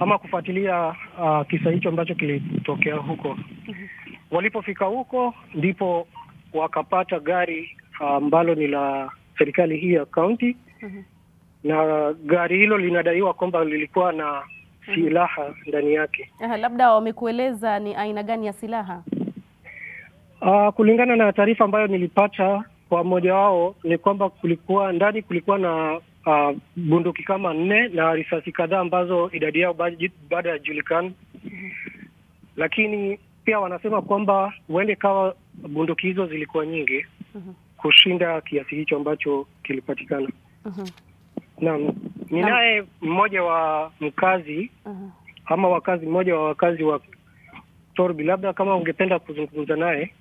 ama kufuatilia kisa hicho ambacho kilitokea huko. Walipofika huko ndipo wakapata gari ambalo ni la serikali hii ya county. Na gari hilo linadaiwa kwamba lilikuwa na silaha ndani yake. Labda wamekueleza ni aina gani ya silaha? Kulingana na taarifa ambayo nilipata kwa mmoja wao ni kwamba kulikuwa na bunduki kama 4 na risasi kadhaa ambazo idadi yao bado haijulikani. Lakini pia wanasema kwamba huenda kawa bunduki hizo zilikuwa nyingi kushinda kiasi hicho ambacho kilipatikana. Naam, ninaye mmoja wa mkazi ama mmoja wa wakazi wa Torbi, labda kama ungependa kuzungumza naye,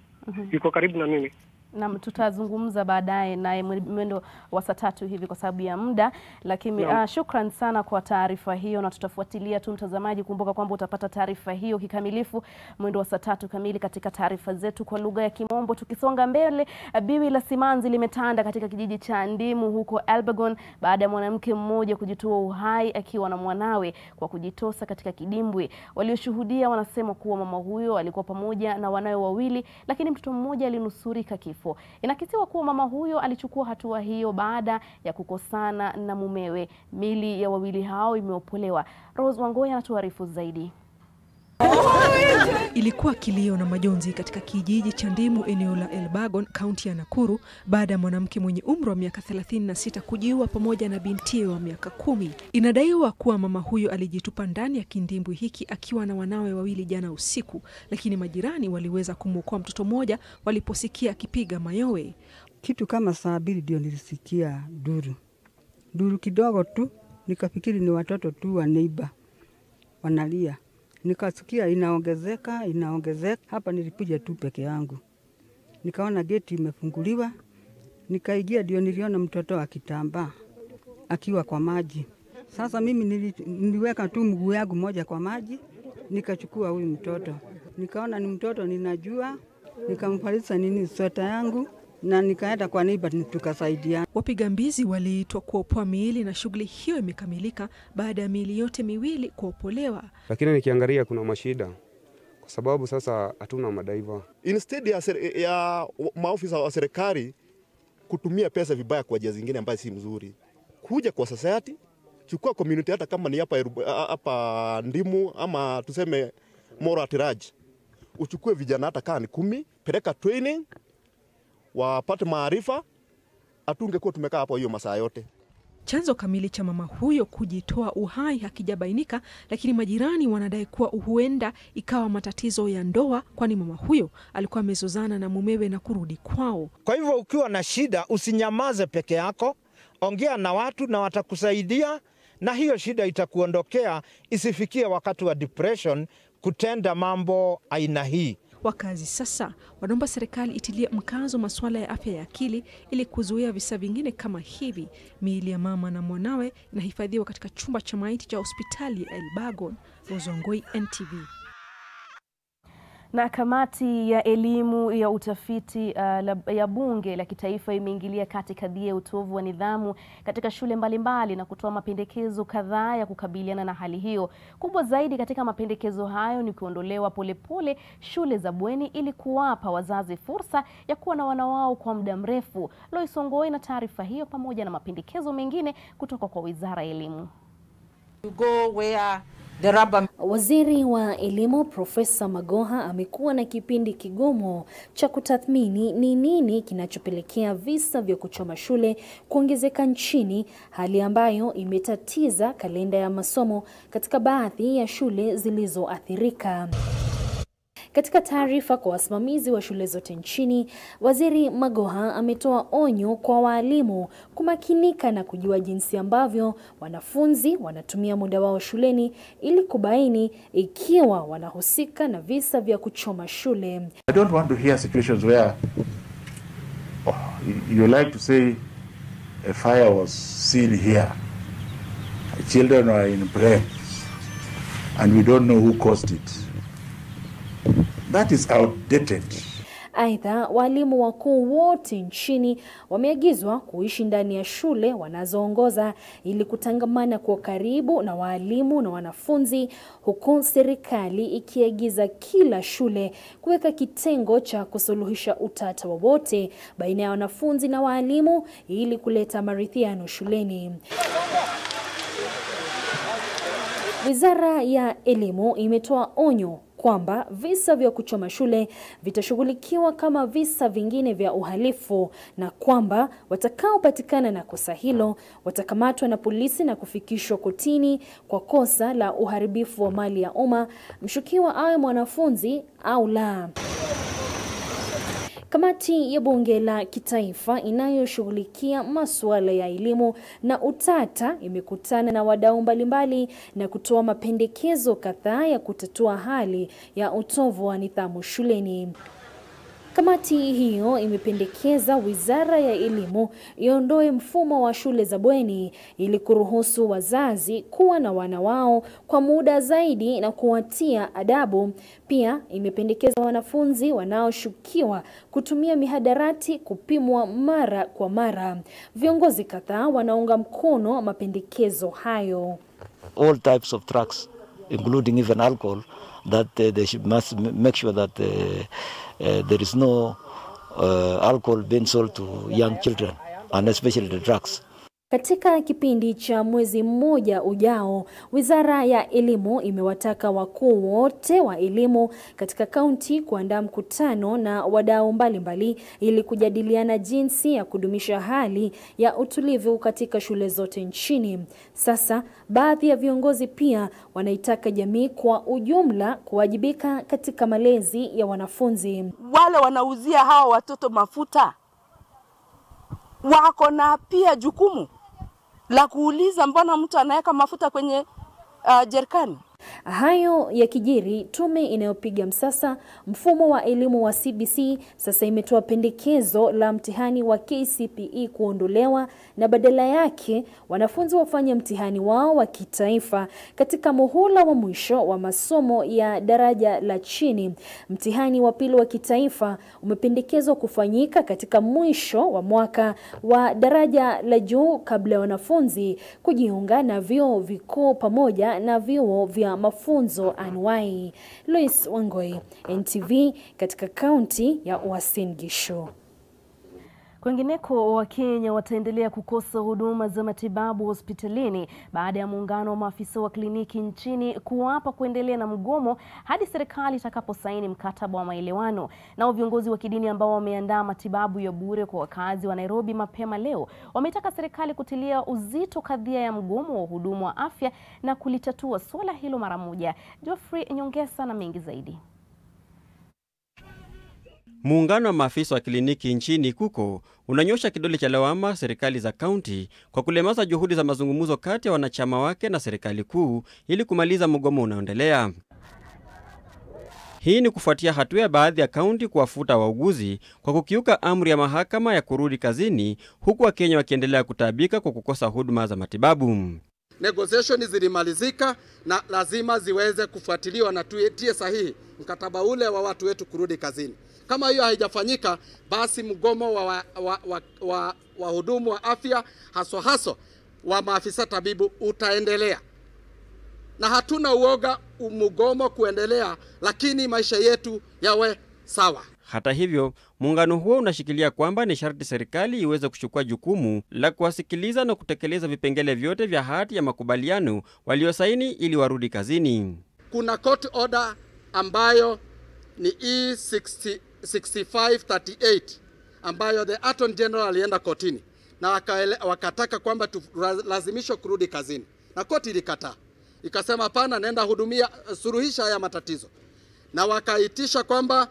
yuko karibu na mimi. Na tutazungumza baadaye naye mwendo wa saa 3 hivi kwa sababu ya muda, lakini shukran sana kwa taarifa hiyo, na tutafuatilia tu mtazamaji. Kumbuka kwamba utapata taarifa hiyo kikamilifu mwendo wa saa 3 kamili katika taarifa zetu kwa lugha ya Kimombo. Tukisonga mbele, biwi la simanzi limetanda katika kijiji cha Ndimu huko Elbagon baada ya mwanamke mmoja kujitoa uhai akiwa na mwanawe kwa kujitosa katika kidimbwi. Walioshuhudia wanasema kuwa mama huyo alikuwa pamoja na wanawe wawili, lakini mtoto mmoja alinusurika kifo. Inakisiwa kuwa mama huyo alichukua hatua hiyo baada ya kukosana na mumewe. Mili ya wawili hao imeopolewa. Rose Wangoya anatuarifu zaidi. Ilikuwa kilio na majonzi katika kijiji cha Ndimu eneo la Elbagon, kaunti ya Nakuru, baada ya mwanamke mwenye umri wa miaka 36 kujiua pamoja na bintiye wa miaka 10. Inadaiwa kuwa mama huyo alijitupa ndani ya kindimbwi hiki akiwa na wanawe wawili jana usiku, lakini majirani waliweza kumwokoa mtoto mmoja waliposikia akipiga mayowe. Kitu kama saa 2 ndio nilisikia duru kidogo tu, nikafikiri ni watoto tu wa neighbor wanalia. Nikasikia inaongezeka. Hapa nilikuja tu peke yangu. Nikaona geti imefunguliwa. Nikaingia, ndio niliona mtoto akitambaa akiwa kwa maji. Sasa mimi niliweka tu mguu yangu moja kwa maji, nikachukua huyu mtoto. Nikaona ni mtoto ninajua, nikamvalisha sweta yangu na nikaenda kwa neighbor tukasaidiana. Wapiga mbizi waliitwa kuopoa miili na shughuli hiyo imekamilika baada ya miili yote miwili kuopolewa. Lakini nikiangalia kuna mashida kwa sababu sasa hatuna madaiva. Instead ya maofisa wa serikali kutumia pesa vibaya kwa njia zingine ambazo si mzuri, kuja kwa society, chukua community hata kama ni hapa Ndimu ama tuseme Moro Tiraj, uchukue vijana hata kama ni 10, peleka training, wapate maarifa, atungekuwa tumekaa hapo hiyo masaa yote. Chanzo kamili cha mama huyo kujitoa uhai hakijabainika, lakini majirani wanadai kuwa huenda ikawa matatizo ya ndoa, kwani mama huyo alikuwa amezozana na mumewe na kurudi kwao. Kwa hivyo ukiwa na shida usinyamaze peke yako, ongea na watu na watakusaidia, na hiyo shida itakuondokea, isifikie wakati wa depression kutenda mambo aina hii. Wakazi sasa wanaomba serikali itilie mkazo masuala ya afya ya akili ili kuzuia visa vingine kama hivi. Miili ya mama na mwanawe inahifadhiwa katika chumba cha maiti cha hospitali ya Elbagon. Rose Wangoya, NTV. Na kamati ya elimu ya utafiti ya bunge la kitaifa imeingilia kati kadhia ya utovu wa nidhamu katika shule mbalimbali na kutoa mapendekezo kadhaa ya kukabiliana na hali hiyo. Kubwa zaidi katika mapendekezo hayo ni kuondolewa polepole shule za bweni ili kuwapa wazazi fursa ya kuwa na wana wao kwa muda mrefu. Lois Wangoya na taarifa hiyo pamoja na mapendekezo mengine kutoka kwa Wizara ya Elimu. Waziri wa Elimu Profesa Magoha amekuwa na kipindi kigumu cha kutathmini ni nini kinachopelekea visa vya kuchoma shule kuongezeka nchini, hali ambayo imetatiza kalenda ya masomo katika baadhi ya shule zilizoathirika. Katika taarifa kwa wasimamizi wa shule zote nchini, Waziri Magoha ametoa onyo kwa walimu kumakinika na kujua jinsi ambavyo wanafunzi wanatumia muda wao shuleni ili kubaini ikiwa wanahusika na visa vya kuchoma shule. I don't want to hear situations where you like to say a fire was seen here. Children are in prayer and we don't know who caused it. That is outdated. Aidha, walimu wakuu wote nchini wameagizwa kuishi ndani ya shule wanazoongoza ili kutangamana kwa karibu na walimu na wanafunzi, huku serikali ikiagiza kila shule kuweka kitengo cha kusuluhisha utata wowote baina ya wanafunzi na walimu ili kuleta maridhiano shuleni. Wizara ya Elimu imetoa onyo kwamba visa vya kuchoma shule vitashughulikiwa kama visa vingine vya uhalifu na kwamba watakaopatikana na kosa hilo watakamatwa na polisi na kufikishwa kotini kwa kosa la uharibifu wa mali ya umma, mshukiwa awe mwanafunzi au la. Kamati ya Bunge la Kitaifa inayoshughulikia masuala ya elimu na utata imekutana na wadau mbalimbali na kutoa mapendekezo kadhaa ya kutatua hali ya utovu wa nidhamu shuleni. Kamati hiyo imependekeza Wizara ya Elimu iondoe mfumo wa shule za bweni ili kuruhusu wazazi kuwa na wana wao kwa muda zaidi na kuwatia adabu. Pia imependekeza wanafunzi wanaoshukiwa kutumia mihadarati kupimwa mara kwa mara. Viongozi kadhaa wanaunga mkono mapendekezo hayo. All types of drugs, including even alcohol, that they must make sure that there is no alcohol being sold to young children, and especially the drugs. Katika kipindi cha mwezi mmoja ujao, Wizara ya Elimu imewataka wakuu wote wa elimu katika kaunti kuandaa mkutano na wadau mbalimbali ili kujadiliana jinsi ya kudumisha hali ya utulivu katika shule zote nchini. Sasa, baadhi ya viongozi pia wanaitaka jamii kwa ujumla kuwajibika katika malezi ya wanafunzi. Wale wanauzia hao watoto mafuta wako na pia jukumu la kuuliza mbona mtu anaweka mafuta kwenye jerikani. Hayo ya kijiri, tume inayopiga msasa mfumo wa elimu wa CBC sasa imetoa pendekezo la mtihani wa KCPE kuondolewa na badala yake wanafunzi wafanye mtihani wao wa kitaifa katika muhula wa mwisho wa masomo ya daraja la chini. Mtihani wa pili wa kitaifa umependekezwa kufanyika katika mwisho wa mwaka wa daraja la juu kabla ya wanafunzi kujiunga na vyuo vikuu pamoja na vyuo vya mafunzo anuwai. Lois Wangoi, NTV, katika kaunti ya Uasin Gishu. Kwingineko, Wakenya wataendelea kukosa huduma za matibabu hospitalini baada ya muungano wa maafisa wa kliniki nchini kuapa kuendelea na mgomo hadi serikali itakaposaini mkataba wa maelewano. Nao viongozi wa kidini ambao wameandaa matibabu ya bure kwa wakazi wa Nairobi mapema leo wametaka serikali kutilia uzito kadhia ya mgomo wa wahudumu wa afya na kulitatua swala hilo mara moja. Geoffrey Nyongesa na mengi zaidi. Muungano wa maafisa wa kliniki nchini KUKO unanyosha kidole cha lawama serikali za kaunti kwa kulemaza juhudi za mazungumzo kati ya wanachama wake na serikali kuu ili kumaliza mgomo unaoendelea. Hii ni kufuatia hatua ya baadhi ya kaunti kuwafuta wauguzi kwa kukiuka amri ya mahakama ya kurudi kazini, huku Wakenya wakiendelea kutaabika kwa kukosa huduma za matibabu. Negotiation zilimalizika na lazima ziweze kufuatiliwa na tuetie sahihi mkataba ule wa watu wetu kurudi kazini. Kama hiyo haijafanyika, basi mgomo wa wahudumu wa afya haswa wa maafisa tabibu utaendelea. Na hatuna uoga mgomo kuendelea, lakini maisha yetu yawe sawa. Hata hivyo, muungano huo unashikilia kwamba ni sharti serikali iweze kuchukua jukumu la kuwasikiliza na kutekeleza vipengele vyote vya hati ya makubaliano waliosaini ili warudi kazini. Kuna court order ambayo ni E6538 ambayo the Attorney General alienda kotini na wakataka kwamba tulazimishwe kurudi kazini, na koti ilikataa, ikasema hapana, nenda hudumia, suluhisha haya matatizo, na wakaitisha kwamba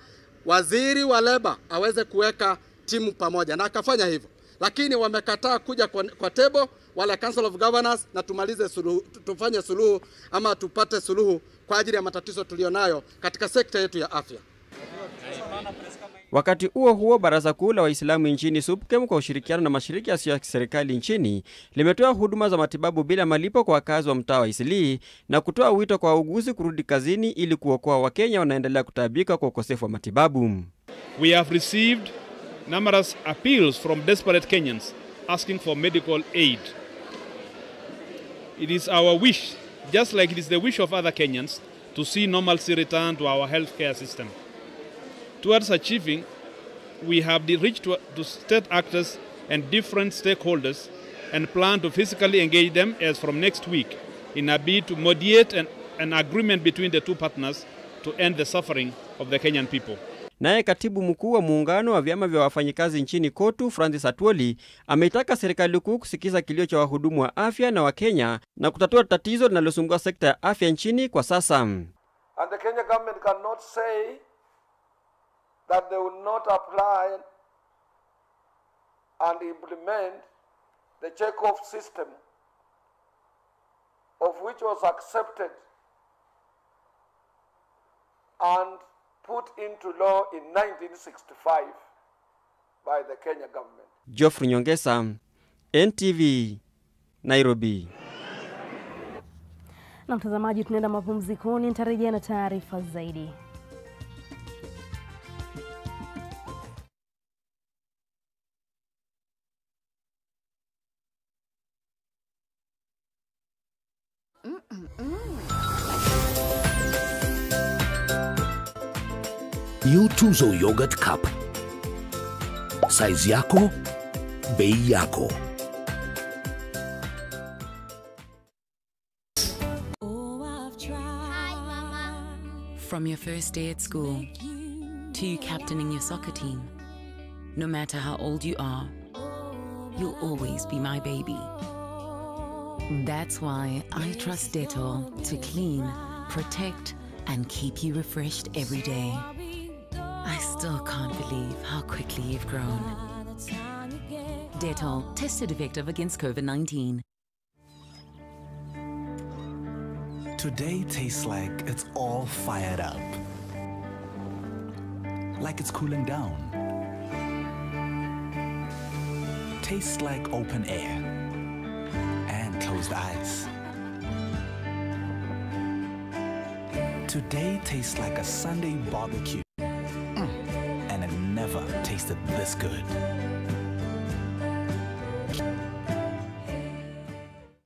waziri wa leba aweze kuweka timu pamoja, na akafanya hivyo, lakini wamekataa kuja kwa table wala Council of Governors na tumalize suluhu, tufanye suluhu ama tupate suluhu kwa ajili ya matatizo tulionayo katika sekta yetu ya afya. Wakati huo Baraza Kuu la Waislamu nchini SUPKEM kwa ushirikiano na mashirika yasiyo ya kiserikali nchini limetoa huduma za matibabu bila malipo kwa wakazi wa mtaa wa Eastleigh na kutoa wito kwa wauguzi kurudi kazini ili kuokoa Wakenya wanaendelea kutaabika kwa ukosefu wa matibabu. We have received numerous appeals from desperate Kenyans asking for medical aid. It is our wish, just like it is the wish of other Kenyans, to see normalcy return to our healthcare system. Towards achieving, we have reached to state actors and different stakeholders and plan to physically engage them as from next week in a bid to mediate an agreement between the two partners to end the suffering of the Kenyan people. Naye katibu mkuu wa muungano wa vyama vya wafanyikazi nchini KOTU, Francis Atwoli, ameitaka serikali kuu kusikiza kilio cha wahudumu wa afya na Wakenya na kutatua tatizo linalosumbua sekta ya afya nchini kwa sasa. And the Kenya government cannot say that they will not apply and implement the check-off system of which was accepted and put into law in 1965 by the Kenya government. Geoffrey Nyongesa, NTV, Nairobi. Na mtazamaji, tunaenda mapumzikoni, nitarejea na taarifa zaidi. New Tuzo Yogurt Cup. Size yako, bei yako. From your first day at school to you captaining your soccer team, no matter how old you are, you'll always be my baby. That's why I trust Dettol to clean, protect, and keep you refreshed every day. I still can't believe how quickly you've grown. Dettol, tested effective against COVID-19. Today tastes like it's all fired up. Like it's cooling down. Tastes like open air and closed eyes. Today tastes like a Sunday barbecue. And it never tasted this good.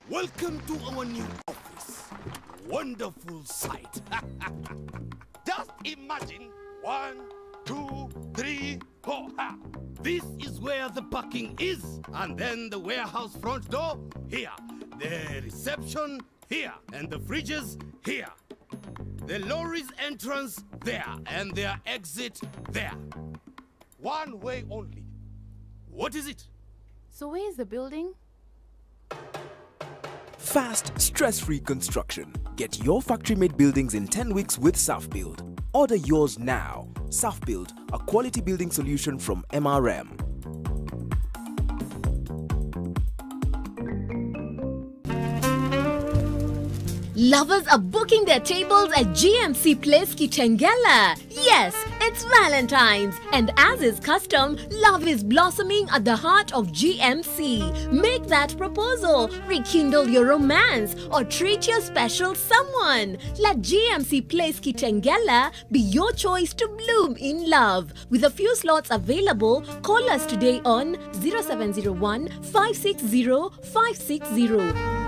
Welcome to our new office. Wonderful sight. Just imagine 1, 2, 3, 4. This is where the parking is. And then the warehouse front door here. The reception here. And the fridges here. The lorry's entrance there, and their exit there. One way only. What is it? So where is the building? Fast, stress-free construction. Get your factory-made buildings in 10 weeks with Southbuild. Order yours now. Southbuild, a quality building solution from MRM. Lovers are booking their tables at GMC Place Kitengela. Yes, it's Valentine's, and as is custom, love is blossoming at the heart of GMC. Make that proposal, rekindle your romance, or treat your special someone. Let GMC Place Kitengela be your choice to bloom in love. With a few slots available, call us today on 0701 560 560.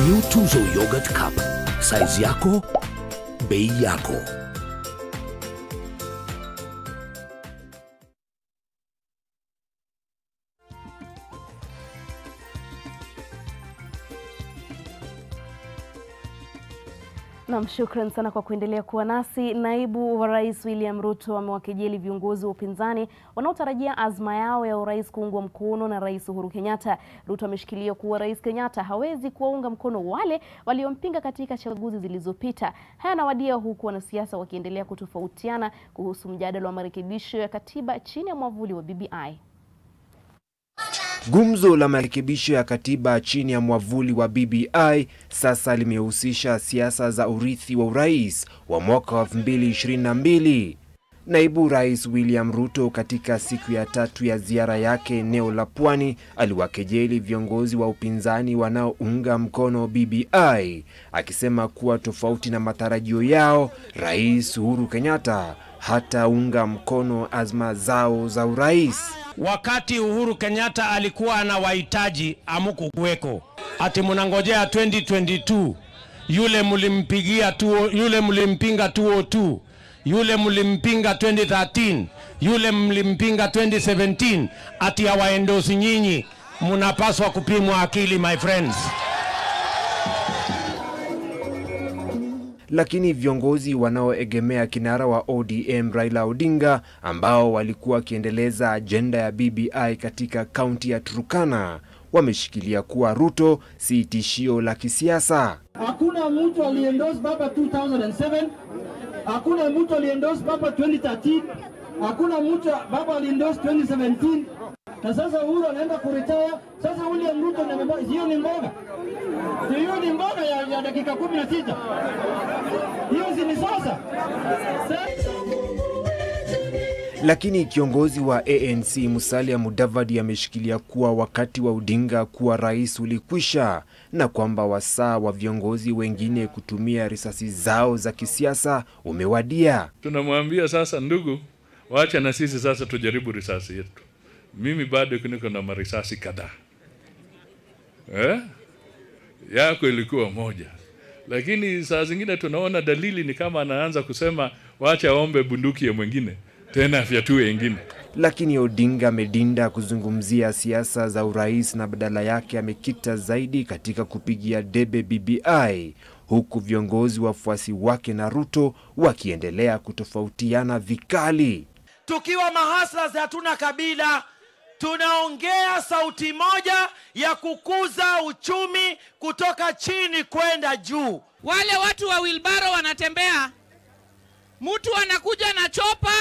New Tuzo Yogurt Cup. Size yako, bei yako. Naam, shukran sana kwa kuendelea kuwa nasi. Naibu wa Rais William Ruto amewakejeli viongozi wa upinzani wanaotarajia azma yao ya urais kuungwa mkono na Rais Uhuru Kenyatta. Ruto ameshikilia kuwa Rais Kenyatta hawezi kuwaunga mkono wale waliompinga katika chaguzi zilizopita. Haya nawadia huku wanasiasa wakiendelea kutofautiana kuhusu mjadala wa marekebisho ya katiba chini ya mwavuli wa BBI. Gumzo la marekebisho ya katiba chini ya mwavuli wa BBI sasa limehusisha siasa za urithi wa urais wa mwaka wa 2022. Naibu Rais William Ruto katika siku ya 3 ya ziara yake eneo la Pwani aliwakejeli viongozi wa upinzani wanaounga mkono BBI, akisema kuwa tofauti na matarajio yao, Rais Uhuru Kenyatta hataunga mkono azma zao za urais. Wakati Uhuru Kenyatta alikuwa anawahitaji amukukuweko. Ati mnangojea 2022. Yule mlimpigia tu, yule mlimpinga 202. Yule mlimpinga 2013, yule mlimpinga 2017, ati hawaendosi nyinyi. Mnapaswa kupimwa akili, my friends. Lakini viongozi wanaoegemea kinara wa ODM Raila Odinga, ambao walikuwa kiendeleza agenda ya BBI katika kaunti ya Turkana, wameshikilia kuwa Ruto si tishio la kisiasa. Hakuna mtu aliendorse baba 2007, hakuna mtu aliendorse baba 2013, hakuna mtu baba aliendorse 2017. Na sasa Uhuru anaenda kuretire. Sasa William Ruto hiyo ni mboga. Hiyo ni mboga ya dakika 16. Hiyo si sasa. Lakini kiongozi wa ANC Musalia Mudavadi ameshikilia kuwa wakati wa Odinga kuwa rais ulikwisha, na kwamba wasaa wa viongozi wengine kutumia risasi zao za kisiasa umewadia. Tunamwambia sasa, ndugu, waacha na sisi sasa tujaribu risasi yetu. Mimi bado niko na marisasi kadhaa. Yako ilikuwa moja. Lakini saa zingine tunaona dalili ni kama anaanza kusema waacha ombe bunduki ya mwingine, tena afyatue wengine. Lakini Odinga amedinda kuzungumzia siasa za urais na badala yake amekita zaidi katika kupigia debe BBI, huku viongozi wafuasi wake na Ruto wakiendelea kutofautiana vikali. Tukiwa mahaslas hatuna kabila, tunaongea sauti moja ya kukuza uchumi kutoka chini kwenda juu. Wale watu wa wheelbarrow wanatembea, mtu anakuja na chopa,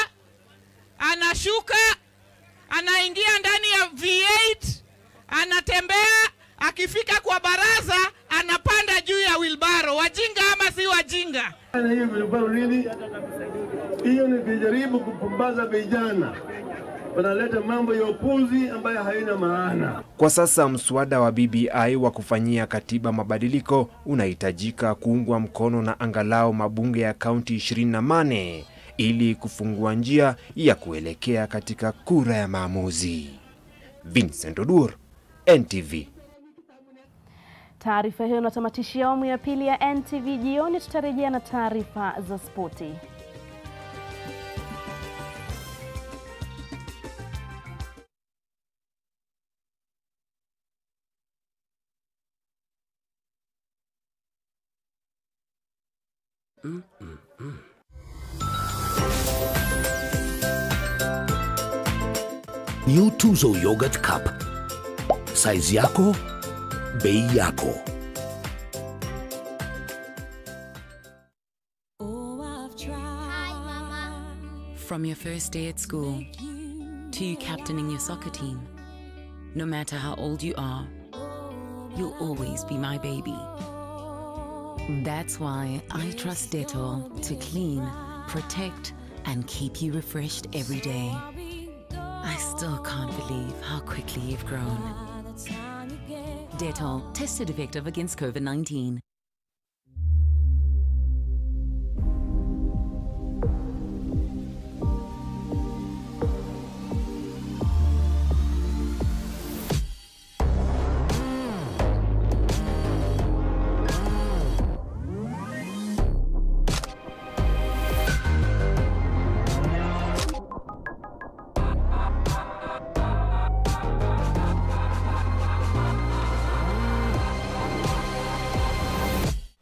anashuka, anaingia ndani ya V8, anatembea, akifika kwa baraza, anapanda juu ya wheelbarrow. Wajinga ama si wajinga? Hiyo wheelbarrow nini? Hiyo ni kujaribu kupumbaza vijana. Wanaleta mambo ya upuzi ambayo haina maana. Kwa sasa mswada wa BBI wa kufanyia katiba mabadiliko unahitajika kuungwa mkono na angalau mabunge ya kaunti 28 ili kufungua njia ya kuelekea katika kura ya maamuzi. Vincent Odur, NTV. Taarifa hiyo inatamatishia awamu ya pili ya NTV jioni. Tutarejea na taarifa za spoti. New Tuzo Yogurt Cup. Size yako, bei yako. From your first day at school to you captaining your soccer team, no matter how old you are, you'll always be my baby. That's why I trust Dettol to clean, protect, and keep you refreshed every day. I still can't believe how quickly you've grown. Dettol, tested effective against COVID-19.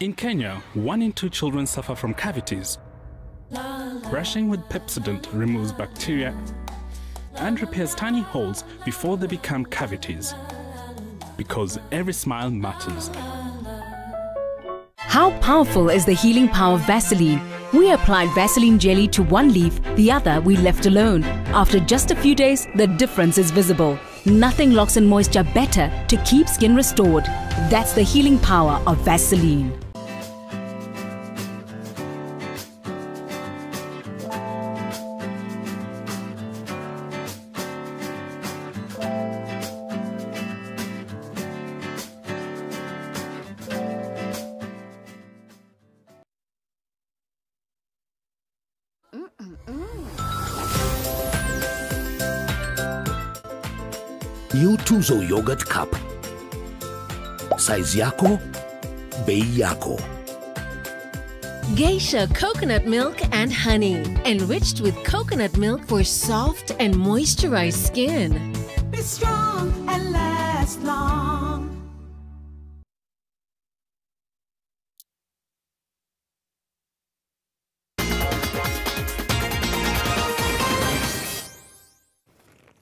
In Kenya, 1 in 2 children suffer from cavities. Brushing with Pepsodent removes bacteria and repairs tiny holes before they become cavities. Because every smile matters. How powerful is the healing power of Vaseline? We applied Vaseline jelly to one leaf, the other we left alone. After just a few days, the difference is visible. Nothing locks in moisture better to keep skin restored. That's the healing power of Vaseline. New Tuzo Yogurt Cup. Size yako, bei yako. Geisha coconut milk and honey, enriched with coconut milk for soft and moisturized skin. Be strong and last long.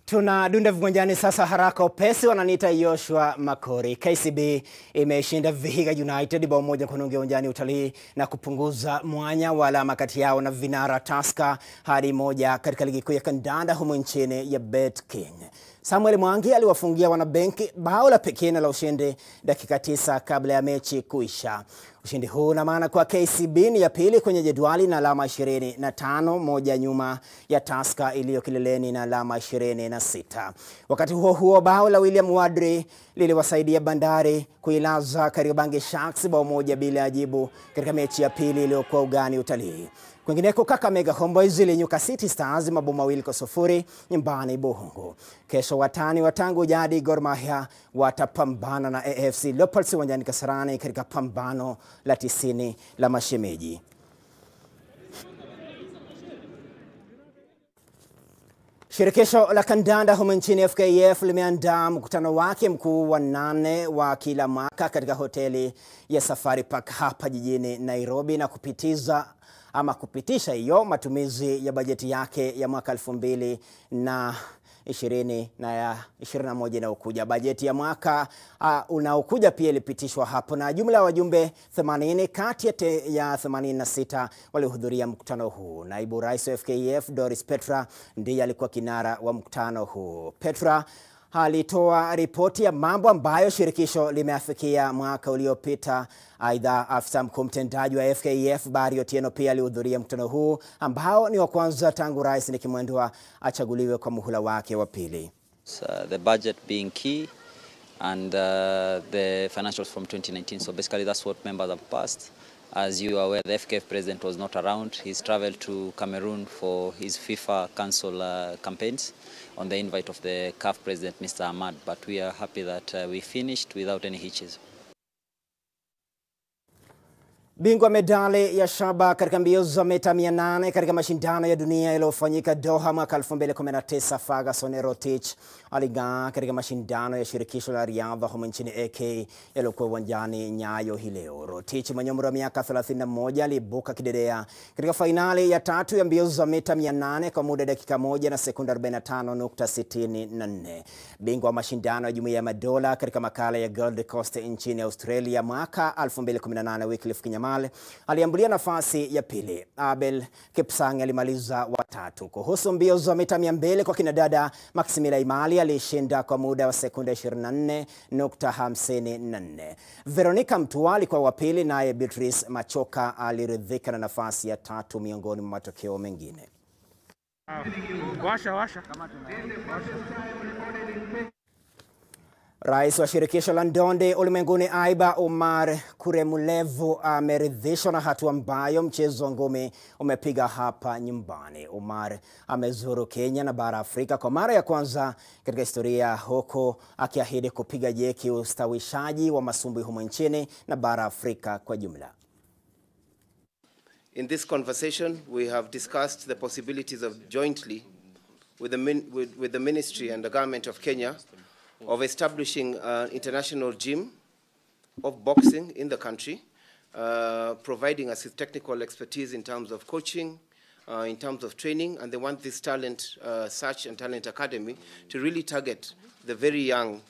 Tunadunda viwanjani sasa haraka upesi, wananiita Joshua Makori. KCB imeshinda Vihiga United bao moja kwa nunge uwanjani Utalii na kupunguza mwanya wa alama kati yao na vinara Tusker hadi moja katika ligi kuu ya kandanda humu nchini ya Bet King. Samuel Mwangi aliwafungia wanabenki bao la pekee na la ushindi dakika 9 kabla ya mechi kuisha. Ushindi huu una maana kwa KCB ni ya pili kwenye jedwali na alama 25, moja nyuma ya Tusker iliyo kileleni na alama 26. Wakati huo huo, bao la William Wadri liliwasaidia Bandari kuilaza Kariobangi Sharks bao moja bila ajibu katika mechi ya pili iliyokuwa ugani Utalii. Kwingineko, Kakamega Homeboyz ilinyuka City Stars mabao 2-0 nyumbani Buhungu. Kesho watani wa tangu jadi Gor Mahia watapambana na AFC Leopards uwanjani Kasarani katika pambano la 90 la mashemeji. Shirikisho la kandanda humu nchini FKF limeandaa mkutano wake mkuu wa 8 wa kila mwaka katika hoteli ya Safari Park hapa jijini Nairobi na kupitisha hiyo matumizi ya bajeti yake ya mwaka 2020 na ya 21 inayokuja. Bajeti ya mwaka unaokuja pia ilipitishwa hapo na jumla ya wajumbe 80 kati ya 86 walihudhuria mkutano huu. Naibu Rais wa FKF Doris Petra ndiye alikuwa kinara wa mkutano huu. Petra alitoa ripoti ya mambo ambayo shirikisho limeafikia mwaka uliopita. Aidha, afisa mkuu mtendaji wa FKF Barry Otieno pia alihudhuria mkutano huu ambao ni wa kwanza tangu Rais Nick Mwendwa achaguliwe kwa muhula wake wa pili. The budget being key and the financials from 2019. So basically that's what members have passed. As you are aware, the FKF president was not around. He's traveled to Cameroon for his FIFA Council campaigns on the invite of the CAF president, Mr. Ahmad. But we are happy that we finished without any hitches. Bingwa medali ya shaba katika mbio za mita 800 katika mashindano ya dunia yaliyofanyika Doha mwaka 2019, Ferguson Rotich alig'aa katika mashindano ya shirikisho la riadha humu nchini AK yaliyokuwa uwanjani Nyayo hii leo. Rotich mwenye umri wa miaka 31 aliibuka kidedea katika fainali ya 3 ya mbio za mita 800 kwa muda dakika 1 na sekunde 45.64. Bingwa wa mashindano ya Jumuiya ya Madola katika makala ya Gold Coast nchini Australia mwaka 2018, Wycliffe Kinyamal aliambulia nafasi ya pili. Abel Kipsang alimaliza wa 3. Kuhusu mbio za mita 200 kwa kinadada, Maximila Imali alishinda kwa muda wa sekunde 24.54. Veronica Mtua alikuwa wa pili, naye Beatrice Machoka aliridhika na nafasi ya 3 miongoni mwa matokeo mengine. Washa. Rais wa shirikisho la ndondi ulimwenguni Aiba Omar Kuremulevu ameridhishwa na hatua ambayo mchezo wa ngumi umepiga hapa nyumbani. Omar amezuru Kenya na bara Afrika kwa mara ya kwanza katika historia, huko akiahidi kupiga jeki ustawishaji wa masumbwi humu nchini na bara Afrika kwa jumla. In this conversation, we have discussed the possibilities of jointly with the ministry and the government of Kenya of establishing an international gym of boxing in the country, providing us with technical expertise in terms of coaching in terms of training, and they want this talent search and talent academy to really target the very young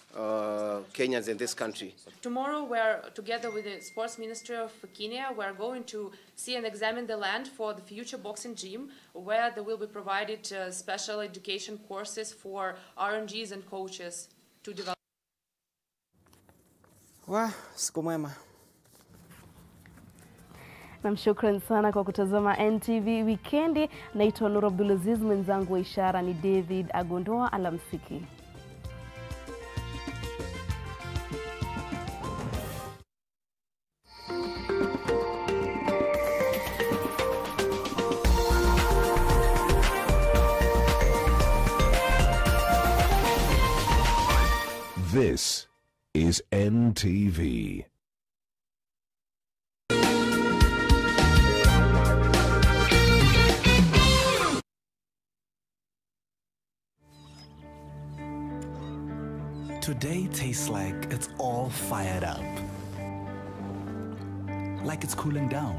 Kenyans in this country. Tomorrow we're together with the Sports Ministry of Kenya. We're going to see and examine the land for the future boxing gym, where there will be provided special education courses for RMGs and coaches to develop. Siku mwema. Namshukran sana kwa kutazama NTV Weekendi. Naitwa Nuru Abdulaziz, mwenzangu wa ishara ni David Agondoa. Alamsiki. This is NTV. Today tastes like it's all fired up. Like it's cooling down.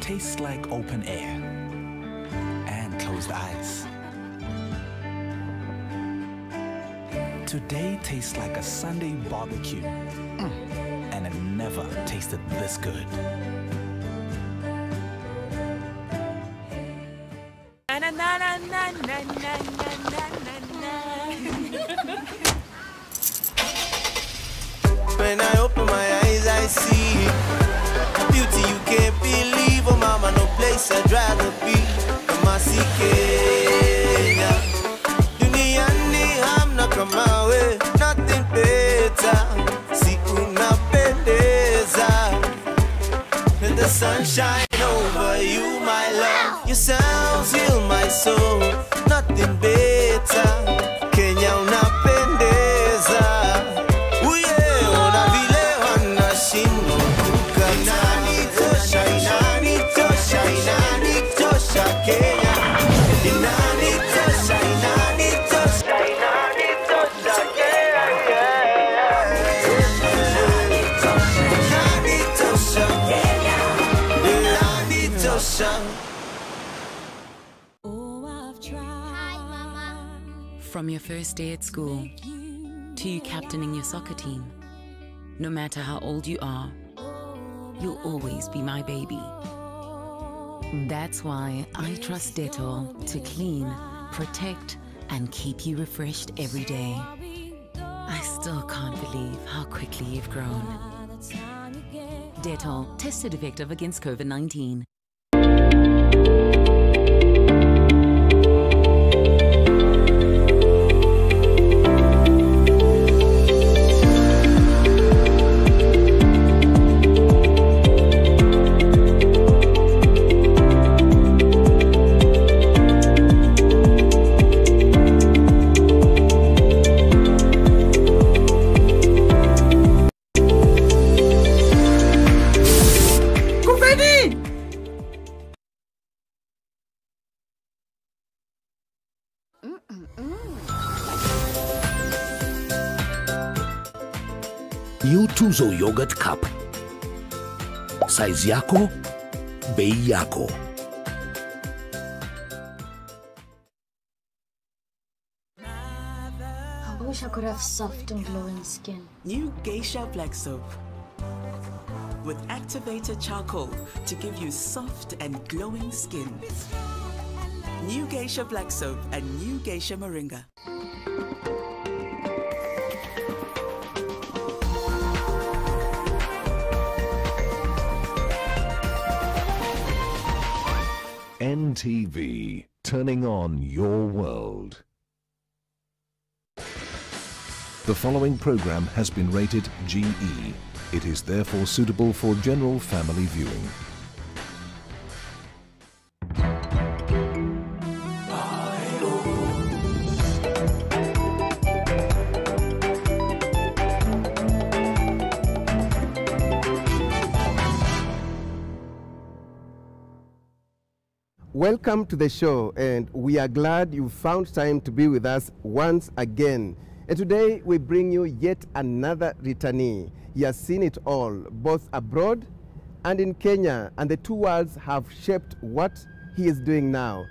Tastes like open air and closed eyes. Today tastes like a Sunday barbecue. And it never tasted this good. Na na na na na na na na na. When I open my eyes, I see beauty you can't believe. Oh, mama, no place I'd rather be. Kenya, duniani hamna kama we, nothing better. Si unapendeza, let the sunshine over you, my love. Your sounds heal my soul, nothing better. Kenya unapendeza, uye ona vile wanashindwa kukata. Inanitosha, inanitosha Kenya. Inanitosha, inanitosha, inanitosha Kenya. Inanitosha Kenya. Inanitosha. From your first day at school to you captaining your soccer team, no matter how old you are, you'll always be my baby. That's why I trust Dettol to clean, protect, and keep you refreshed every day. I still can't believe how quickly you've grown. Dettol, tested effective against COVID-19. New Tuzo Yogurt Cup. Size yako, bei yako. I wish I could have soft and glowing skin. New Geisha Black Soap. With activated charcoal to give you soft and glowing skin. New Geisha Black Soap and New Geisha Moringa. NTV, turning on your world. The following program has been rated GE. It is therefore suitable for general family viewing. Welcome to the show, and we are glad you found time to be with us once again. And today we bring you yet another returnee. He has seen it all, both abroad and in Kenya, and the two worlds have shaped what he is doing now.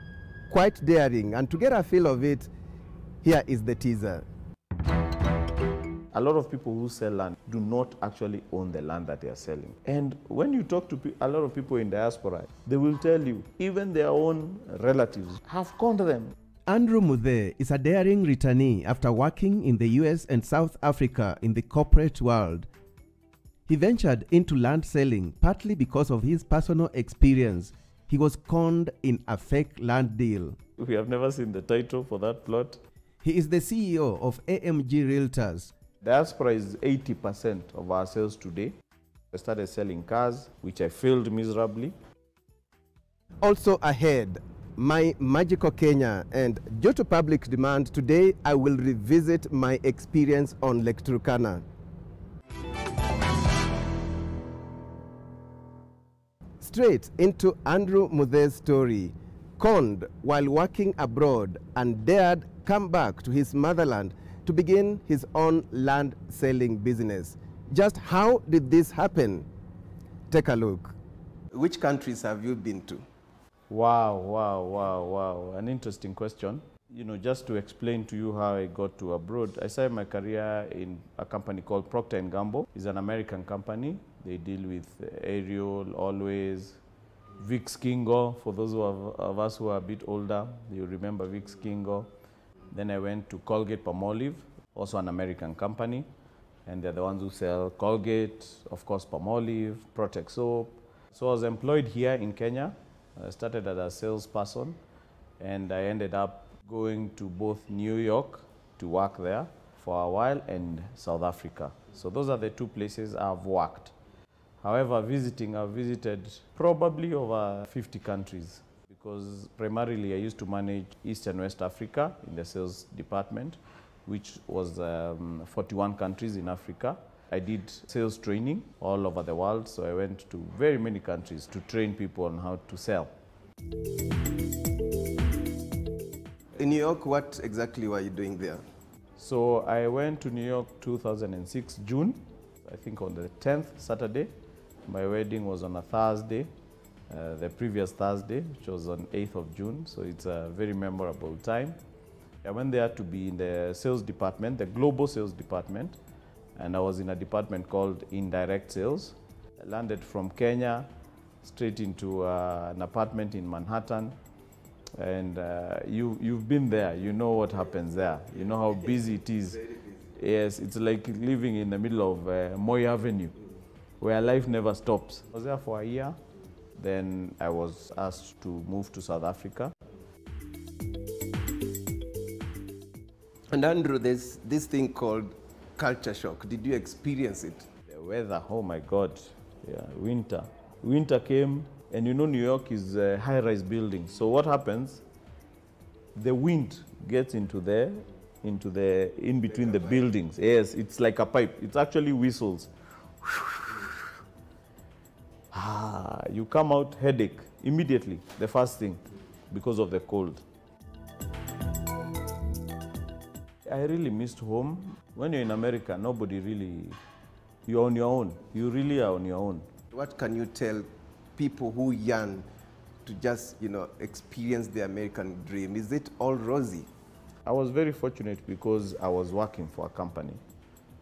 Quite daring, and to get a feel of it, here is the teaser. A lot of people who sell land do not actually own the land that they are selling. And when you talk to a lot of people in diaspora, they will tell you, even their own relatives have conned them. Andrew Muthe is a daring returnee after working in the US and South Africa in the corporate world. He ventured into land selling partly because of his personal experience. He was conned in a fake land deal. We have never seen the title for that plot. He is the CEO of AMG Realtors. Diaspora is 80% of our sales today. I started selling cars, which I failed miserably. Also ahead, my magical Kenya, and due to public demand, today I will revisit my experience on Lake Turkana. Straight into Andrew Muthe's story. Conned while working abroad and dared come back to his motherland to begin his own land selling business. Just how did this happen? Take a look. Which countries have you been to? Wow. An interesting question. You know, just to explain to you how I got to abroad, I started my career in a company called Procter & Gamble. It's an American company. They deal with Ariel, Always, Vicks Kingo. For those of us who are a bit older, you remember Vicks Kingo. Then I went to Colgate-Palmolive, also an American company. And they're the ones who sell Colgate, of course, Palmolive, Protect Soap. So I was employed here in Kenya. I started as a salesperson, and I ended up going to both New York to work there for a while and South Africa. So those are the two places I've worked. However, I've visited probably over 50 countries, because primarily I used to manage East and West Africa in the sales department, which was 41 countries in Africa. I did sales training all over the world, so I went to very many countries to train people on how to sell. In New York, what exactly were you doing there? So I went to New York 2006, June, I think on the 10th, Saturday. My wedding was on a Thursday, the previous Thursday, which was on 8th of June, so it's a very memorable time. I went there to be in the sales department, the global sales department, and I was in a department called indirect sales. I landed from Kenya straight into an apartment in Manhattan, and you've been there, you know what happens there, you know how busy it is. Yes, it's like living in the middle of Moy Avenue, where life never stops. I was there for a year, then I was asked to move to South Africa. And Andrew, there's this thing called culture shock. Did you experience it? The weather, oh my God, yeah, winter. Winter came, and you know New York is a high-rise building. So what happens? The wind gets in between the buildings. Yes, it's like a pipe. It actually whistles. You come out headache immediately, the first thing, because of the cold. I really missed home. When you're in America, nobody really, you're on your own. You really are on your own. What can you tell people who yearn to just, experience the American dream? Is it all rosy? I was very fortunate because I was working for a company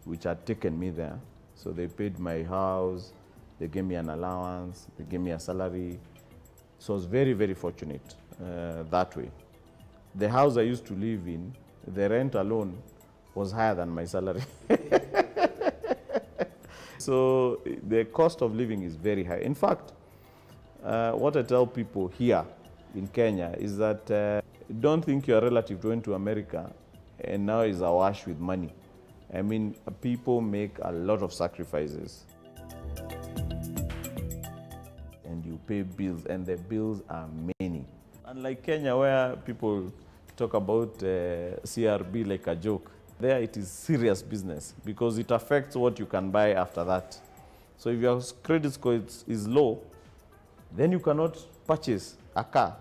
which had taken me there. So they paid my house, they gave me an allowance, they gave me a salary. So I was very, very fortunate that way. The house I used to live in, the rent alone was higher than my salary. So the cost of living is very high. In fact, what I tell people here in Kenya is that don't think your relative went to America and now is awash with money. I mean, people make a lot of sacrifices. And you pay bills, and the bills are many. Unlike Kenya, where people talk about CRB like a joke, there it is serious business because it affects what you can buy after that. So if your credit score is low, then you cannot purchase a car.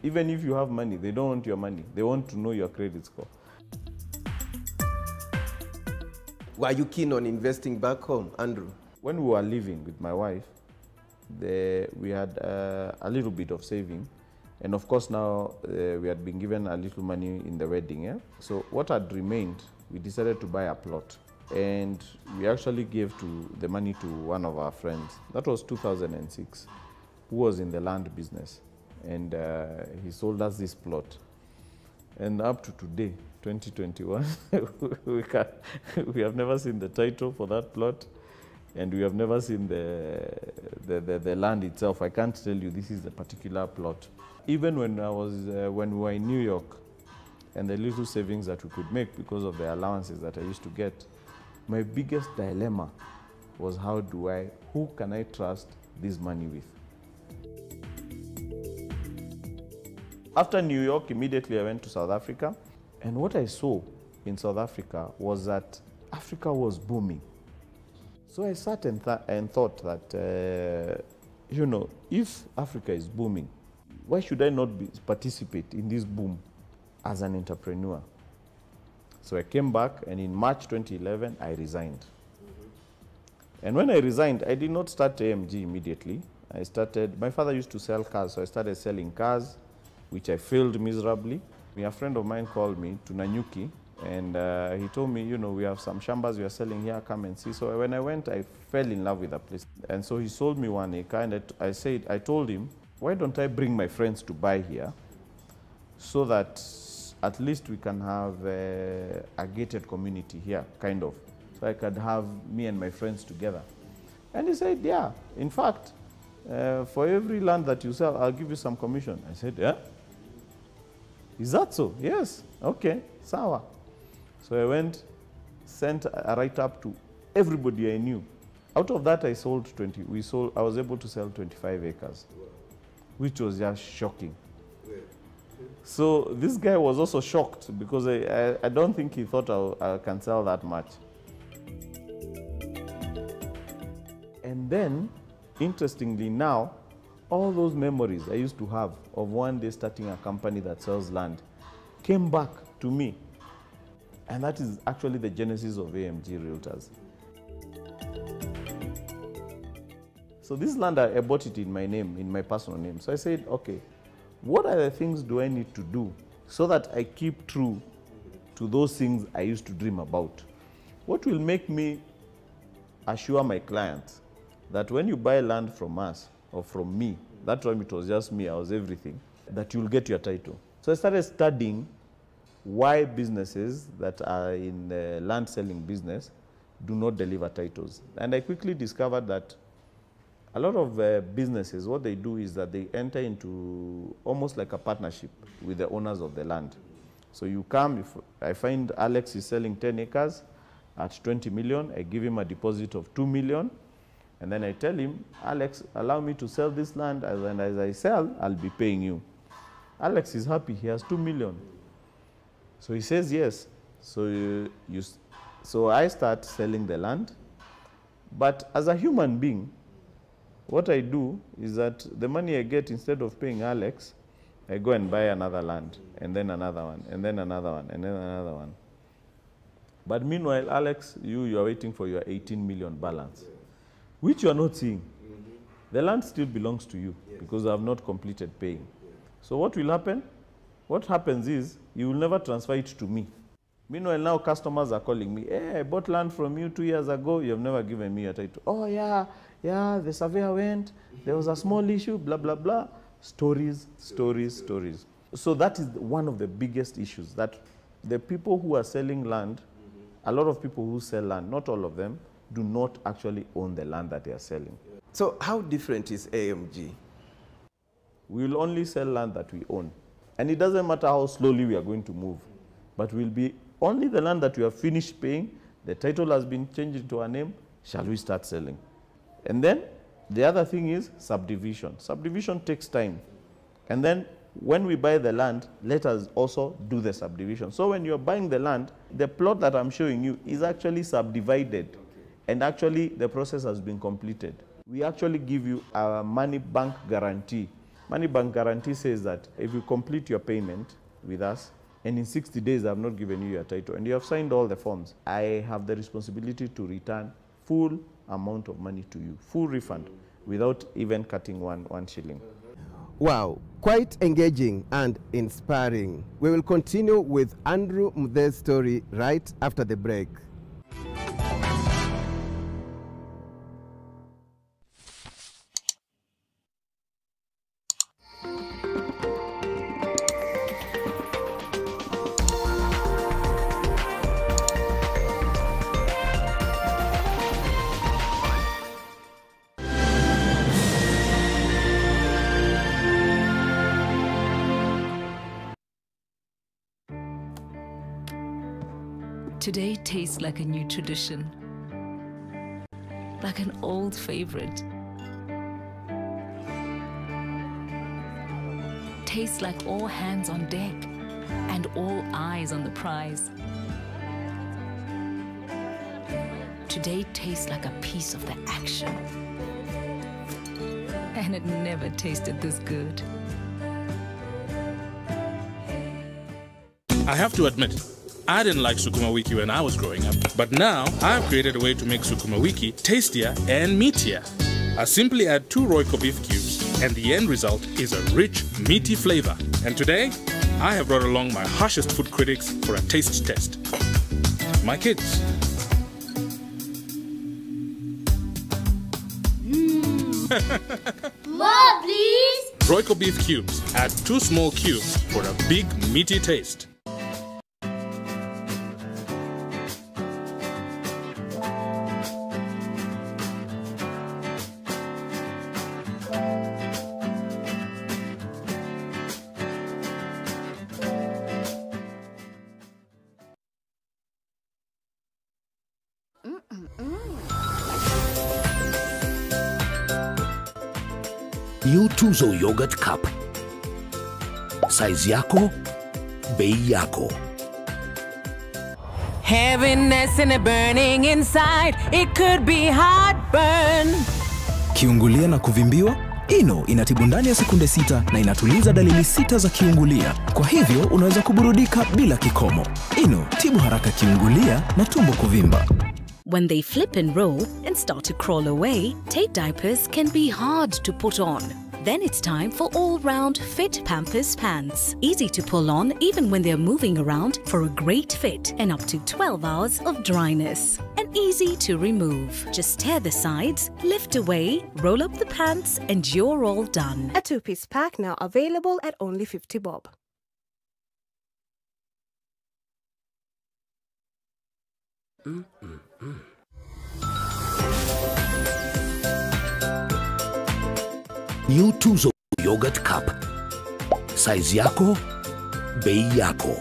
Even if you have money, they don't want your money. They want to know your credit score. Were you keen on investing back home, Andrew? When we were living with my wife, we had a little bit of saving. And of course now we had been given a little money in the wedding. Yeah? So what had remained, we decided to buy a plot. And we actually gave the money to one of our friends. That was 2006, who was in the land business. And he sold us this plot. And up to today, 2021, we have never seen the title for that plot. And we have never seen the land itself. I can't tell you this is the particular plot. Even when we were in New York, and the little savings that we could make because of the allowances that I used to get, my biggest dilemma was who can I trust this money with? After New York, immediately I went to South Africa. And what I saw in South Africa was that Africa was booming. So I sat and thought that, if Africa is booming, why should I not participate in this boom as an entrepreneur? So I came back, and in March 2011, I resigned. And when I resigned, I did not start AMG immediately. My father used to sell cars, so I started selling cars, which I failed miserably. A friend of mine called me to Nanyuki, and he told me, we have some shambas we are selling here, come and see. So when I went, I fell in love with the place. And so he sold me 1 acre, and I told him, why don't I bring my friends to buy here so that at least we can have a gated community here, kind of. So I could have me and my friends together. And he said, yeah, in fact, for every land that you sell, I'll give you some commission. I said, yeah? Is that so? Yes. Okay, sawa. So I went, sent a write-up to everybody I knew. Out of that, I was able to sell 25 acres, which was just shocking. So this guy was also shocked because I don't think he thought I can sell that much. And then, interestingly now, all those memories I used to have of one day starting a company that sells land came back to me. And that is actually the genesis of AMG Realtors. So this land, I bought it in my name, in my personal name. So I said, okay, what are the things do I need to do so that I keep true to those things I used to dream about? What will make me assure my clients that when you buy land from us or from me, that time it was just me, I was everything, that you'll get your title. So I started studying why businesses that are in the land selling business do not deliver titles. And I quickly discovered that a lot of businesses, what they do is that they enter into almost like a partnership with the owners of the land. So you come, if I find Alex is selling 10 acres at 20 million, I give him a deposit of 2 million, and then I tell him, Alex, allow me to sell this land, and as I sell, I'll be paying you. Alex is happy, he has 2 million. So he says yes. So I start selling the land, but as a human being, what I do is that the money I get, instead of paying Alex, I go and buy another land, and then another one, and then another one, and then another one. But meanwhile, Alex, you are waiting for your 18 million balance, which you are not seeing. The land still belongs to you because I have not completed paying. So what will happen? What happens is you will never transfer it to me. Meanwhile, now customers are calling me, hey, I bought land from you 2 years ago, you have never given me a title. Oh yeah, the surveyor went, there was a small issue, blah, blah, blah. Stories, stories, stories. So that is one of the biggest issues, that the people who are selling land, a lot of people who sell land, not all of them, do not actually own the land that they are selling. So how different is AMG? We will only sell land that we own. And it doesn't matter how slowly we are going to move, but we'll be only the land that we have finished paying, the title has been changed into our name, shall we start selling. And then the other thing is subdivision. Subdivision takes time. And then when we buy the land, let us also do the subdivision. So when you're buying the land, the plot that I'm showing you is actually subdivided. And actually the process has been completed. We actually give you a money bank guarantee. Money bank guarantee says that if you complete your payment with us, and in 60 days I have not given you your title, and you have signed all the forms, I have the responsibility to return full amount of money to you, full refund. without even cutting one shilling. Wow, quite engaging and inspiring. We will continue with Andrew Muthe's story right after the break. Today tastes like a new tradition, like an old favorite. Tastes like all hands on deck and all eyes on the prize. Today tastes like a piece of the action. And it never tasted this good. I have to admit, I didn't like Sukuma Wiki when I was growing up, but now I've created a way to make Sukuma Wiki tastier and meatier. I simply add 2 Royco beef cubes, and the end result is a rich, meaty flavor. And today, I have brought along my harshest food critics for a taste test. My kids. More, please. Royco beef cubes. Add 2 small cubes for a big, meaty taste. New Tuzo Yogurt Cup. Size yako, bei yako. Heaviness and a burning inside, it could be heartburn. Kiungulia na kuvimbiwa? Ino inatibu ndani ya sekunde 6 na inatuliza dalili 6 za kiungulia. Kwa hivyo unaweza kuburudika bila kikomo. Ino, tibu haraka kiungulia na tumbo kuvimba. When they flip and roll and start to crawl away, tape diapers can be hard to put on. Then it's time for all-round fit Pampers pants. Easy to pull on even when they're moving around for a great fit and up to 12 hours of dryness. And easy to remove. Just tear the sides, lift away, roll up the pants, and you're all done. A 2-piece pack now available at only 50 bob. New Tuzo Yogurt Cup. Size yako, bei yako.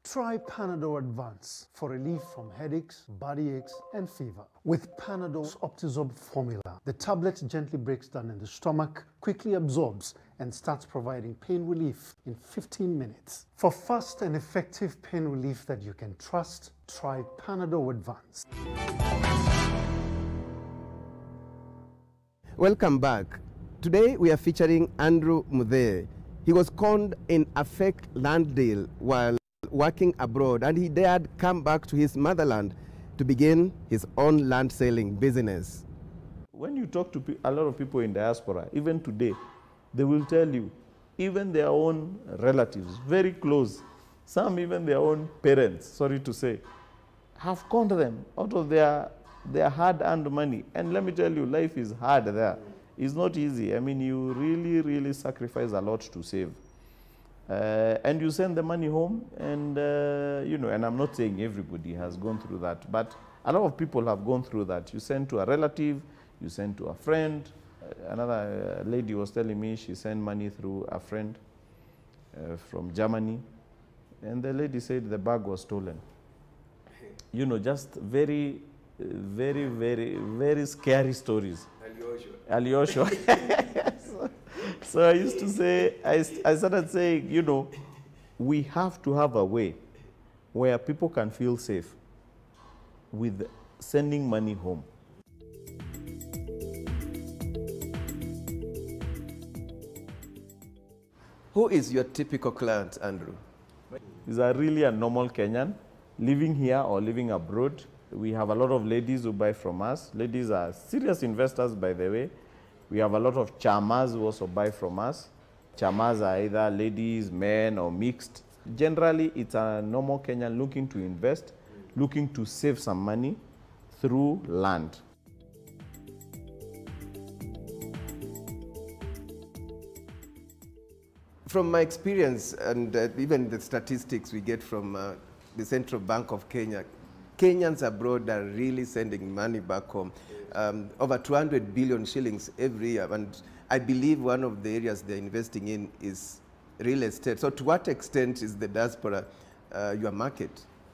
Try Panadol Advance for relief from headaches, body aches, and fever. With Panadol's Optizorb formula, the tablet gently breaks down in the stomach, quickly absorbs, and starts providing pain relief in 15 minutes. For fast and effective pain relief that you can trust, try Panadol Advance. Welcome back. Today we are featuring Andrew Muthe. He was conned in a fake land deal while working abroad, and he dared come back to his motherland to begin his own land selling business. When you talk to a lot of people in diaspora, even today, they will tell you, even their own relatives, very close, some even their own parents, sorry to say, have conned them out of their hard-earned money. And let me tell you, life is hard there. It's not easy. I mean, you really, really sacrifice a lot to save. And you send the money home, and you know, and I'm not saying everybody has gone through that, but a lot of people have gone through that. You send to a relative, you send to a friend. Another lady was telling me she sent money through a friend from Germany, and the lady said the bag was stolen. You know, just very, very, very, very scary stories. Alyosho. So I used to say, I started saying, you know, we have to have a way where people can feel safe with sending money home. Who is your typical client, Andrew? He's really a normal Kenyan, living here or living abroad. We have a lot of ladies who buy from us. Ladies are serious investors, by the way. We have a lot of chamas who also buy from us. Chamas are either ladies, men, or mixed. Generally, it's a normal Kenyan looking to invest, looking to save some money through land. From my experience and even the statistics we get from the Central Bank of Kenya, Kenyans abroad are really sending money back home. Over 200 billion shillings every year. And I believe one of the areas they're investing in is real estate. So to what extent is the diaspora your market?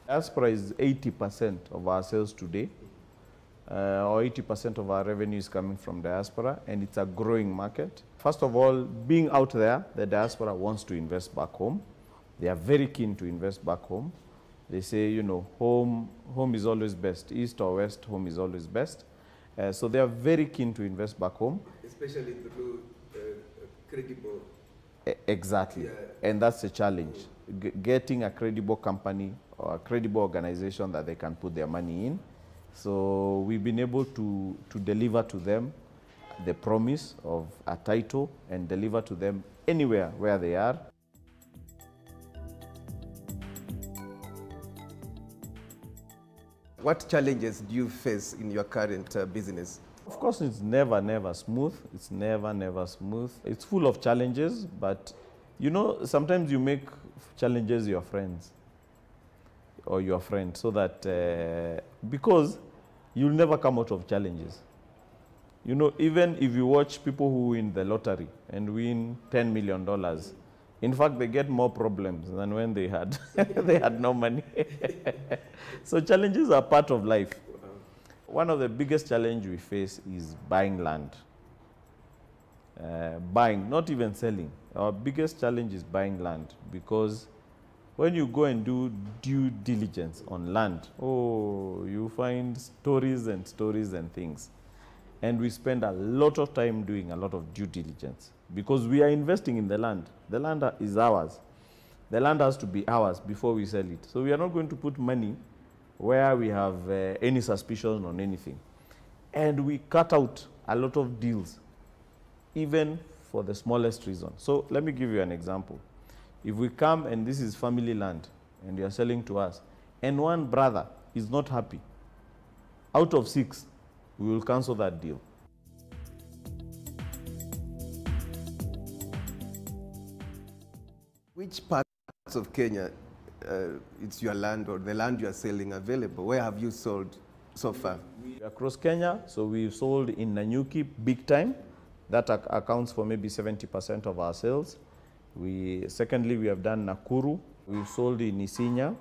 Diaspora is 80% of our sales today, or 80% of our revenue is coming from diaspora, and it's a growing market. First of all, being out there, the diaspora wants to invest back home. They are very keen to invest back home. They say, you know, home is always best. East or west, home is always best. So they are very keen to invest back home. Especially through credible. Exactly. Yeah. And that's the challenge. Getting a credible company or a credible organization that they can put their money in. So we've been able to deliver to them the promise of a title and deliver to them anywhere where they are. What challenges do you face in your current business? Of course, it's never smooth. It's never smooth. It's full of challenges, but you know, sometimes you make challenges your friends or your friend, so that because you'll never come out of challenges. You know, even if you watch people who win the lottery and win $10 million, in fact, they get more problems than when they had they had no money. So challenges are part of life. One of the biggest challenges we face is buying land. Buying, not even selling. Our biggest challenge is buying land, because when you go and do due diligence on land, oh, you find stories and things. And we spend a lot of time doing a lot of due diligence, because we are investing in the land. The land is ours. The land has to be ours before we sell it. So we are not going to put money where we have any suspicion on anything. And we cut out a lot of deals, even for the smallest reason. So let me give you an example. If we come and this is family land and you are selling to us, and one brother is not happy, out of 6, we will cancel that deal. Which parts of Kenya it's your land or the land you are selling available? Where have you sold so far? Across Kenya, so we've sold in Nanyuki big time. That accounts for maybe 70% of our sales. Secondly, we have done Nakuru. We've sold in Isinya.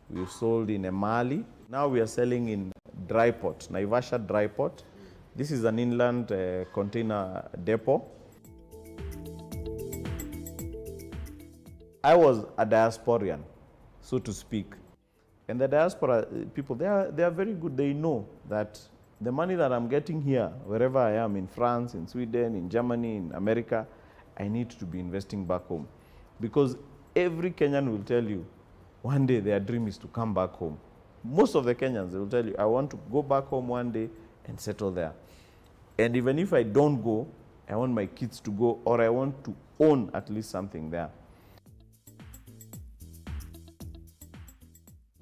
We've sold in Emali. Now we are selling in Dry Port, Naivasha Dry Port. This is an inland container depot. I was a diasporian, so to speak. And the diaspora people, they are very good. They know that the money that I'm getting here, wherever I am, in France, in Sweden, in Germany, in America, I need to be investing back home. Because every Kenyan will tell you, one day their dream is to come back home. Most of the Kenyans, they will tell you, I want to go back home one day and settle there. And even if I don't go, I want my kids to go, or I want to own at least something there.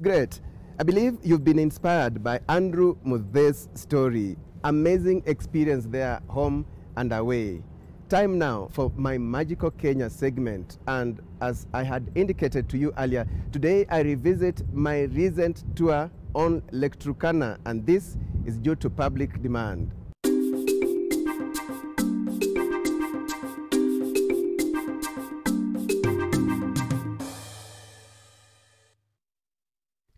Great. I believe you've been inspired by Andrew Muthe's story. Amazing experience there, home and away. Time now for my Magical Kenya segment. And as I had indicated to you earlier, today I revisit my recent tour on Lake Turkana, and this is due to public demand.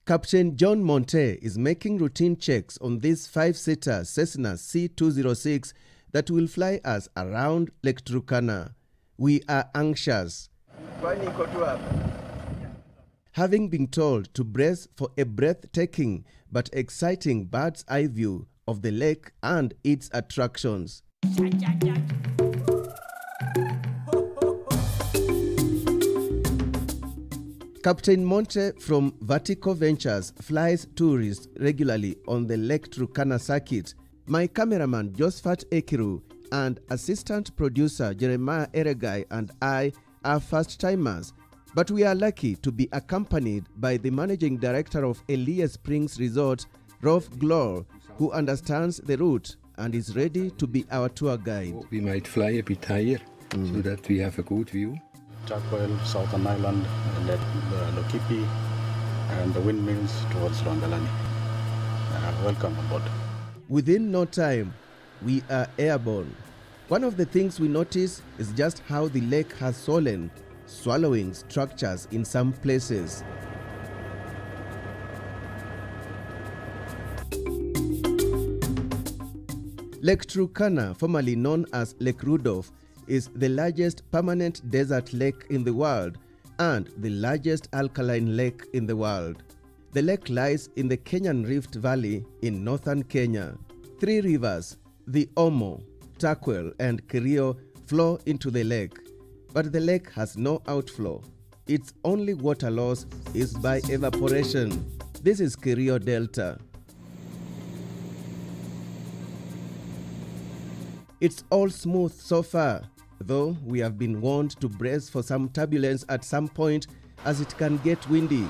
Captain John Monte is making routine checks on this 5-seater Cessna C206 that will fly us around Lake Turkana. We are anxious, having been told to brace for a breathtaking but exciting bird's eye view of the lake and its attractions. Captain Monte from Vertical Ventures flies tourists regularly on the Lake Turkana circuit. My cameraman Josephat Ekiru and assistant producer Jeremiah Eregai and I are first-timers, but we are lucky to be accompanied by the managing director of Elie Springs Resort, Rolf Glor, who understands the route and is ready to be our tour guide. We might fly a bit higher so that we have a good view. Chakwel, Southern Island, and Lokipi, and the windmills towards Rongalani. Welcome aboard. Within no time, we are airborne. One of the things we notice is just how the lake has swollen, swallowing structures in some places. Lake Turkana, formerly known as Lake Rudolph, is the largest permanent desert lake in the world and the largest alkaline lake in the world. The lake lies in the Kenyan Rift Valley in northern Kenya. 3 rivers, the Omo, Takwel, and Kerio, flow into the lake, but the lake has no outflow. Its only water loss is by evaporation. This is Kerio Delta. It's all smooth so far, though we have been warned to brace for some turbulence at some point as it can get windy.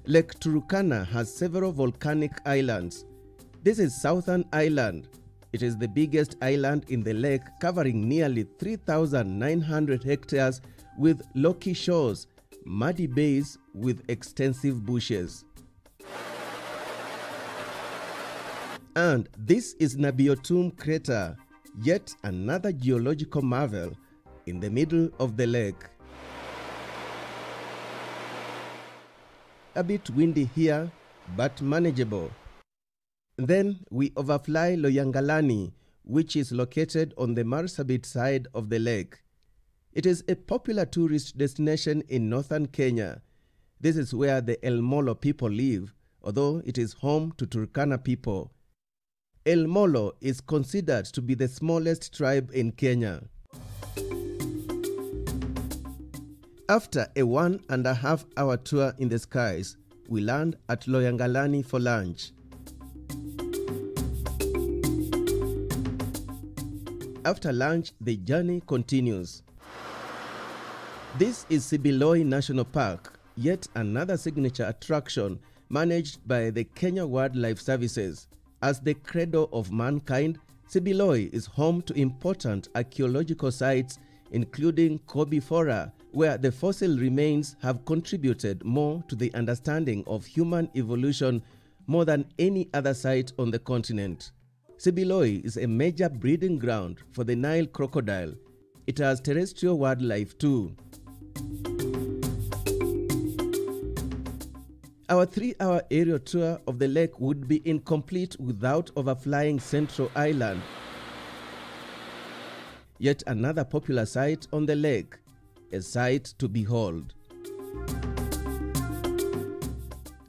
Lake Turkana has several volcanic islands. This is Southern Island. It is the biggest island in the lake, covering nearly 3,900 hectares with locky shores, muddy bays with extensive bushes. And this is Nabiotum crater, yet another geological marvel in the middle of the lake. A bit windy here, but manageable. Then we overfly Loyangalani, which is located on the Marsabit side of the lake. It is a popular tourist destination in northern Kenya. This is where the El Molo people live, although it is home to Turkana people. El Molo is considered to be the smallest tribe in Kenya. After a 1.5 hour tour in the skies, we land at Loyangalani for lunch. After lunch, the journey continues. This is Sibiloi National Park, yet another signature attraction managed by the Kenya Wildlife Services. As the cradle of mankind, Sibiloi is home to important archaeological sites, including Kobe Fora, where the fossil remains have contributed more to the understanding of human evolution more than any other site on the continent. Sibiloi is a major breeding ground for the Nile crocodile. It has terrestrial wildlife too. Our 3-hour aerial tour of the lake would be incomplete without overflying Central Island, yet another popular site on the lake, a sight to behold.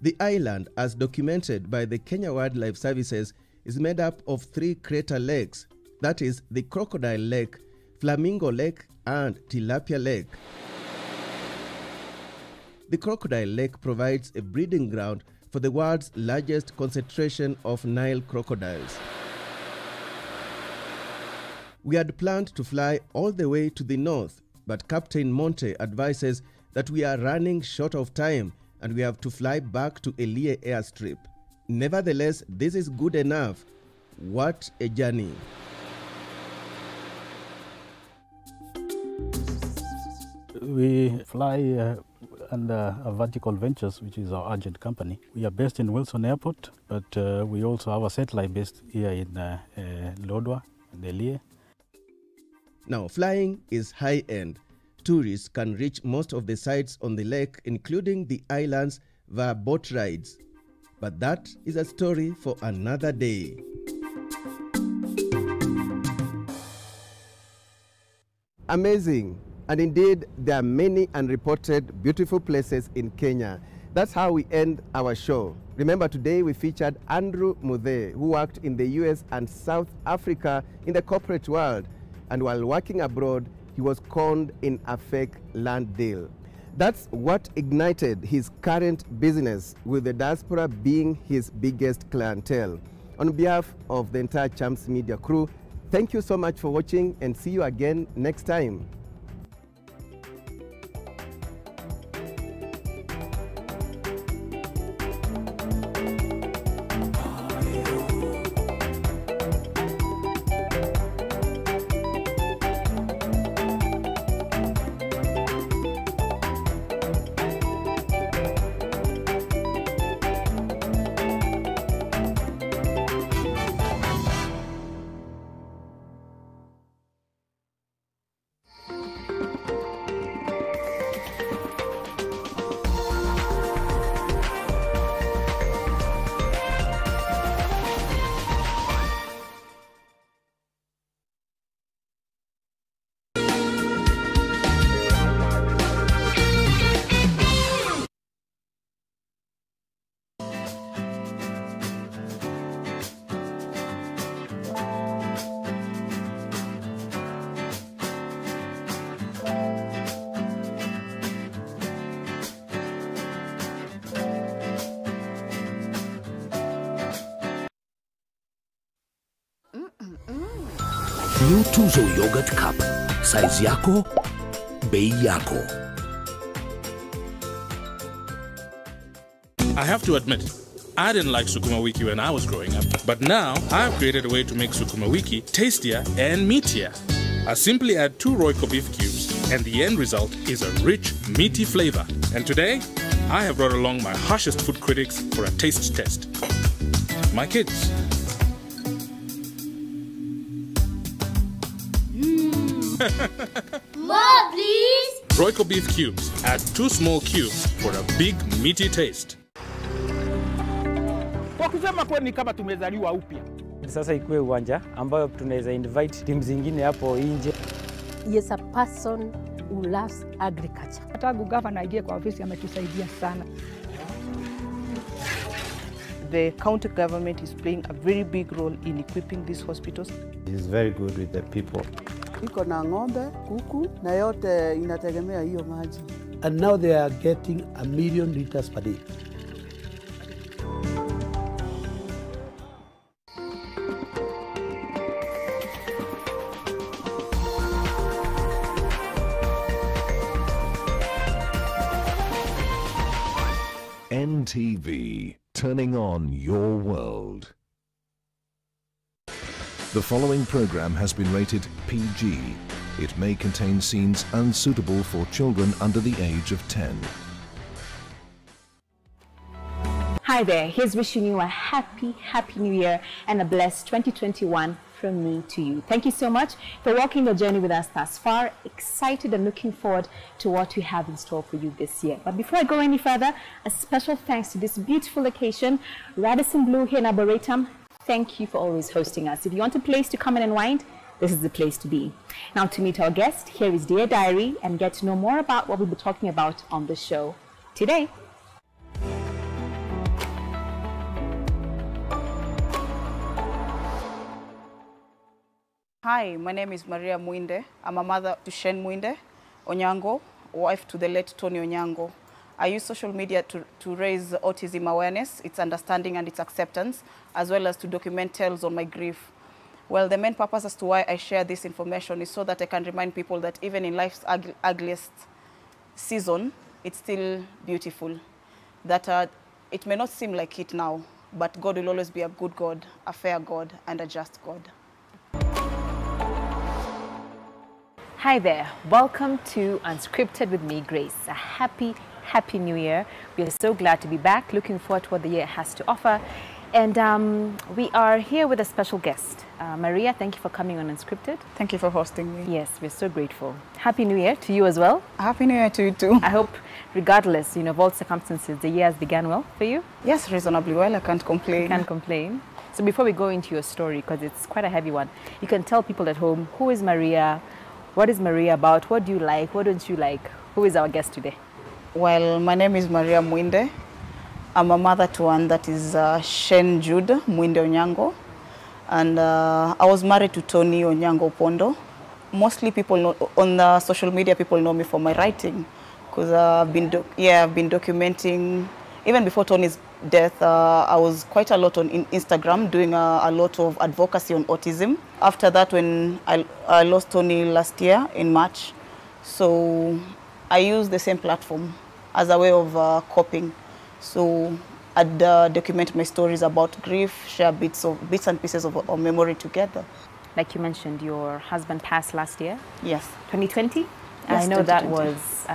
The island, as documented by the Kenya Wildlife Services, is made up of 3 crater lakes, that is the Crocodile Lake, Flamingo Lake, and Tilapia Lake. The Crocodile Lake provides a breeding ground for the world's largest concentration of Nile crocodiles. We had planned to fly all the way to the north, but Captain Monte advises that we are running short of time and we have to fly back to Elie airstrip. Nevertheless, this is good enough. What a journey! We fly under Vertical Ventures, which is our agent company. We are based in Wilson Airport, but we also have a satellite based here in Lodwar and Elie. Now, flying is high-end. Tourists can reach most of the sites on the lake, including the islands, via boat rides. But that is a story for another day. Amazing. And indeed, there are many unreported beautiful places in Kenya. That's how we end our show. Remember, today we featured Andrew Muthe, who worked in the US and South Africa in the corporate world. And while working abroad, he was conned in a fake land deal. That's what ignited his current business, with the diaspora being his biggest clientele. On behalf of the entire Champs Media crew, thank you so much for watching, and see you again next time. New Tuzo Yogurt Cup. Size yako, bei yako. I have to admit, I didn't like Sukuma Wiki when I was growing up, but now I've created a way to make Sukuma Wiki tastier and meatier. I simply add 2 Royco beef cubes, and the end result is a rich, meaty flavor. And today, I have brought along my harshest food critics for a taste test. My kids. More, please. Royco beef cubes. Add 2 small cubes for a big, meaty taste. Kwa kusema kweli ni kama tumezaliwa upya. Sasa ikuwe uwanja ambayo tunaweza invite timu zingine hapo nje. He is a person who loves agriculture. Tangu gavana aingie kwa ofisi ametusaidia sana. The county government is playing a very big role in equipping these hospitals. He is very good with the people. Iko na ng'ombe, kuku na yote inategemea hiyo maji. And now they are getting 1 million liters per day. NTV, turning on your world. The following program has been rated PG. It may contain scenes unsuitable for children under the age of 10. Hi there, here's wishing you a happy new year and a blessed 2021 from me to you. Thank you so much for walking the journey with us thus far. Excited and looking forward to what we have in store for you this year. But before I go any further, a special thanks to this beautiful occasion, Radisson Blu here in Arboretum. Thank you for always hosting us. If you want a place to come and unwind, this is the place to be. Now to meet our guest, here is Dear Diary and get to know more about what we'll be talking about on the show today. Hi, my name is Maria Mwinde. I'm a mother to Shen Mwinde Onyango, wife to the late Tony Onyango. I use social media to raise autism awareness, its understanding and its acceptance, as well as to document tales on my grief. Well, the main purpose as to why I share this information is so that I can remind people that even in life's ugliest season, it's still beautiful. That it may not seem like it now, but God will always be a good God, a fair God, and a just God. Hi there, welcome to Unscripted with me, Grace. A happy new year. We are so glad to be back, looking forward to what the year has to offer. And we are here with a special guest. Maria, thank you for coming on Unscripted. Thank you for hosting me. Yes, we're so grateful. Happy New Year to you as well. Happy New Year to you too. I hope, regardless, of all circumstances, the year has begun well for you. Yes, reasonably well. I can't complain. You can't complain. So before we go into your story, because it's quite a heavy one, you can tell people at home, who is Maria? What is Maria about? What do you like? What don't you like? Who is our guest today? Well, my name is Maria Mwinde. I'm a mother to one that is Shen Jude Mwinde Onyango. And I was married to Tony Onyango Pondo. Mostly people know, on the social media, people know me for my writing, because I've been documenting. Even before Tony's death, I was quite a lot on Instagram doing a lot of advocacy on autism. After that, when I lost Tony last year in March, so I used the same platform as a way of coping. So I'd document my stories about grief, share bits and pieces of memory together. Like you mentioned, your husband passed last year? Yes. 2020? Yes, I know 2020. that was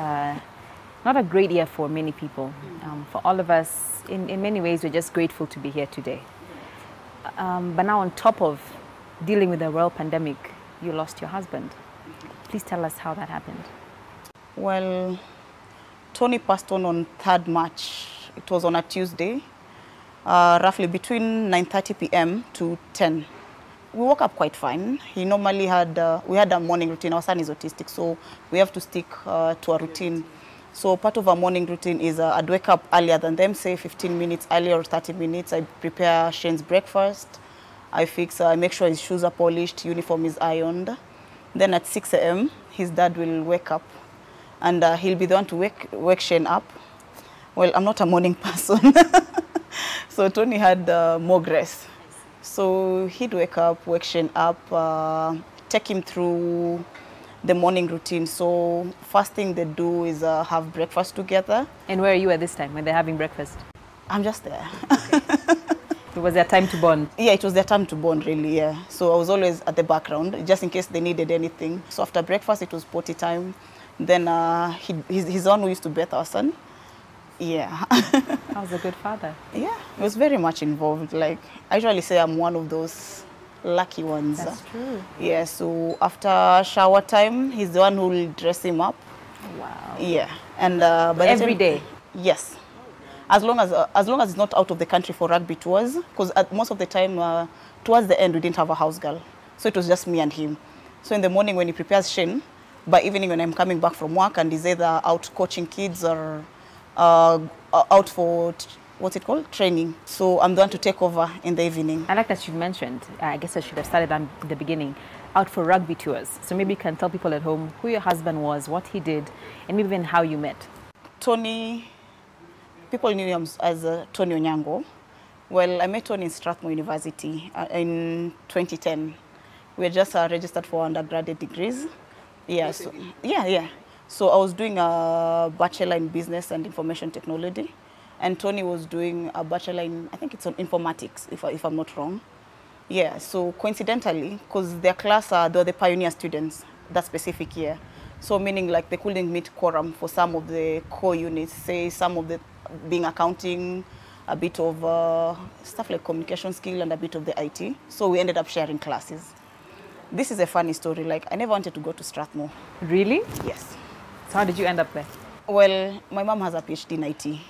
not a great year for many people. For all of us, in many ways, we're just grateful to be here today. But now on top of dealing with a world pandemic, you lost your husband. Please tell us how that happened. Well, Tony passed on 3rd March. It was on a Tuesday, roughly between 9:30 p.m. to 10. We woke up quite fine. He normally we had a morning routine. Our son is autistic, so we have to stick to a routine. So part of our morning routine is I'd wake up earlier than them, say 15 minutes earlier or 30 minutes. I prepare Shane's breakfast. I make sure his shoes are polished, uniform is ironed. Then at 6 a.m., his dad will wake up, and he'll be the one to wake Shane up. Well, I'm not a morning person, so Tony had more grace. So he'd wake up, wake Shane up, take him through the morning routine. So first thing they do is have breakfast together. And where are you at this time when they're having breakfast? I'm just there. So was there time to bond? Yeah, it was their time to bond, really, yeah. So I was always at the background, just in case they needed anything. So after breakfast, it was potty time. Then he's the one who used to bathe our son. Yeah. I was a good father. Yeah, he was very much involved. Like, I usually say I'm one of those lucky ones. That's true. Yeah, so after shower time, he's the one who will dress him up. Wow. Yeah. And every day? Yes. As long as it's not out of the country for rugby tours, because most of the time, towards the end, we didn't have a house girl. So it was just me and him. So in the morning when he prepares Shane, by evening when I'm coming back from work and he's either out coaching kids or out for, what's it called? Training. So I'm the one to take over in the evening. I like that you mentioned, I guess I should have started at the beginning, out for rugby tours. So maybe you can tell people at home who your husband was, what he did, and maybe even how you met. Tony, people knew him as Tony Onyango. Well, I met Tony in Strathmore University in 2010. We were just registered for undergraduate degrees. Yeah, so, yeah. So I was doing a bachelor in business and information technology, and Tony was doing a bachelor in, I think it's on informatics, if I'm not wrong. Yeah, so coincidentally, because their class, they were the pioneer students that specific year. So meaning like they couldn't meet quorum for some of the core units, say some of the being accounting, a bit of stuff like communication skill and a bit of the IT. So we ended up sharing classes. This is a funny story. Like, I never wanted to go to Strathmore. Really? Yes. So how did you end up there? Well, my mom has a PhD in IT.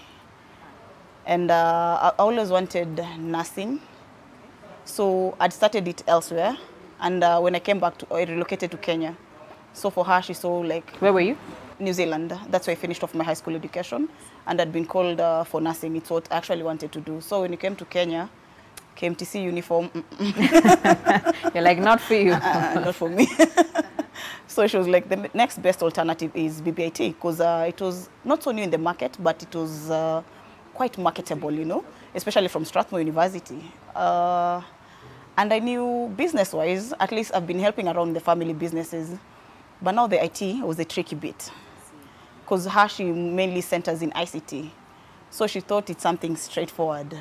And I always wanted nursing. So I'd started it elsewhere. And when I came back, I relocated to Kenya. So for her, she saw like... Where were you? New Zealand. That's where I finished off my high school education. And I'd been called for nursing. It's what I actually wanted to do. So when you came to Kenya, KMTC uniform. You're like, not for you. Not for me. So she was like, the next best alternative is BBIT, because it was not so new in the market, but it was quite marketable, you know, especially from Strathmore University. And I knew business-wise, at least I've been helping around the family businesses. But now the IT was a tricky bit, because she mainly centers in ICT. So she thought it's something straightforward.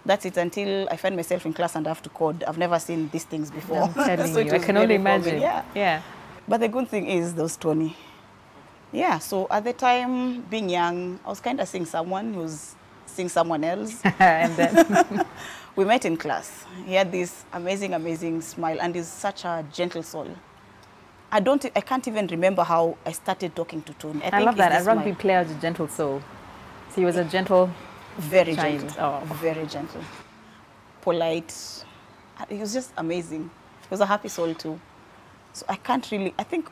That's it until I find myself in class and I have to code. I've never seen these things before. I'm telling So you, I can only imagine. Yeah. But the good thing is those Tony. Yeah, so at the time, being young, I was kind of seeing someone who was seeing someone else. And then we met in class. He had this amazing, amazing smile, and he's such a gentle soul. I can't even remember how I started talking to Tony. I love that. A rugby player is a gentle soul. So he was a gentle Very child. gentle. Oh. Very gentle. Polite. He was just amazing. He was a happy soul too. So I can't really, I think,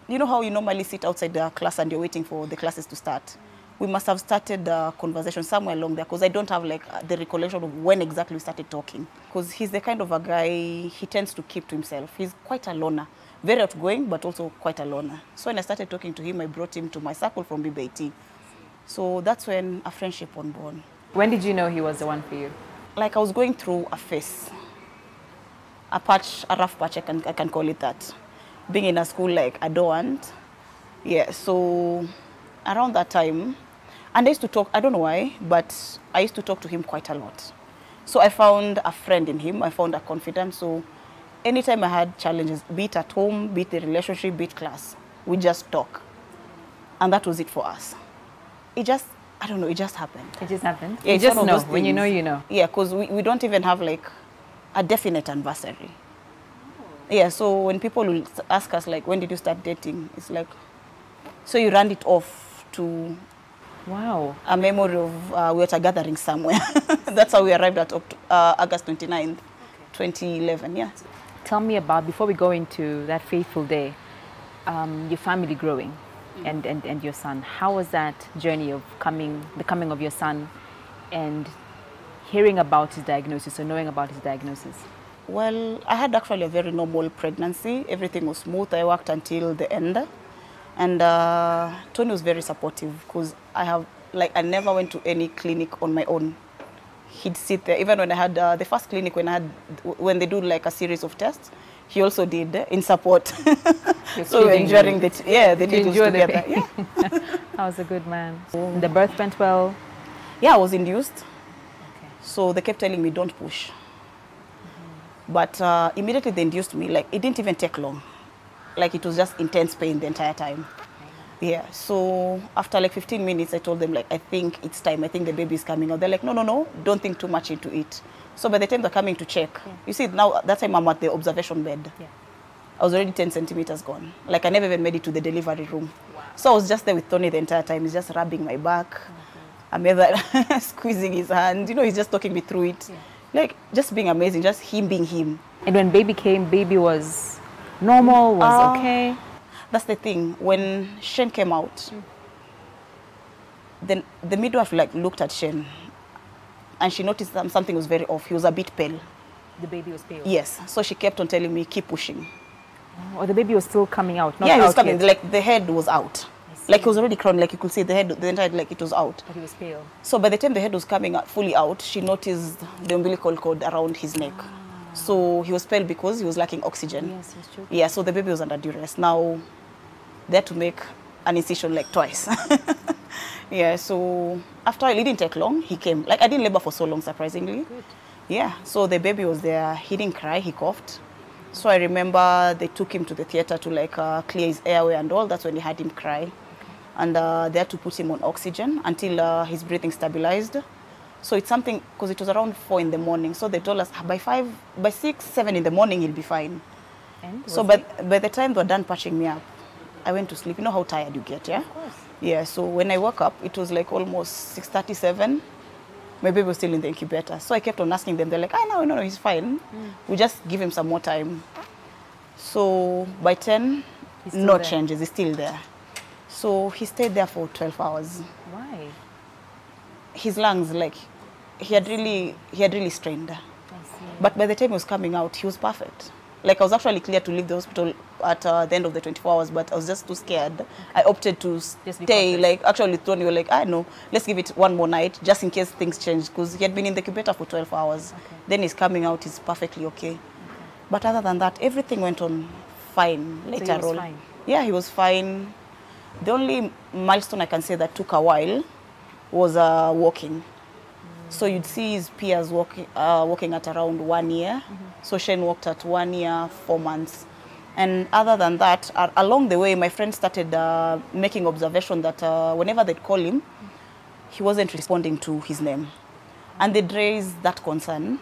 you know how you normally sit outside the class and you're waiting for the classes to start? We must have started the conversation somewhere along there, because I don't have like the recollection of when exactly we started talking. Because he's the kind of a guy, he tends to keep to himself. He's quite a loner. very outgoing, but also quite a loner. So when I started talking to him, I brought him to my circle from BBIT. So that's when a friendship was born. When did you know he was the one for you? Like I was going through a phase, a rough patch, I can call it that. Being in a school like I don't want. Yeah, so around that time, and I used to talk, I don't know why, but I used to talk to him quite a lot. So I found a friend in him, I found a confidant. So anytime I had challenges, be it at home, be it the relationship, be it class, we just talk. And that was it for us. It just, I don't know, it just happened. It just happened? Yeah, you just know, when you know, you know. Yeah, because we don't even have like a definite anniversary. Yeah, so when people will ask us like, when did you start dating? It's like, so you round it off to wow, a memory of we were at a gathering somewhere. That's how we arrived at August 29th, 2011, yeah. Tell me about, before we go into that fateful day, your family growing and your son. How was that journey of the coming of your son and hearing about his diagnosis or knowing about his diagnosis? Well, I had actually a very normal pregnancy. Everything was smooth. I worked until the end. And Tony was very supportive because I never went to any clinic on my own. He'd sit there. Even when I had the first clinic, when they do like a series of tests, he also did in support. So we're enjoying the needles together. Yeah. I was a good man. The birth went well? Yeah, I was induced. Okay. So they kept telling me, don't push. But immediately they induced me, like it didn't even take long. Like it was just intense pain the entire time. Yeah, so after like 15 minutes, I told them like, I think it's time, I think the baby is coming out. They're like, no, don't think too much into it. So by the time they're coming to check, you see now, that time I'm at the observation bed. Yeah. I was already 10 centimeters gone. Like I never even made it to the delivery room. Wow. So I was just there with Tony the entire time. He's just rubbing my back. I'm either squeezing his hand, you know, he's just talking me through it. Yeah. Like, just being amazing, just him being him. And when baby came, baby was normal, was okay? That's the thing. When Shane came out, then the midwife like looked at Shane and she noticed that something was very off. He was a bit pale. The baby was pale? Yes. So she kept on telling me, keep pushing. Oh, the baby was still coming out, not yeah, out he was coming. Yet. Like, the head was out. Like, he was already crying. Like, you could see the head, the entire, like, it was out. But he was pale. So by the time the head was coming out, fully out, she noticed the umbilical cord around his neck. So he was pale because he was lacking oxygen. Yes, he's true. Yeah, so the baby was under duress. Now, they had to make an incision like twice. Yeah, so after it didn't take long, he came. Like, I didn't labor for so long, surprisingly. Good. Yeah, so the baby was there. He didn't cry, he coughed. So I remember they took him to the theater to like clear his airway and all. That's when they had him cry. Okay. And they had to put him on oxygen until his breathing stabilized. So it's something, because it was around 4 in the morning. So they told us by 6, 7 in the morning, he'll be fine. And so by the time they were done patching me up, I went to sleep. You know how tired you get, yeah? Of course. Yeah, so when I woke up, it was like almost 6:37. My baby was still in the incubator. So I kept on asking them. They're like, no, he's fine. We just give him some more time. So by 10, no changes. He's still there. So he stayed there for 12 hours. Why? His lungs, like, he had really strained. But by the time he was coming out, he was perfect. Like, I was actually clear to leave the hospital at the end of the 24 hours, but I was just too scared. I opted to stay. Like, actually, Tony was like, no, let's give it one more night, just in case things change, because he had been in the incubator for 12 hours. Okay. Then he's coming out, he's perfectly okay. But other than that, everything went on fine later on. Fine. Yeah, he was fine. The only milestone I can say that took a while was walking. So you'd see his peers walking at around 1 year. So Shane walked at 1 year, 4 months. And other than that, along the way, my friends started making observation that whenever they'd call him, he wasn't responding to his name. And they'd raise that concern.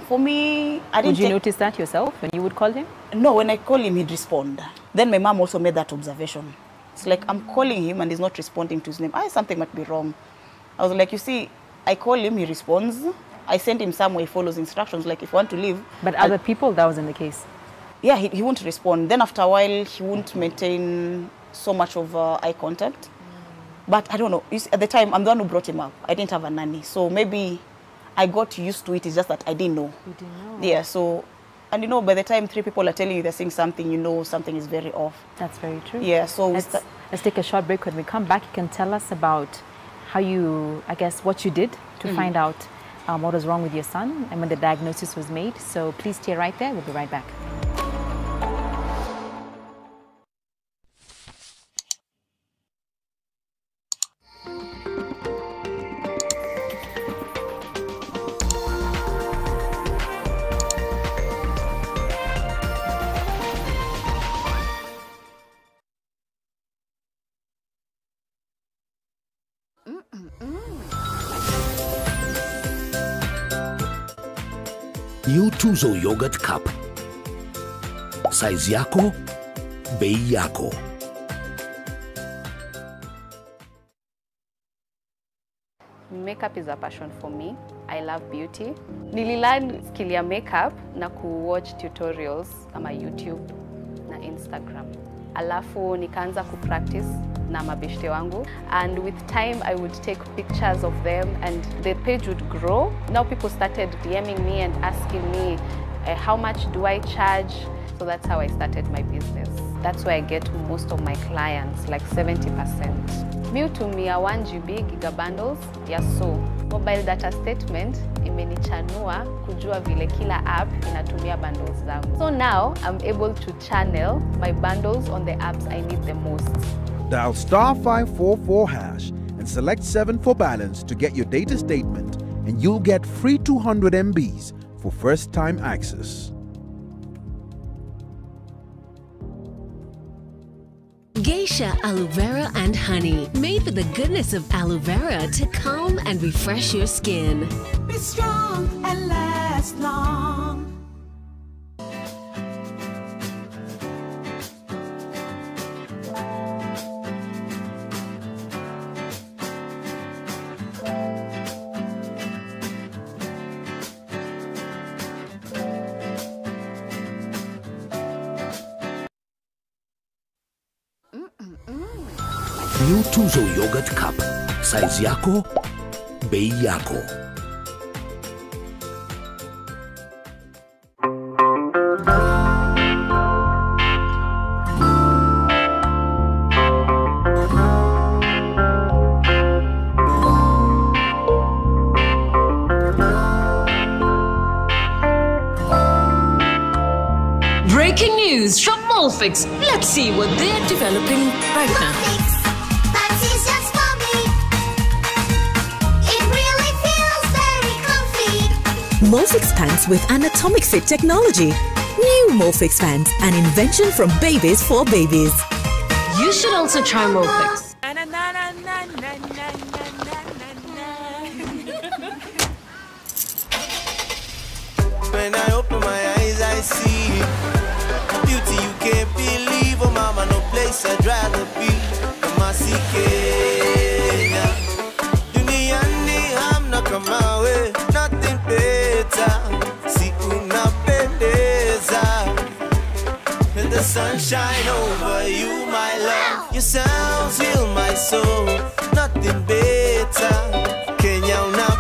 For me, I didn't. Would you notice that yourself when you would call him? No, when I call him, he'd respond. Then my mom also made that observation. It's like, I'm calling him and he's not responding to his name. Something might be wrong. I was like, you see, I call him, he responds. I send him somewhere, he follows instructions, like if you want to leave. But other people, that wasn't the case. Yeah, he won't respond. Then after a while, he won't maintain so much of eye contact. But I don't know. You see, at the time, I'm the one who brought him up. I didn't have a nanny. So maybe I got used to it. It's just that I didn't know. You didn't know? Yeah, so And you know, by the time 3 people are telling you they're seeing something, you know something is very off. That's very true. Yeah, so let's take a short break. When we come back, you can tell us about how you, I guess, what you did to find out what was wrong with your son and when the diagnosis was made. So please stay right there. We'll be right back. New Tuzo Yogurt Cup. Size yako, bei yako. Makeup is a passion for me. I love beauty. Nililearn skill ya makeup na watch tutorials kama YouTube na Instagram. Alafu nikaanza practice na mabeshte wangu, and with time I would take pictures of them and the page would grow. Now people started DMing me and asking me how much do I charge. So that's how I started my business. That's where I get most of my clients, like 70%. Mi hutumia 1 GB giga bundles ya mobile data statement imenichanua kujua vile kila app inatumia bundles zangu. So now I'm able to channel my bundles on the apps I need the most. Dial *544# and select 7 for balance to get your data statement, and you'll get free 200 MBs for first-time access. Geisha aloe vera and honey, made with the goodness of aloe vera to calm and refresh your skin. Be strong and last long. New Tuzo Yogurt Cup. Size yako, bei yako. Breaking news from Molfix. Let's see what they're developing right now. Molfix pants with anatomic fit technology. New Molfix pants, an invention from babies for babies. You should also try Molfix. When I open my eyes, I see beauty you can't believe. Oh, mama, no place I'd rather be. Come on, see Kenya. Duniani hamna kama we, nothing better. Si unapendeza. Let the sunshine over you, my love. Your sounds heal my soul. Nothing better. Kenya unapendeza.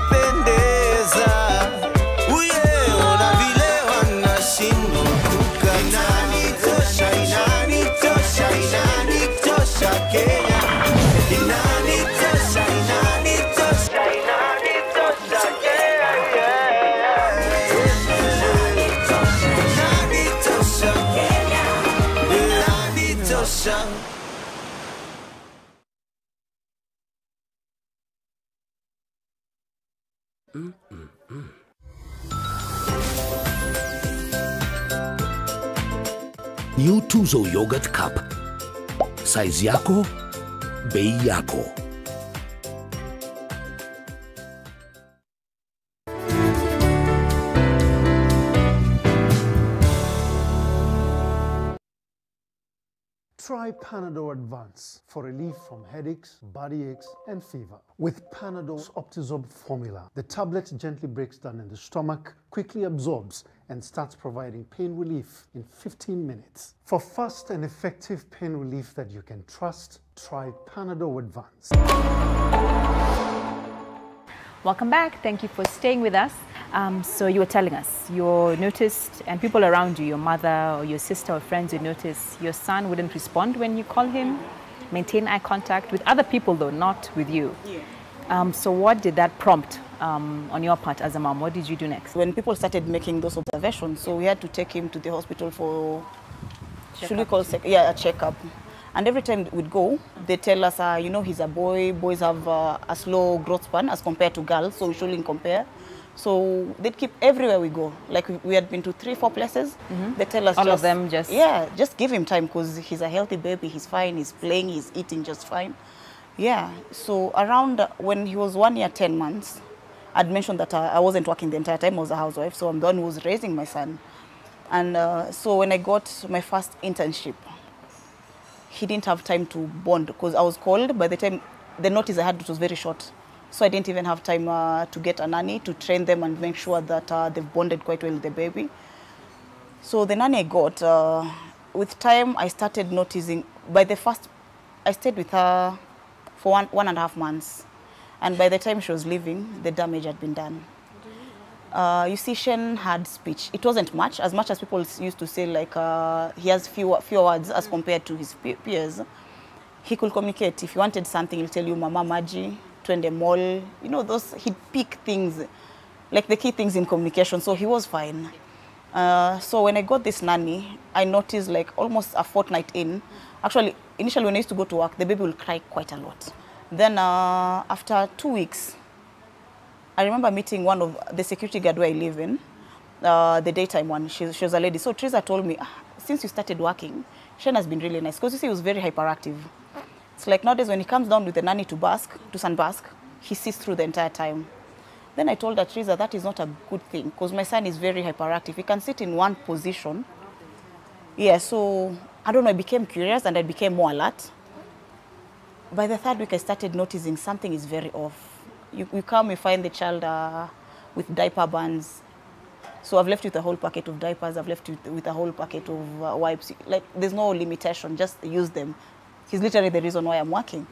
New Tuzo Yogurt Cup. Size yako, bei yako. Try Panadol Advance for relief from headaches, body aches, and fever. With Panadol's Optizorb formula, the tablet gently breaks down in the stomach, quickly absorbs, and starts providing pain relief in 15 minutes. For fast and effective pain relief that you can trust, try Panadol Advance. Welcome back. Thank you for staying with us. So you were telling us, you noticed, and people around you, your mother or your sister or friends, you notice your son wouldn't respond when you call him, maintain eye contact with other people though, not with you. Yeah. So what did that prompt on your part as a mom? What did you do next? When people started making those observations, so we had to take him to the hospital for, should we call a checkup. And every time we'd go, they tell us, you know, he's a boy. Boys have a slow growth span as compared to girls, so we shouldn't compare. So they'd keep everywhere we go. Like we had been to 3-4 places. They tell us all of them just... Yeah, just give him time because he's a healthy baby. He's fine, he's playing, he's eating just fine. Yeah, so around when he was 1 year, 10 months, I'd mentioned that I wasn't working the entire time. I was a housewife, so I'm the one who was raising my son. And so when I got my first internship, he didn't have time to bond because I was called. By the time the notice I had, it was very short. So I didn't even have time to get a nanny to train them and make sure that they've bonded quite well with the baby. So the nanny I got, with time I started noticing, I stayed with her for one and a half months. And by the time she was leaving, the damage had been done. You see, Shen had speech. It wasn't much as people used to say, like, he has fewer words as compared to his peers. He could communicate. If he wanted something, he'll tell you, Mama Maji, the mall, you know, he'd pick things, like the key things in communication, so he was fine. So when I got this nanny, I noticed like almost a fortnight in, actually, initially when I used to go to work, the baby will cry quite a lot. Then after 2 weeks, I remember meeting one of the security guard where I live in, the daytime one, she was a lady. So Teresa told me, since you started working, Shen has been really nice, because you see he was very hyperactive. It's like nowadays when he comes down with the nanny to sunbask, he sits through the entire time. Then I told her, Teresa, that is not a good thing because my son is very hyperactive. He can sit in one position. Yeah, so I don't know, I became curious and I became more alert. By the 3rd week, I started noticing something is very off. You come, you find the child with diaper bands. So I've left with a whole packet of diapers. I've left with a whole packet of wipes. Like, there's no limitation, just use them. He's literally the reason why I'm working.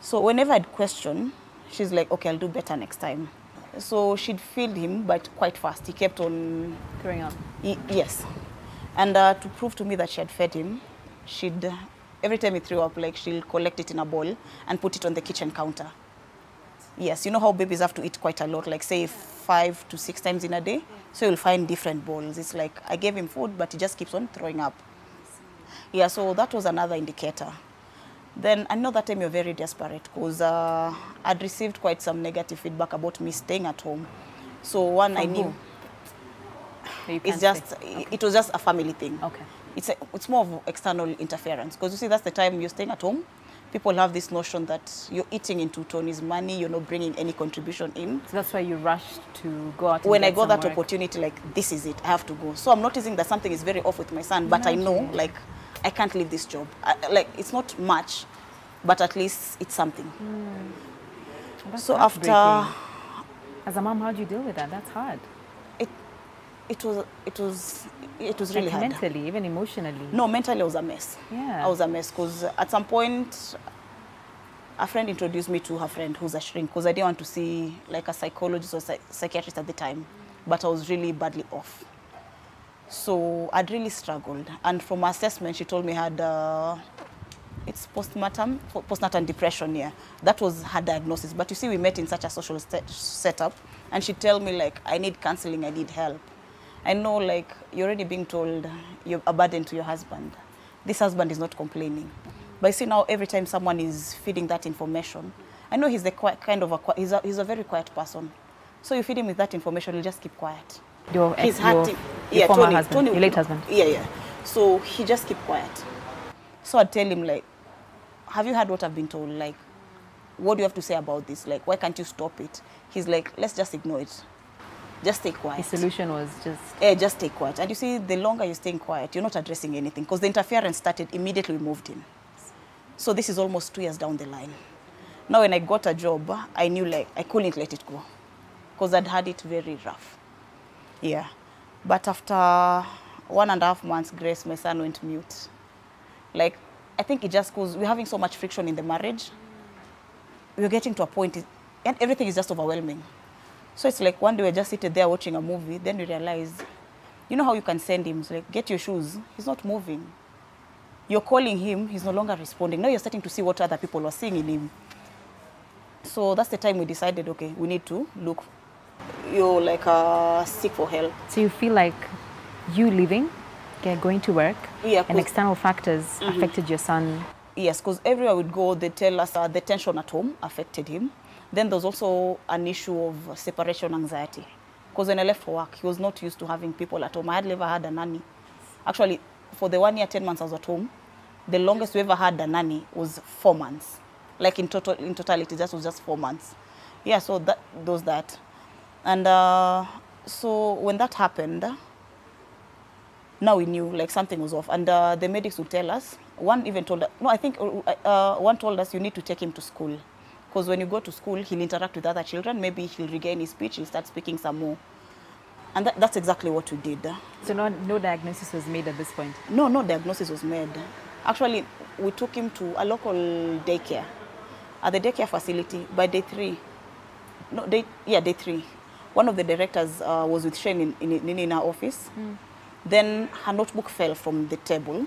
So whenever I'd question, she's like, okay, I'll do better next time. So she'd feed him, but quite fast. He kept on throwing up. Yes. And to prove to me that she had fed him, every time he threw up, like, she'll collect it in a bowl and put it on the kitchen counter. Yes, you know how babies have to eat quite a lot, like say 5 to 6 times in a day. So you'll find different bowls. It's like I gave him food, but he just keeps on throwing up. Yeah, so that was another indicator. Then I know that time you're very desperate because I'd received quite some negative feedback about me staying at home. So one, I knew it was just a family thing. Okay. It's more of external interference because you see that's the time you're staying at home. People have this notion that you're eating into Tony's money, you're not bringing any contribution in. So that's why you rushed to go out and when I got that opportunity, like, this is it, I have to go. So I'm noticing that something is very off with my son, but I know, like, I can't leave this job. Like, it's not much, but at least it's something. So after... As a mom, how do you deal with that? That's hard. It was really hard. Mentally, even emotionally? No, mentally I was a mess. Yeah. I was a mess because at some point, a friend introduced me to her friend who's a shrink because I didn't want to see like a psychologist or psychiatrist at the time, but I was really badly off. So I'd really struggled. And from her assessment, she told me I had, it's postnatal depression, yeah. That was her diagnosis. But you see, we met in such a social setup, and she'd tell me like, I need counseling, I need help. I know, like, you're already being told you're a burden to your husband. This husband is not complaining. But you see now, every time someone is feeding that information, I know he's the he's a very quiet person. So you feed him with that information, he'll just keep quiet. Your former husband, your late husband? Yeah. So he just keep quiet. So I'd tell him, like, have you heard what I've been told? Like, what do you have to say about this? Like, why can't you stop it? He's like, let's just ignore it. Just stay quiet. The solution was just... just stay quiet. And you see, the longer you're staying quiet, you're not addressing anything. Because the interference started, immediately we moved in. So this is almost 2 years down the line. Now when I got a job, I knew like I couldn't let it go. Because I'd had it very rough. Yeah. But after 1.5 months, Grace, my son went mute. Like, I think it just goes, we're having so much friction in the marriage. We're getting to a point, and everything is just overwhelming. So it's like one day we're just sitting there watching a movie, then we realize, you know how you can send him, it's like, get your shoes, he's not moving. You're calling him, he's no longer responding. Now you're starting to see what other people are seeing in him. So that's the time we decided, okay, we need to look, seek for help. So you feel like you leaving, going to work, and external factors affected your son? Yes, because everywhere we'd go, they tell us the tension at home affected him. Then there's also an issue of separation anxiety. Because when I left for work, he was not used to having people at home. I had never had a nanny. Actually, for the 1 year, 10 months I was at home, the longest we ever had a nanny was 4 months. Like in totality, that was just 4 months. Yeah, so that does that. And so when that happened, now we knew like something was off. And the medics would tell us, one even told us, no, I think one told us you need to take him to school. Because when you go to school, he'll interact with other children. Maybe he'll regain his speech, he'll start speaking some more. And that's exactly what we did. So no diagnosis was made at this point? No, no diagnosis was made. Actually, we took him to a local daycare. At the daycare facility, by day 3. Day 3. One of the directors was with Shane in her office. Then her notebook fell from the table.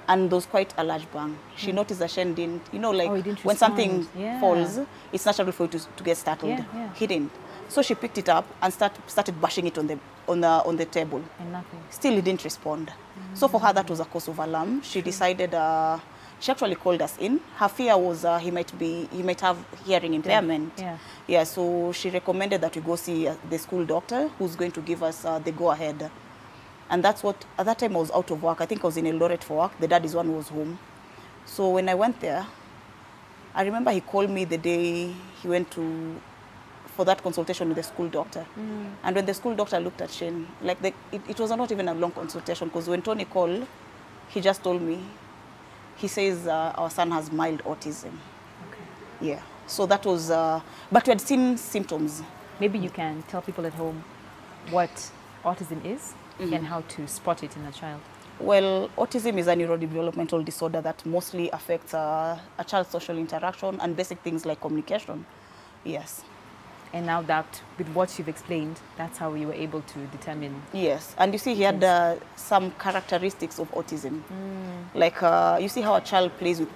And there was quite a large bang. She noticed that Shane didn't, didn't when something falls, it's natural for you to get startled. He didn't. So she picked it up and started bashing it on the table. And nothing. Still, he didn't respond. So for her, that was a cause of alarm. She decided, she actually called us in. Her fear was he might have hearing impairment. Yeah, so she recommended that we go see the school doctor who's going to give us the go-ahead. And that's what, at that time I was out of work. I think I was in Eldoret for work. The dad is one who was home. So when I went there, I remember he called me the day he went for that consultation with the school doctor. And when the school doctor looked at Shane, it was not even a long consultation, because when Tony called, he just told me, he says our son has mild autism. Okay. Yeah. So that was, but we had seen symptoms. Maybe you can tell people at home what autism is and how to spot it in a child. And now that, with what you've explained, that's how you were able to determine. Yes, and you see he had some characteristics of autism. Like, you see how a child plays with,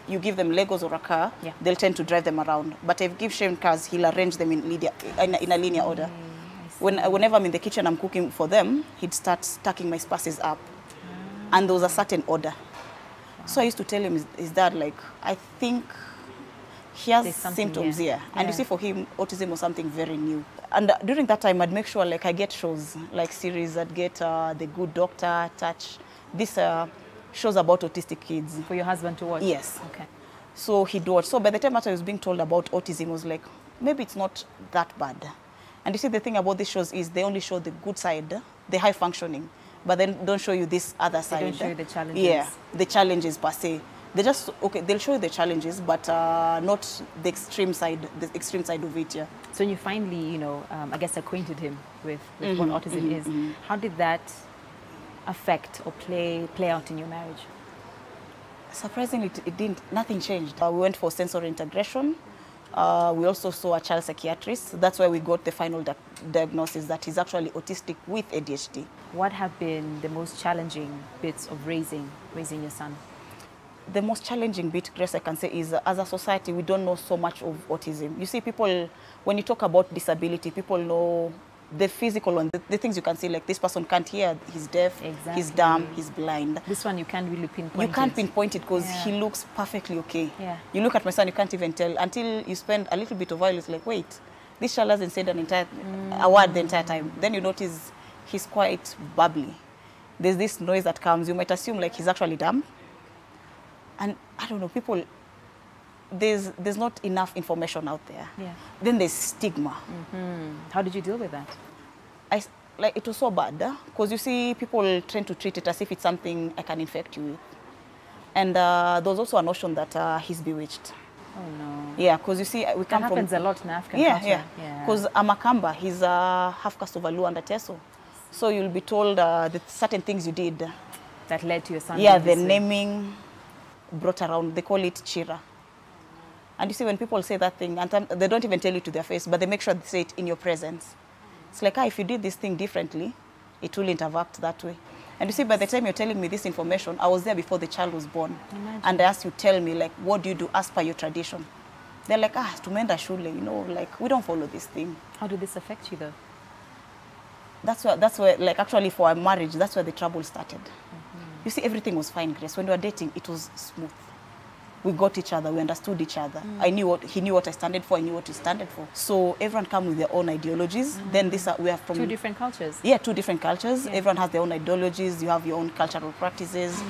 you give them Legos or a car, they'll tend to drive them around. But if you give Shane cars, he'll arrange them in a linear order. Whenever I'm in the kitchen, I'm cooking for them, he'd start stacking my spices up. And there was a certain order. So I used to tell him, his dad, like, I think he has symptoms here. And you see, for him, autism was something very new. And during that time, I'd make sure, like, I get shows, like series. I'd get The Good Doctor, Touch. These shows about autistic kids. For your husband to watch? Yes. Okay. So he'd watch. So by the time after I was being told about autism, I was like, maybe it's not that bad. And you see, the thing about these shows is they only show the good side, the high functioning, but then don't show you this other side. They don't show you the challenges. Yeah, the challenges per se. They just, okay, they'll show you the challenges, but not the extreme side of it, yeah. So you finally, you know, I guess acquainted him with what autism is. How did that affect or play out in your marriage? Surprisingly, it didn't, nothing changed. We went for sensory integration. We also saw a child psychiatrist. That's why we got the final diagnosis that he's actually autistic with ADHD. What have been the most challenging bits of raising your son? The most challenging bit, Grace, I can say, is as a society, we don't know so much of autism. You see, people, when you talk about disability, people know the physical one, the things you can see, like this person can't hear, he's deaf, he's dumb, he's blind. This one you can't really pinpoint. You can't pinpoint it because he looks perfectly okay. Yeah. You look at my son, you can't even tell until you spend a little bit of while. It's like, wait, this child hasn't said a word the entire time. Then you notice he's quite bubbly. There's this noise that comes. You might assume like he's actually dumb. And I don't know, people, there's not enough information out there. Yeah. Then there's stigma. How did you deal with that? It was so bad, because you see people trying to treat it as if it's something I can infect you with. And there was also a notion that he's bewitched. Oh no. Yeah, because you see, we come that happens a lot in African culture. Yeah, because Amakamba, he's a half caste of Alu and a Teso. So you'll be told that certain things you did. That led to your son. Yeah, the naming brought around, they call it Chira. And you see, when people say that thing, and they don't even tell you to their face, but they make sure they say it in your presence. It's like, if you did this thing differently, it wouldn't have acted that way. And you see, by the time you're telling me this information, I was there before the child was born. Imagine. And I asked you, tell me, like, what do you do as per your tradition? They're like, tumenda shule, you know, like, we don't follow this thing. How did this affect you, though? That's where, like, actually for our marriage, that's where the trouble started. You see, everything was fine, Grace. When we were dating, it was smooth. We got each other, we understood each other. I knew he knew what I standed for, I knew what he standed for. So everyone come with their own ideologies. Then we are from 2 different cultures. Yeah, 2 different cultures. Yeah. Everyone has their own ideologies. You have your own cultural practices.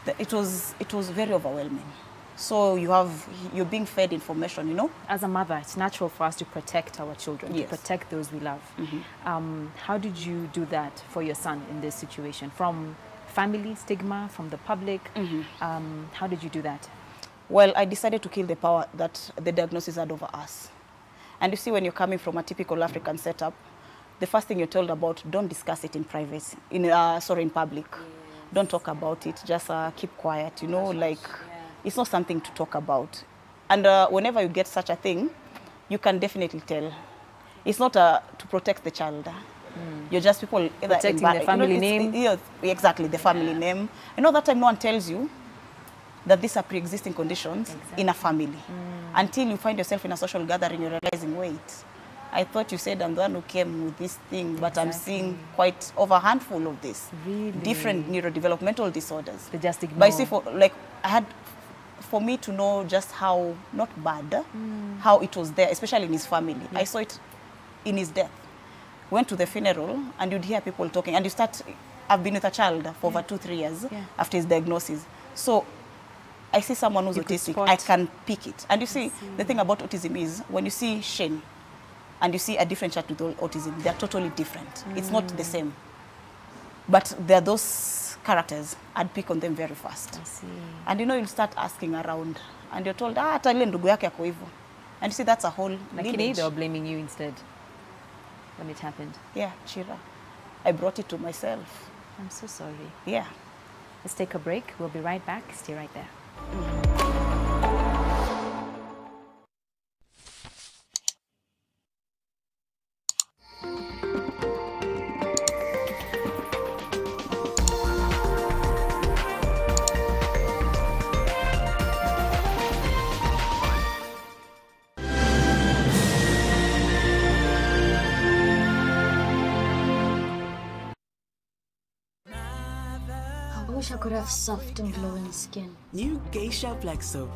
It was very overwhelming. So you're being fed information, you know. As a mother, it's natural for us to protect our children, to protect those we love. How did you do that for your son in this situation? From family stigma, from the public? How did you do that? Well, I decided to kill the power that the diagnosis had over us. And you see, when you're coming from a typical African setup, the first thing you're told about, don't discuss it in private, in public. Don't talk about it, just keep quiet, you know, like, it's not something to talk about. And whenever you get such a thing, you can definitely tell. It's not to protect the child. You're just people protecting the family name. Exactly, the family name. You know, that time no one tells you that these are pre-existing conditions in a family. Until you find yourself in a social gathering, you're realizing, wait, I thought you said I'm the one who came with this thing, but I'm seeing quite over a handful of this. Really? Different neurodevelopmental disorders. They just ignore. But you see, for me to know just how, not bad, how it was there, especially in his family. I saw it in his death. Went to the funeral, and you'd hear people talking, and I've been with a child for over 2-3 years after his diagnosis. So I see someone who's autistic, I can pick it. And you see, the thing about autism is, when you see Shane, and you see a different child with autism, they're totally different. It's not the same. But there are those characters, I'd pick on them very fast. I see. And you know, you'll start asking around, and you're told, hata ile ndugu yake ako hivyo. And you see, that's a whole lineage. They were blaming you instead when it happened. Yeah, Chira. I brought it to myself. I'm so sorry. Yeah. Let's take a break. We'll be right back. Stay right there. I wish I could have soft and glowing skin. New Geisha Black Soap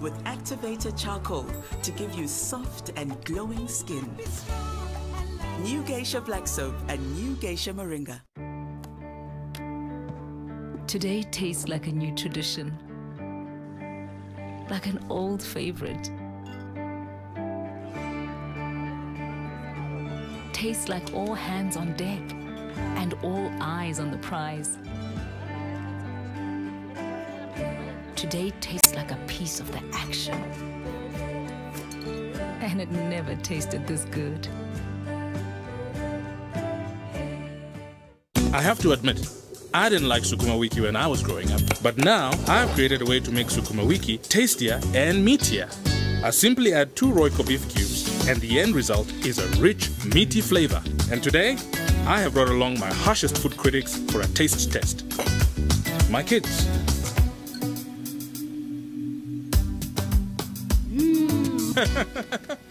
with activated charcoal to give you soft and glowing skin. New Geisha Black Soap and New Geisha Moringa. Today tastes like a new tradition, like an old favorite. Tastes like all hands on deck and all eyes on the prize. Today tastes like a piece of the action. And it never tasted this good. I have to admit, I didn't like Sukuma Wiki when I was growing up, but now I've created a way to make Sukuma Wiki tastier and meatier. I simply add 2 Royco beef cubes, and the end result is a rich, meaty flavor. And today, I have brought along my harshest food critics for a taste test. My kids.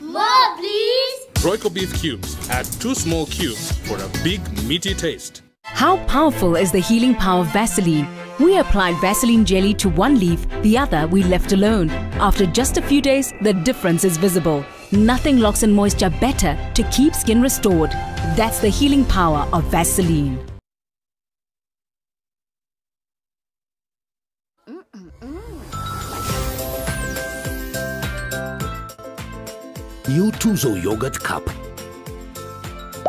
More, please! Royco beef cubes. Add 2 small cubes for a big, meaty taste. How powerful is the healing power of Vaseline? We applied Vaseline jelly to one leaf, the other we left alone. After just a few days, the difference is visible. Nothing locks in moisture better to keep skin restored. That's the healing power of Vaseline. New Tuzo Yogurt Cup.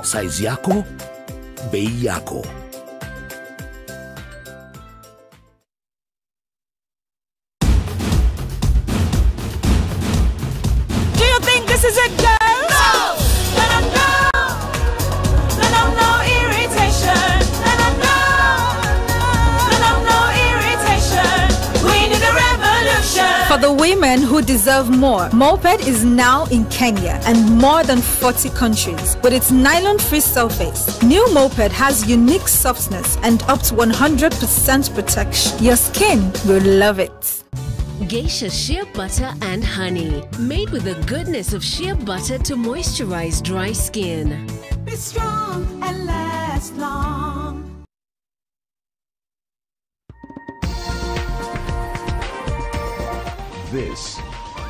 Size yako, bei yako. Do you think this is it, girl? No! No irritation. No irritation. We need a revolution. For the women who deserve more, Moped is now in Kenya and more than 40 countries. With its nylon-free surface, new Moped has unique softness and up to 100% protection. Your skin will love it. Geisha Shea Butter and Honey. Made with the goodness of shea butter to moisturize dry skin. Be strong and last long. This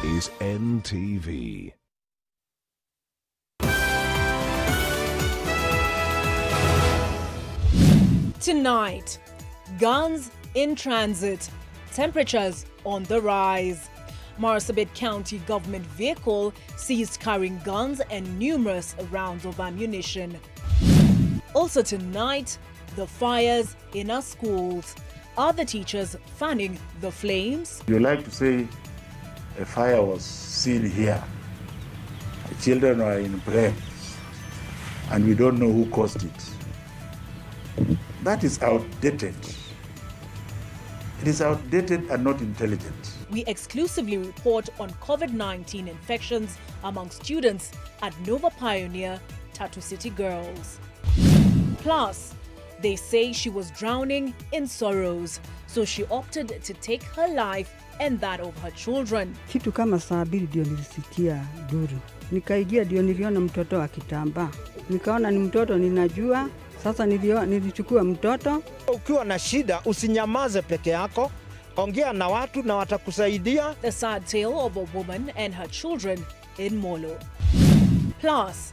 is NTV. Tonight, guns in transit, temperatures on the rise. Marsabit County government vehicle seized carrying guns and numerous rounds of ammunition. Also tonight, the fires in our schools. Are the teachers fanning the flames? You like to say a fire was seen here. The children are in prayer and we don't know who caused it. That is outdated. It is outdated and not intelligent. We exclusively report on COVID-19 infections among students at Nova Pioneer Tattoo City Girls. Plus, they say she was drowning in sorrows, so she opted to take her life and that of her children. Kitu kama saa 2 ndio nilisikia duru. Nikaingia ndio niliona mtoto akitambaa. Nikaona ni mtoto ninajua, sasa nilichukua mtoto. Ukiwa na shida usinyamaze peke yako. Ongea na watu na watakusaidia. The sad tale of a woman and her children in Molo. Plus,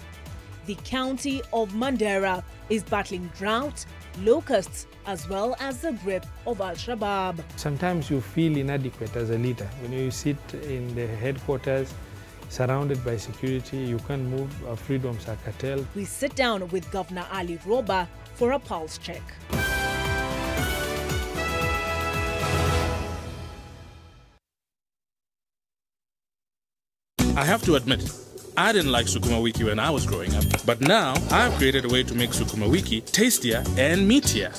the county of Mandera is battling drought, locusts, as well as the grip of Al-Shabaab. Sometimes you feel inadequate as a leader. When you sit in the headquarters, surrounded by security, you can't move, our freedoms are curtailed. We sit down with Governor Ali Roba for a pulse check. I have to admit, I didn't like Sukuma Wiki when I was growing up, but now I've created a way to make Sukuma Wiki tastier and meatier.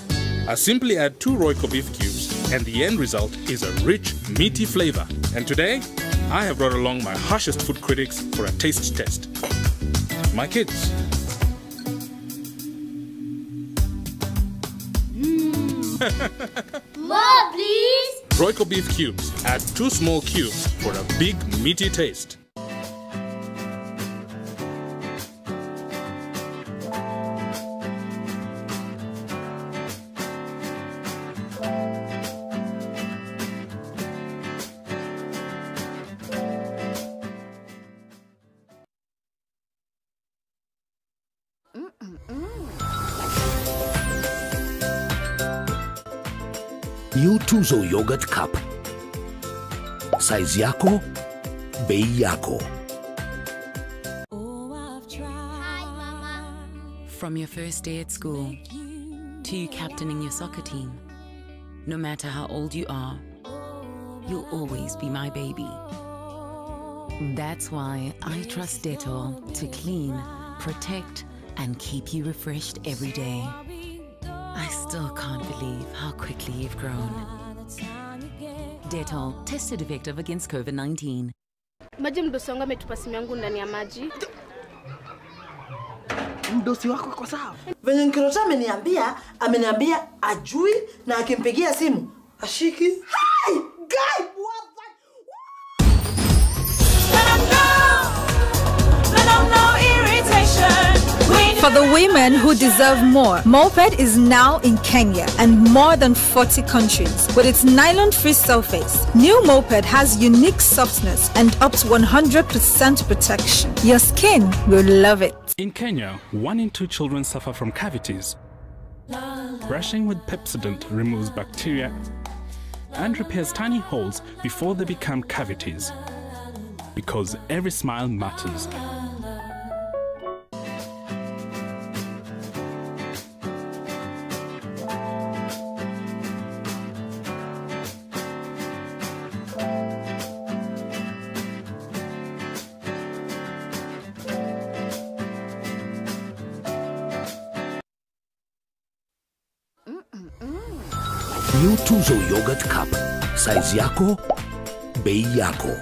I simply add 2 Royco beef cubes and the end result is a rich, meaty flavor. And today, I have brought along my harshest food critics for a taste test. My kids. More, please! Royco beef cubes. Add 2 small cubes for a big, meaty taste. New Tuzo Yogurt Cup. Size yako, bei yako. From your first day at school to you captaining your soccer team, no matter how old you are, you'll always be my baby. That's why I trust Dettol to clean, protect, and keep you refreshed every day. I still can't believe how quickly you've grown. Dettol, tested effective against COVID-19. Maji mdosi wangu ametupa simu yangu ndani ya maji. Mdosi wako kwa sawa. Venye Nkirota ameniambia ajui na akimpigia simu ashiki. Hi! Guy! What For the women who deserve more, Moped is now in Kenya and more than 40 countries. With its nylon-free surface, new Moped has unique softness and up to 100% protection. Your skin will love it. In Kenya, 1 in 2 children suffer from cavities. Brushing with Pepsodent removes bacteria and repairs tiny holes before they become cavities. Because every smile matters. New Tuzo Yogurt Cup. Size yako, bei yako.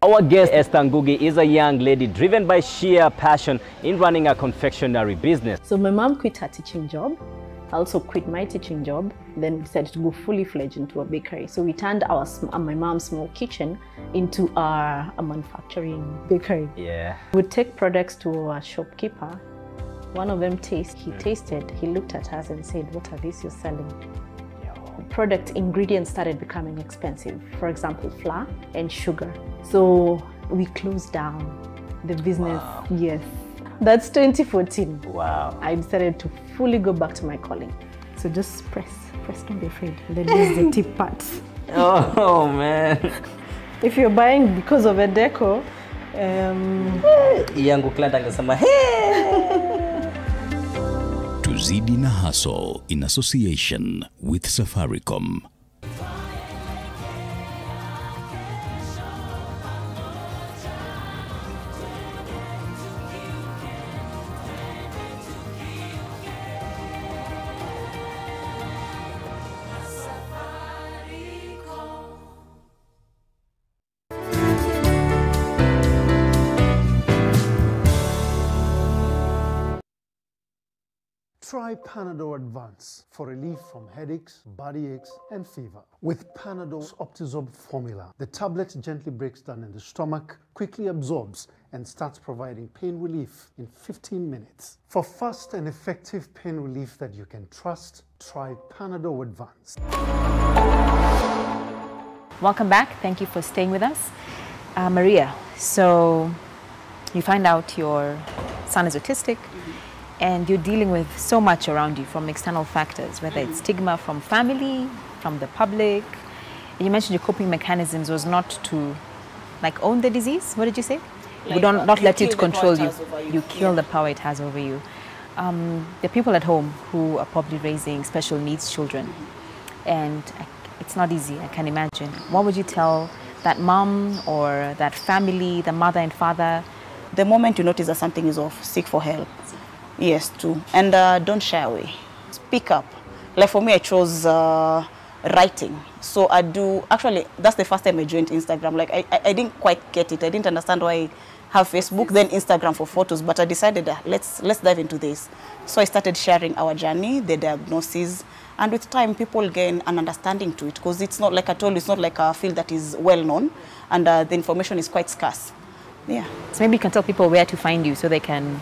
Our guest, Esther Ngugi, is a young lady driven by sheer passion in running a confectionery business. So my mom quit her teaching job. I also quit my teaching job, then decided to go fully fledged into a bakery. So we turned my mom's small kitchen into a manufacturing bakery. Yeah. We'd take products to a shopkeeper. One of them tasted, he looked at us and said, "What are these you're selling?" Product ingredients started becoming expensive. For example, flour and sugar. So we closed down the business. Wow. Yes. That's 2014. Wow. I decided to fully go back to my calling. So just press, don't be afraid. And then use the tip parts. Oh man. If you're buying because of a deco, yangu client angesema, hey! Tuzidi na Hustle in association with Safaricom. Try Panadol Advance for relief from headaches, body aches, and fever. With Panadol's Optizorb formula, the tablet gently breaks down in the stomach, quickly absorbs, and starts providing pain relief in 15 minutes. For fast and effective pain relief that you can trust, try Panadol Advance. Welcome back. Thank you for staying with us. Maria, so you find out your son is autistic. And you're dealing with so much around you from external factors, whether it's stigma from family, from the public. And you mentioned your coping mechanisms was not to own the disease. What did you say? We don't not let it control you. You kill the power it has over you. There are people at home who are probably raising special needs children. And it's not easy, I can imagine. What would you tell that mom or that family, the mother and father? The moment you notice that something is off, seek for help. Yes, too. And don't shy away. Speak up. Like for me, I chose writing. So I do, actually, that's the first time I joined Instagram. Like I didn't quite get it. I didn't understand why I have Facebook, then Instagram for photos. But I decided let's dive into this. So I started sharing our journey, the diagnosis. And with time, people gain an understanding to it. Because it's not, like I told you, it's not like a field that is well known. And the information is quite scarce. Yeah. So maybe you can tell people where to find you so they can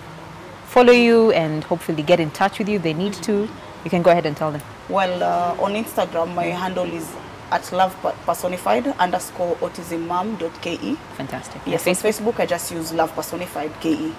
follow you and hopefully get in touch with you. They need to. You can go ahead and tell them. Well, on Instagram, my handle is @lovepersonified_autismmom.ke. Fantastic. Yes, on Facebook, I just use lovepersonified.ke.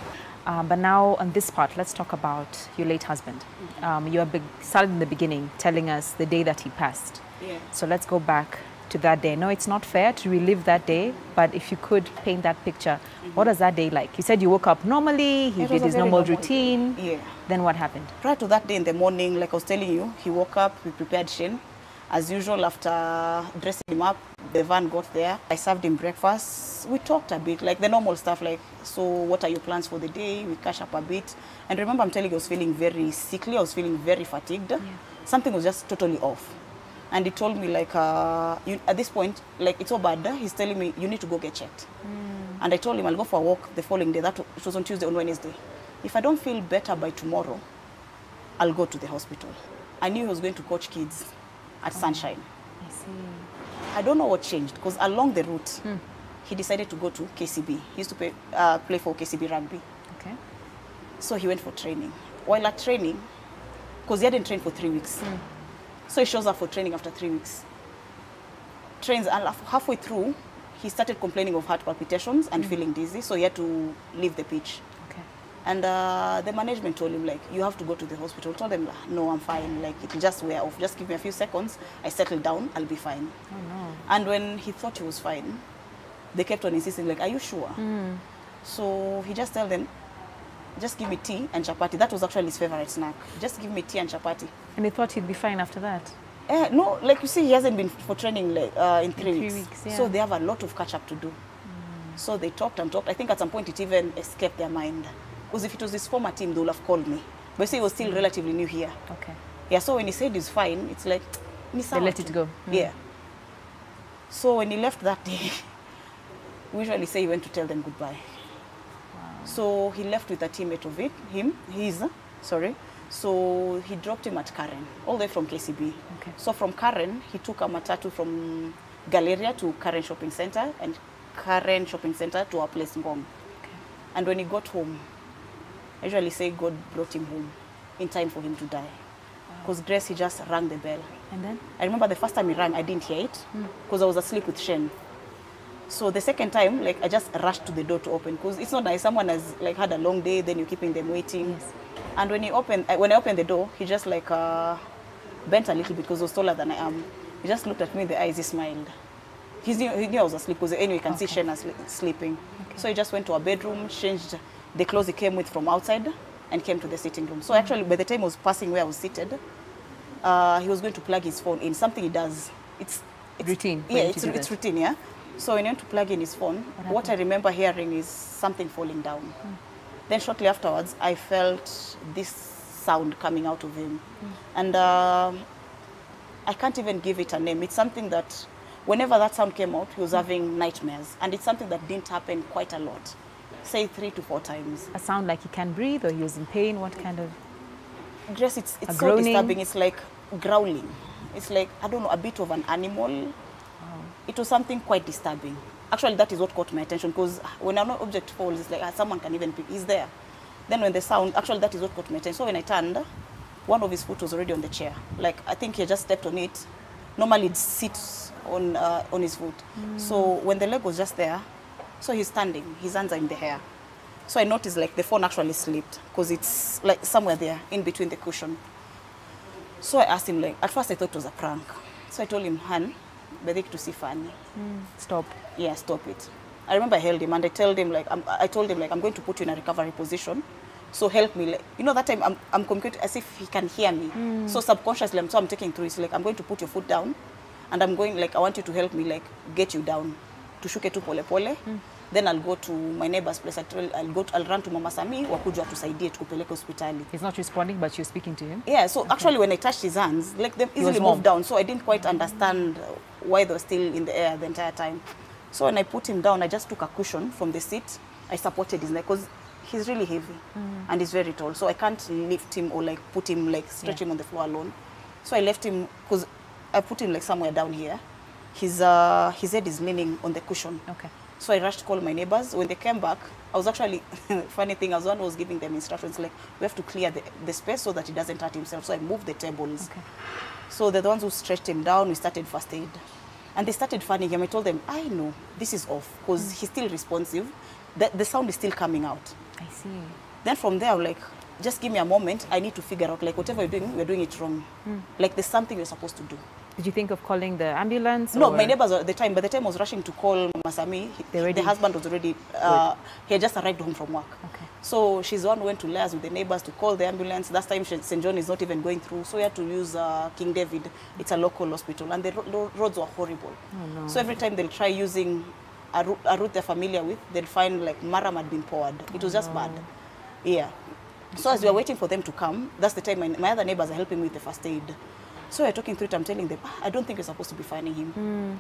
But now on this part, let's talk about your late husband. You started in the beginning telling us the day that he passed. Yeah. So let's go back to that day. No, it's not fair to relive that day, but if you could paint that picture, what was that day like? You said you woke up normally, he did his normal routine. Yeah. Then what happened? Prior to that day in the morning, like I was telling you, he woke up, we prepared Shane. As usual, after dressing him up, the van got there. I served him breakfast. We talked a bit, like the normal stuff, like, so what are your plans for the day? We catch up a bit. And remember, I'm telling you, I was feeling very sickly. I was feeling very fatigued. Yeah. Something was just totally off. And he told me, like, at this point, like, it's so bad. He's telling me, you need to go get checked. And I told him, I'll go for a walk the following day. It was on Tuesday, on Wednesday. If I don't feel better by tomorrow, I'll go to the hospital. I knew he was going to coach kids at Sunshine. I see. I don't know what changed, because along the route, he decided to go to KCB. He used to play for KCB rugby. Okay. So he went for training. While at training, because he hadn't trained for 3 weeks, so he shows up for training after 3 weeks. Trains, and halfway through, he started complaining of heart palpitations and feeling dizzy, so he had to leave the pitch. Okay. And the management told him, like, you have to go to the hospital. I told them, no, I'm fine. Like, it'll just wear off. Just give me a few seconds. I settle down. I'll be fine. Oh, no. And when he thought he was fine, they kept on insisting, like, are you sure? So he just told them, just give me tea and chapati. That was actually his favorite snack. Just give me tea and chapati. And they thought he'd be fine after that? No, like you see, he hasn't been for training like, in 3 weeks. Yeah. So they have a lot of catch up to do. So they talked and talked. I think at some point it even escaped their mind. Because if it was his former team, they would have called me. But see, he was still relatively new here. Okay. Yeah, so when he said he's fine, it's like, They let it go. Yeah. So when he left that day, we usually say he went to tell them goodbye. So he left with a teammate of So he dropped him at Karen, all the way from KCB. Okay. So from Karen, he took a matatu from Galleria to Karen Shopping Center, and Karen Shopping Center to our place Ngong. Okay. And when he got home, I usually say God brought him home in time for him to die. Because Grace, he just rang the bell. And then? I remember the first time he rang, I didn't hear it because I was asleep with Shen. So the second time, like, I just rushed to the door to open because it's not nice. Someone has like had a long day, then you're keeping them waiting. Yes. And when I opened the door, he just like bent a little bit because he was taller than I am. He just looked at me in the eyes, he smiled. He knew I was asleep because anyway, you can see Shen sleeping. Okay. So he just went to our bedroom, changed the clothes he came with from outside, and came to the sitting room. So actually, by the time he was passing where I was seated, he was going to plug his phone in. Something he does. It's routine. Yeah, it's routine, yeah. So when he went to plug in his phone, what I remember hearing is something falling down. Then shortly afterwards, I felt this sound coming out of him. And I can't even give it a name. It's something that whenever that sound came out, he was having nightmares. And it's something that didn't happen quite a lot. Say 3 to 4 times. A sound like he can't breathe or he was in pain? What kind of? Just it's so disturbing. It's like growling. It's like, I don't know, a bit of an animal. It was something quite disturbing. Actually, that is what caught my attention because when an object falls, it's like someone can even pick. He's there. Then when the sound, actually, that is what caught my attention. So when I turned, one of his foot was already on the chair. Like, I think he just stepped on it. Normally, it sits on his foot. So when the leg was just there, so he's standing. His hands are in the hair. So I noticed like the phone actually slipped because it's like somewhere there in between the cushion. So I asked him, like, at first I thought it was a prank. So I told him, Han, Bedik to see Fanny. Stop. Yeah, stop it. I remember I held him and I told him like, I'm going to put you in a recovery position. So help me. Like, you know, that time I'm communicating as if he can hear me. So subconsciously, I'm taking through. It's like, I'm going to put your foot down and I'm going, like, I want you to help me, like, get you down. To shuke tu pole pole. Then I'll go to my neighbor's place. I'll run to Mama Sami, wakuja tusaidie tukupeleke hospitali. He's not responding, but you're speaking to him? Yeah, so actually when I touched his hands, like they easily moved down. So I didn't quite understand why they were still in the air the entire time. So when I put him down, I just took a cushion from the seat. I supported his neck because he's really heavy and he's very tall. So I can't lift him or like put him, like stretch him on the floor alone. So I left him because I put him like somewhere down here. His head is leaning on the cushion. Okay. So I rushed to call my neighbors. When they came back, I was actually, funny thing, I was the one who was giving them instructions, like, we have to clear the space so that he doesn't hurt himself. So I moved the tables. Okay. So they're the ones who stretched him down. We started first aid. And they started fanning him. I told them, I know, this is off, because he's still responsive. The sound is still coming out. I see. Then from there, I'm like, just give me a moment. I need to figure out, like, whatever you're doing, we're doing it wrong. Like, there's something you're supposed to do. Did you think of calling the ambulance? No, my neighbors at the time, by the time I was rushing to call Masami, the husband was already, he had just arrived home from work. Okay. So she's the one who went to liaise with the neighbors to call the ambulance. That time St. John is not even going through, so we had to use King David. It's a local hospital, and the roads were horrible. Oh, no. So every time they'll try using a route they're familiar with, they'll find like maram had been poured. It was just bad. Yeah. So as we were waiting for them to come, that's the time my other neighbors are helping me with the first aid. So we're talking through it, I'm telling them, I don't think you're supposed to be finding him.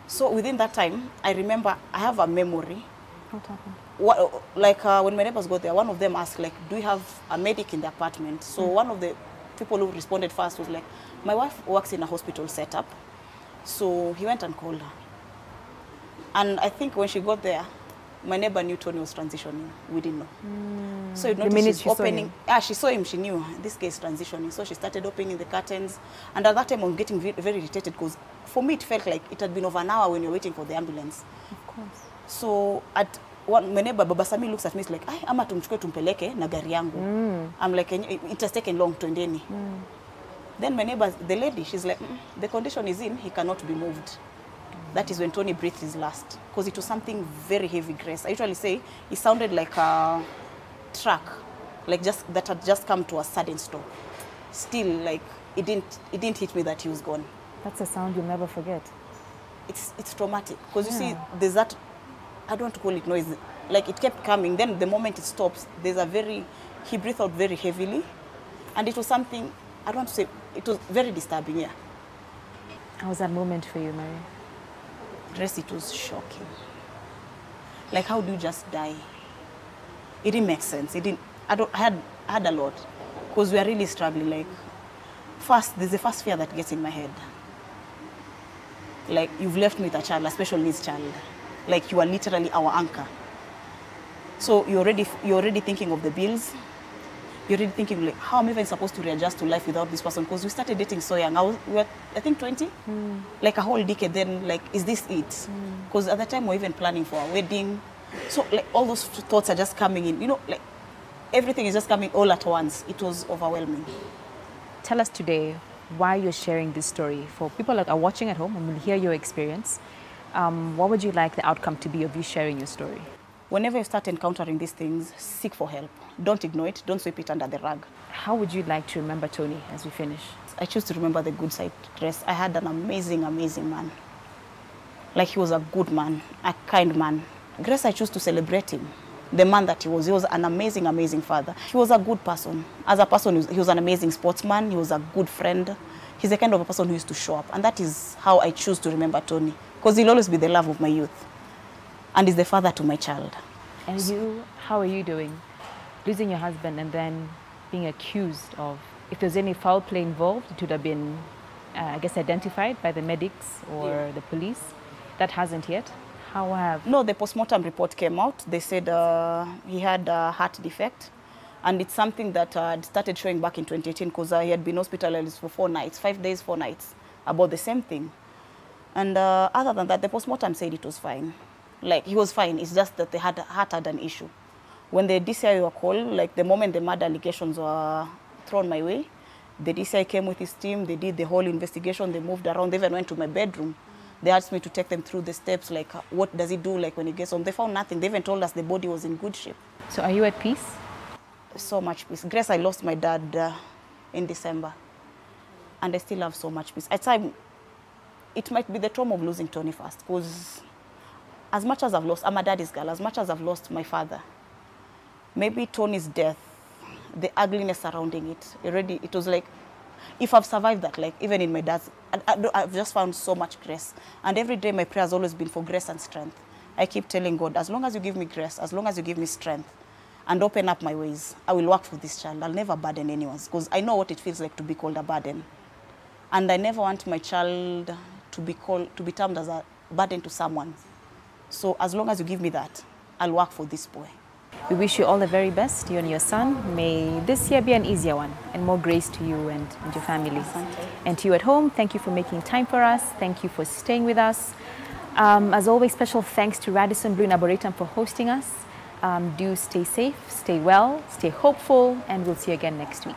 So within that time, I remember, I have a memory. What happened? When my neighbors got there, one of them asked, like, do you have a medic in the apartment? So one of the people who responded first was like, my wife works in a hospital setup. So he went and called her. And I think when she got there, my neighbor knew Tony was transitioning. We didn't know. So you noticed she's opening. She saw him. She knew this guy is transitioning. So she started opening the curtains. And at that time, I'm getting very irritated because for me, it felt like it had been over an hour when you're waiting for the ambulance. Of course. So my neighbor, Baba Sami, looks at me, he's like, "Ay, ama tumchukue tumpeleke na gari yangu." I'm like, it has taken long, twendeni. Then my neighbor, the lady, she's like, the condition is in, he cannot be moved. That is when Tony breathed his last, because it was something very heavy, Grace. I usually say it sounded like a truck, like that had just come to a sudden stop. Still, like it didn't hit me that he was gone. That's a sound you'll never forget. It's traumatic, because you see, there's that, I don't want to call it noise, like it kept coming. Then the moment it stops, he breathed out very heavily, and it was something, I don't want to say, it was very disturbing, yeah. How was that moment for you, Mary? Grace, it was shocking. Like, how do you just die? It didn't make sense. It didn't. I had a lot, because we are really struggling. Like, first, there's the first fear that gets in my head. Like, you've left me with a child, a special needs child. Like, you are literally our anchor. So you're already thinking of the bills. You're already thinking, like, how am I even supposed to readjust to life without this person? Because we started dating so young. We were, I think, 20. Like a whole decade. Then, like, is this it? Because at the time, we were even planning for a wedding. So, like, all those thoughts are just coming in. You know, like, everything is just coming all at once. It was overwhelming. Tell us today why you're sharing this story. For people that are watching at home and will hear your experience, what would you like the outcome to be of you sharing your story? Whenever you start encountering these things, seek for help. Don't ignore it. Don't sweep it under the rug. How would you like to remember Tony as we finish? I choose to remember the good side, Grace. I had an amazing, amazing man. Like, he was a good man, a kind man. Grace, I choose to celebrate him. The man that he was an amazing, amazing father. He was a good person. As a person, he was an amazing sportsman. He was a good friend. He's the kind of a person who used to show up. And that is how I choose to remember Tony. Because he'll always be the love of my youth. And he's the father to my child. And you, how are you doing? Losing your husband and then being accused of, if there's any foul play involved, it would have been, I guess, identified by the medics or the police. That hasn't yet. How have... No, the postmortem report came out. They said he had a heart defect. And it's something that started showing back in 2018 because he had been hospitalized for 4 nights, 5 days, 4 nights, about the same thing. And other than that, the postmortem said it was fine. Like, he was fine. It's just that the heart had an issue. When the DCI were called, like, the moment the murder allegations were thrown my way, the DCI came with his team. They did the whole investigation. They moved around. They even went to my bedroom. They asked me to take them through the steps, like, what does he do, like, when he gets home. They found nothing. They even told us the body was in good shape. So are you at peace? So much peace. Grace, I lost my dad in December. And I still have so much peace. At times, it might be the trauma of losing Tony first, because as much as I've lost, I'm a daddy's girl, as much as I've lost my father, maybe Tony's death, the ugliness surrounding it, it was like, if I've survived that, like, even in my dad's, I've just found so much grace. And every day my prayer has always been for grace and strength. I keep telling God, as long as you give me grace, as long as you give me strength, and open up my ways, I will work for this child. I'll never burden anyone, because I know what it feels like to be called a burden. And I never want my child to be termed as a burden to someone. So as long as you give me that, I'll work for this boy. We wish you all the very best, you and your son. May this year be an easier one and more grace to you and your family. And to you at home, thank you for making time for us. Thank you for staying with us. As always, special thanks to Radisson Blue Arboretum for hosting us. Do stay safe, stay well, stay hopeful, and we'll see you again next week.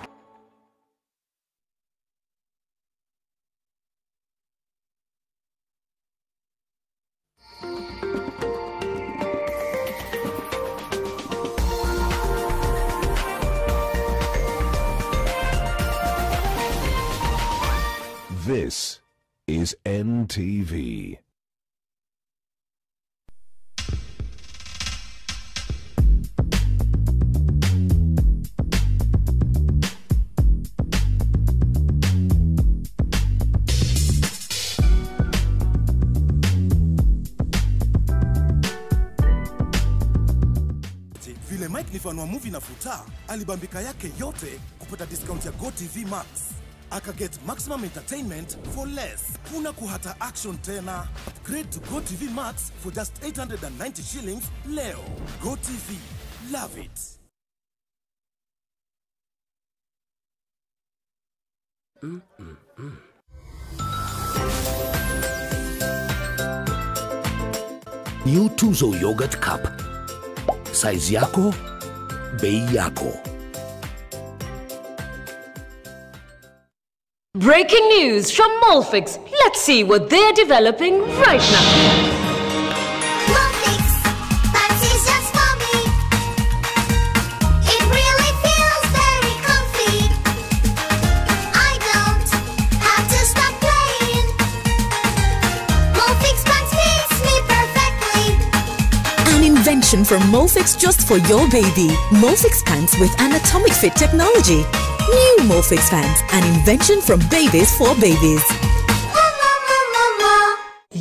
This is NTV. Vile Mike nifanua movie na futa, alibambika yake yote kupata discount ya GoTV Max. Akaget maximum entertainment for less. Kuna kuhata action tena. Upgrade to GoTV Max for just 890 shillings leo. GoTV, love it. New Tuzo Yogurt Cup. Size yako, bei yako. Breaking news from Molfix. Let's see what they're developing right now. Molfix, that is just for me. It really feels very comfy. I don't have to stop playing. Molfix pants fits me perfectly. An invention from Molfix just for your baby. Molfix pants with anatomic fit technology. New Molfix pants, an invention from babies for babies.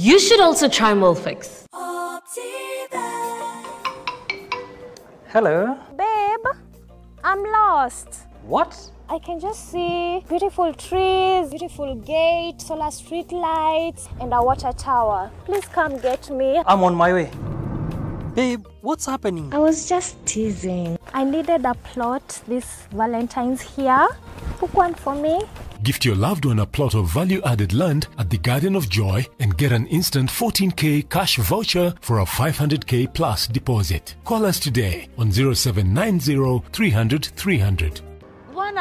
You should also try Molfix. Hello. Babe, I'm lost. What? I can just see beautiful trees, beautiful gate, solar street lights, and a water tower. Please come get me. I'm on my way. Babe, what's happening? I was just teasing. I needed a plot this Valentine's here. Book one for me. Gift your loved one a plot of value-added land at the Garden of Joy and get an instant 14K cash voucher for a 500K plus deposit. Call us today on 0790 300 300.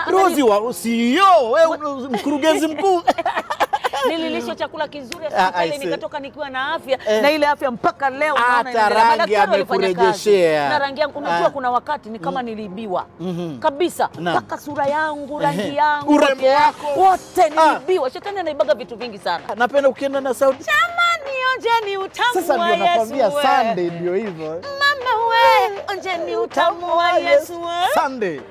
Rozi wa CEO, wewe mkurugenzi mkuu. Nililishwa chakula kizuri hospitali nikatoka nikiwa na afya na ile afya mpaka leo hata rangi amekurejeshea. Na rangi yangu unajua kuna wakati ni kama niliibiwa. Kabisa. Mpaka sura yangu, rangi yangu, urembo wako wote niliibiwa. Shetani anaibaga vitu vingi sana. Napenda ukienda na sauti. Jamani onjeni utamu wa Yesu. Sasa ndio nakwambia Sunday ndio hivyo. Mama we, onjeni utamu wa Yesu. Sunday.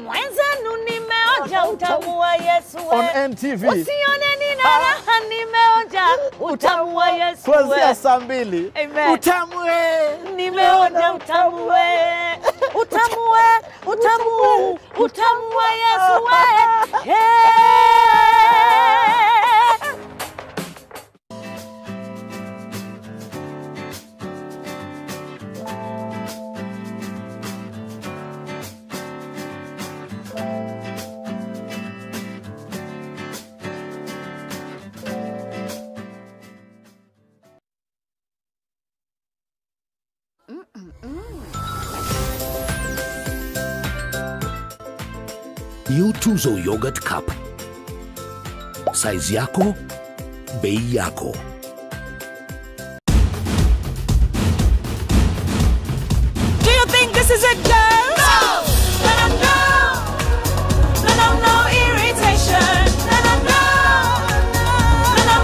Mwenzenu nimeonja utamu wa Yesu. On NTV. Usione nina raha nimeonja utamu wa Yesu. Kuanzia saa 2. Amen. Utamu we. Nimeonja utamu we. Utamu we. Utamu we. Utamu wa Yesu we. Hey. New Tuzo Yogurt Cup. Size yako, bei yako. Do you think this is it, girls? No! No irritation.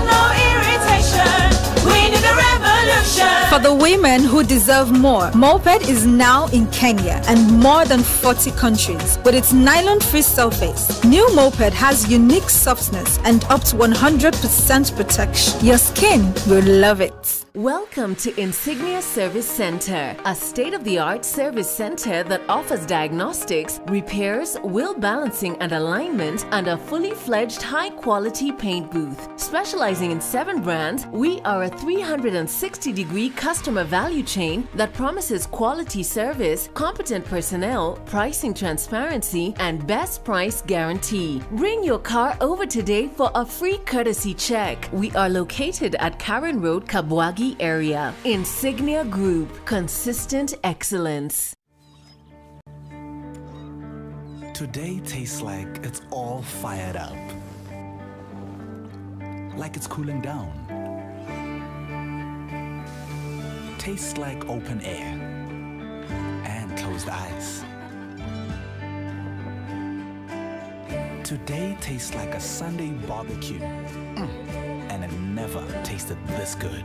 No irritation. We need a revolution. For the women who deserve more, Moped is now in Kenya and more than 40 countries. With its nylon-free surface, new Moped has unique softness and up to 100% protection. Your skin will love it. Welcome to Insignia Service Center, a state-of-the-art service center that offers diagnostics, repairs, wheel balancing and alignment, and a fully fledged high-quality paint booth. Specializing in 7 brands, we are a 360-degree customer value chain that promises quality service, competent personnel, pricing transparency, and best price guarantee. Bring your car over today for a free courtesy check. We are located at Karen Road, Kabwagi area. Insignia Group, consistent excellence. Today tastes like it's all fired up. Like it's cooling down. Tastes like open air and closed eyes. Today tastes like a Sunday barbecue. And it never tasted this good.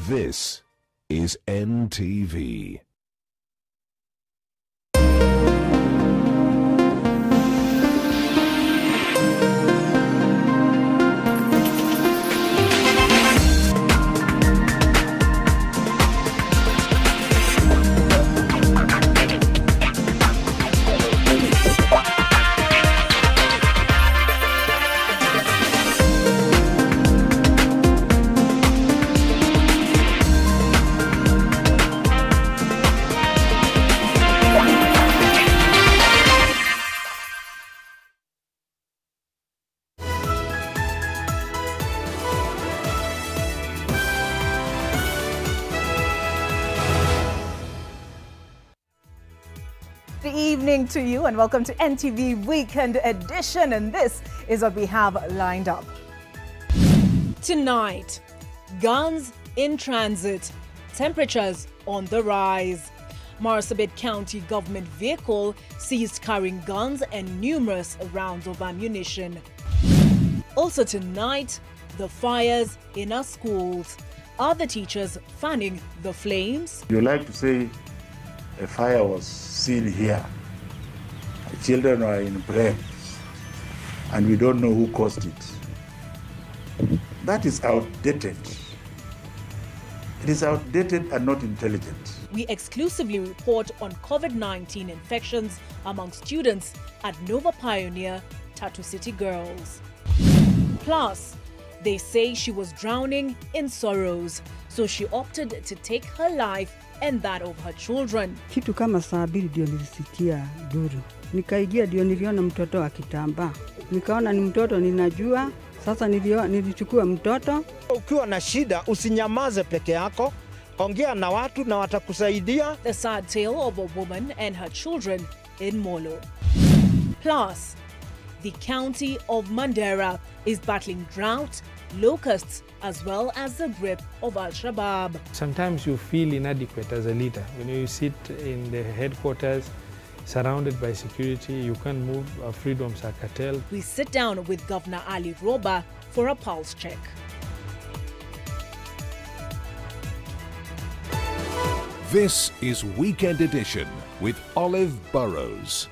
This is NTV. Good evening to you and welcome to NTV Weekend Edition, and this is what we have lined up. Tonight, guns in transit, temperatures on the rise. Marsabit County government vehicle seized carrying guns and numerous rounds of ammunition. Also tonight, The fires in our schools. Are the teachers fanning the flames? You like to say a fire was seen here. Children are in blame, and we don't know who caused it. That is outdated. It is outdated and not intelligent. We exclusively report on COVID-19 infections among students at Nova Pioneer, Tatu City Girls. Plus, they say she was drowning in sorrows, so she opted to take her life and that of her children. Kitu kama saa 2 ndio nilisikia duru. Nikaigia ndio niliona mtoto akitambaa. Nikaona ni mtoto ninajua. Sasa nilichukua mtoto. Ukiwa na shida usinyamaze peke yako. Ongea na watu na watakusaidia. The sad tale of a woman and her children in Molo. Plus, the county of Mandera is battling drought, locusts, as well as the grip of Al-Shabaab. Sometimes you feel inadequate as a leader. When you sit in the headquarters, surrounded by security, you can't move, our freedoms are curtailed. We sit down with Governor Ali Roba for a pulse check. This is Weekend Edition with Olive Burrows.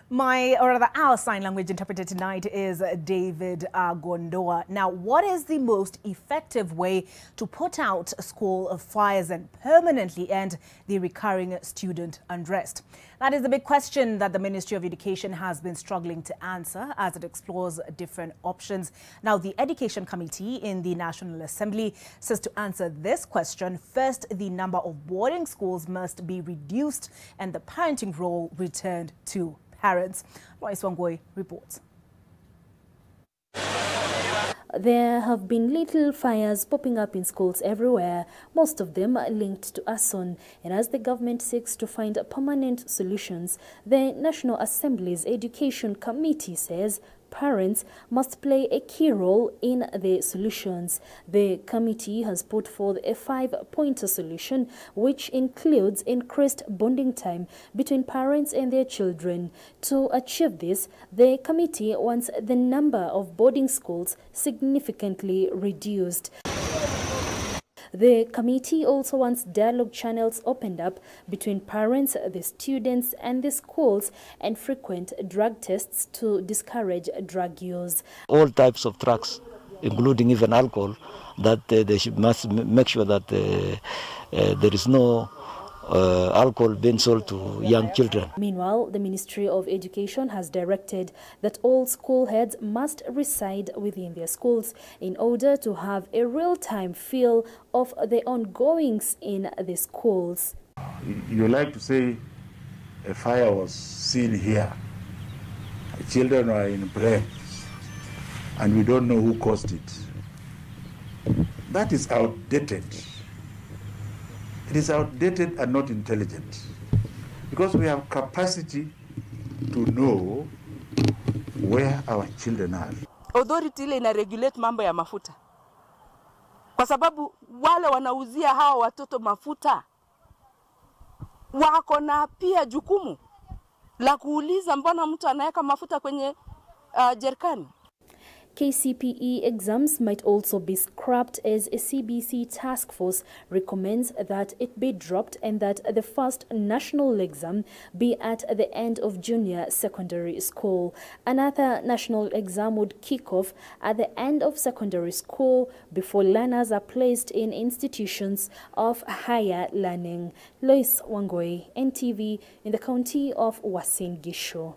Our sign language interpreter tonight is David Gondoa. Now, what is the most effective way to put out school fires and permanently end the recurring student unrest? That is the big question that the Ministry of Education has been struggling to answer as it explores different options. Now, the Education Committee in the National Assembly says to answer this question, first, the number of boarding schools must be reduced and the parenting role returned to parents. Lois Wangoi reports. There have been little fires popping up in schools everywhere, most of them linked to arson. And as the government seeks to find permanent solutions, the National Assembly's Education Committee says parents must play a key role in the solutions. The committee has put forth a 5-pointer solution, which includes increased bonding time between parents and their children. To achieve this, the committee wants the number of boarding schools significantly reduced. The committee also wants dialogue channels opened up between parents, the students and the schools, and frequent drug tests to discourage drug use. All types of drugs, including even alcohol, that they must make sure that there is no alcohol being sold to young children. Meanwhile, the Ministry of Education has directed that all school heads must reside within their schools in order to have a real-time feel of the ongoings in the schools. You like to say a fire was seen here. Children are in blame, and we don't know who caused it. That is outdated. It is outdated and not intelligent, because we have capacity to know where our children are. Authority ile ina regulate mambo ya mafuta, kwa sababu wale wanauzia hawa watoto mafuta wako na pia jukumu la kuuliza mbona mtu anaweka mafuta kwenye jerikani. KCPE exams might also be scrapped as a CBC task force recommends that it be dropped and that the first national exam be at the end of junior secondary school. Another national exam would kick off at the end of secondary school before learners are placed in institutions of higher learning. Lois Wangoi, NTV, in the county of Uasin Gishu.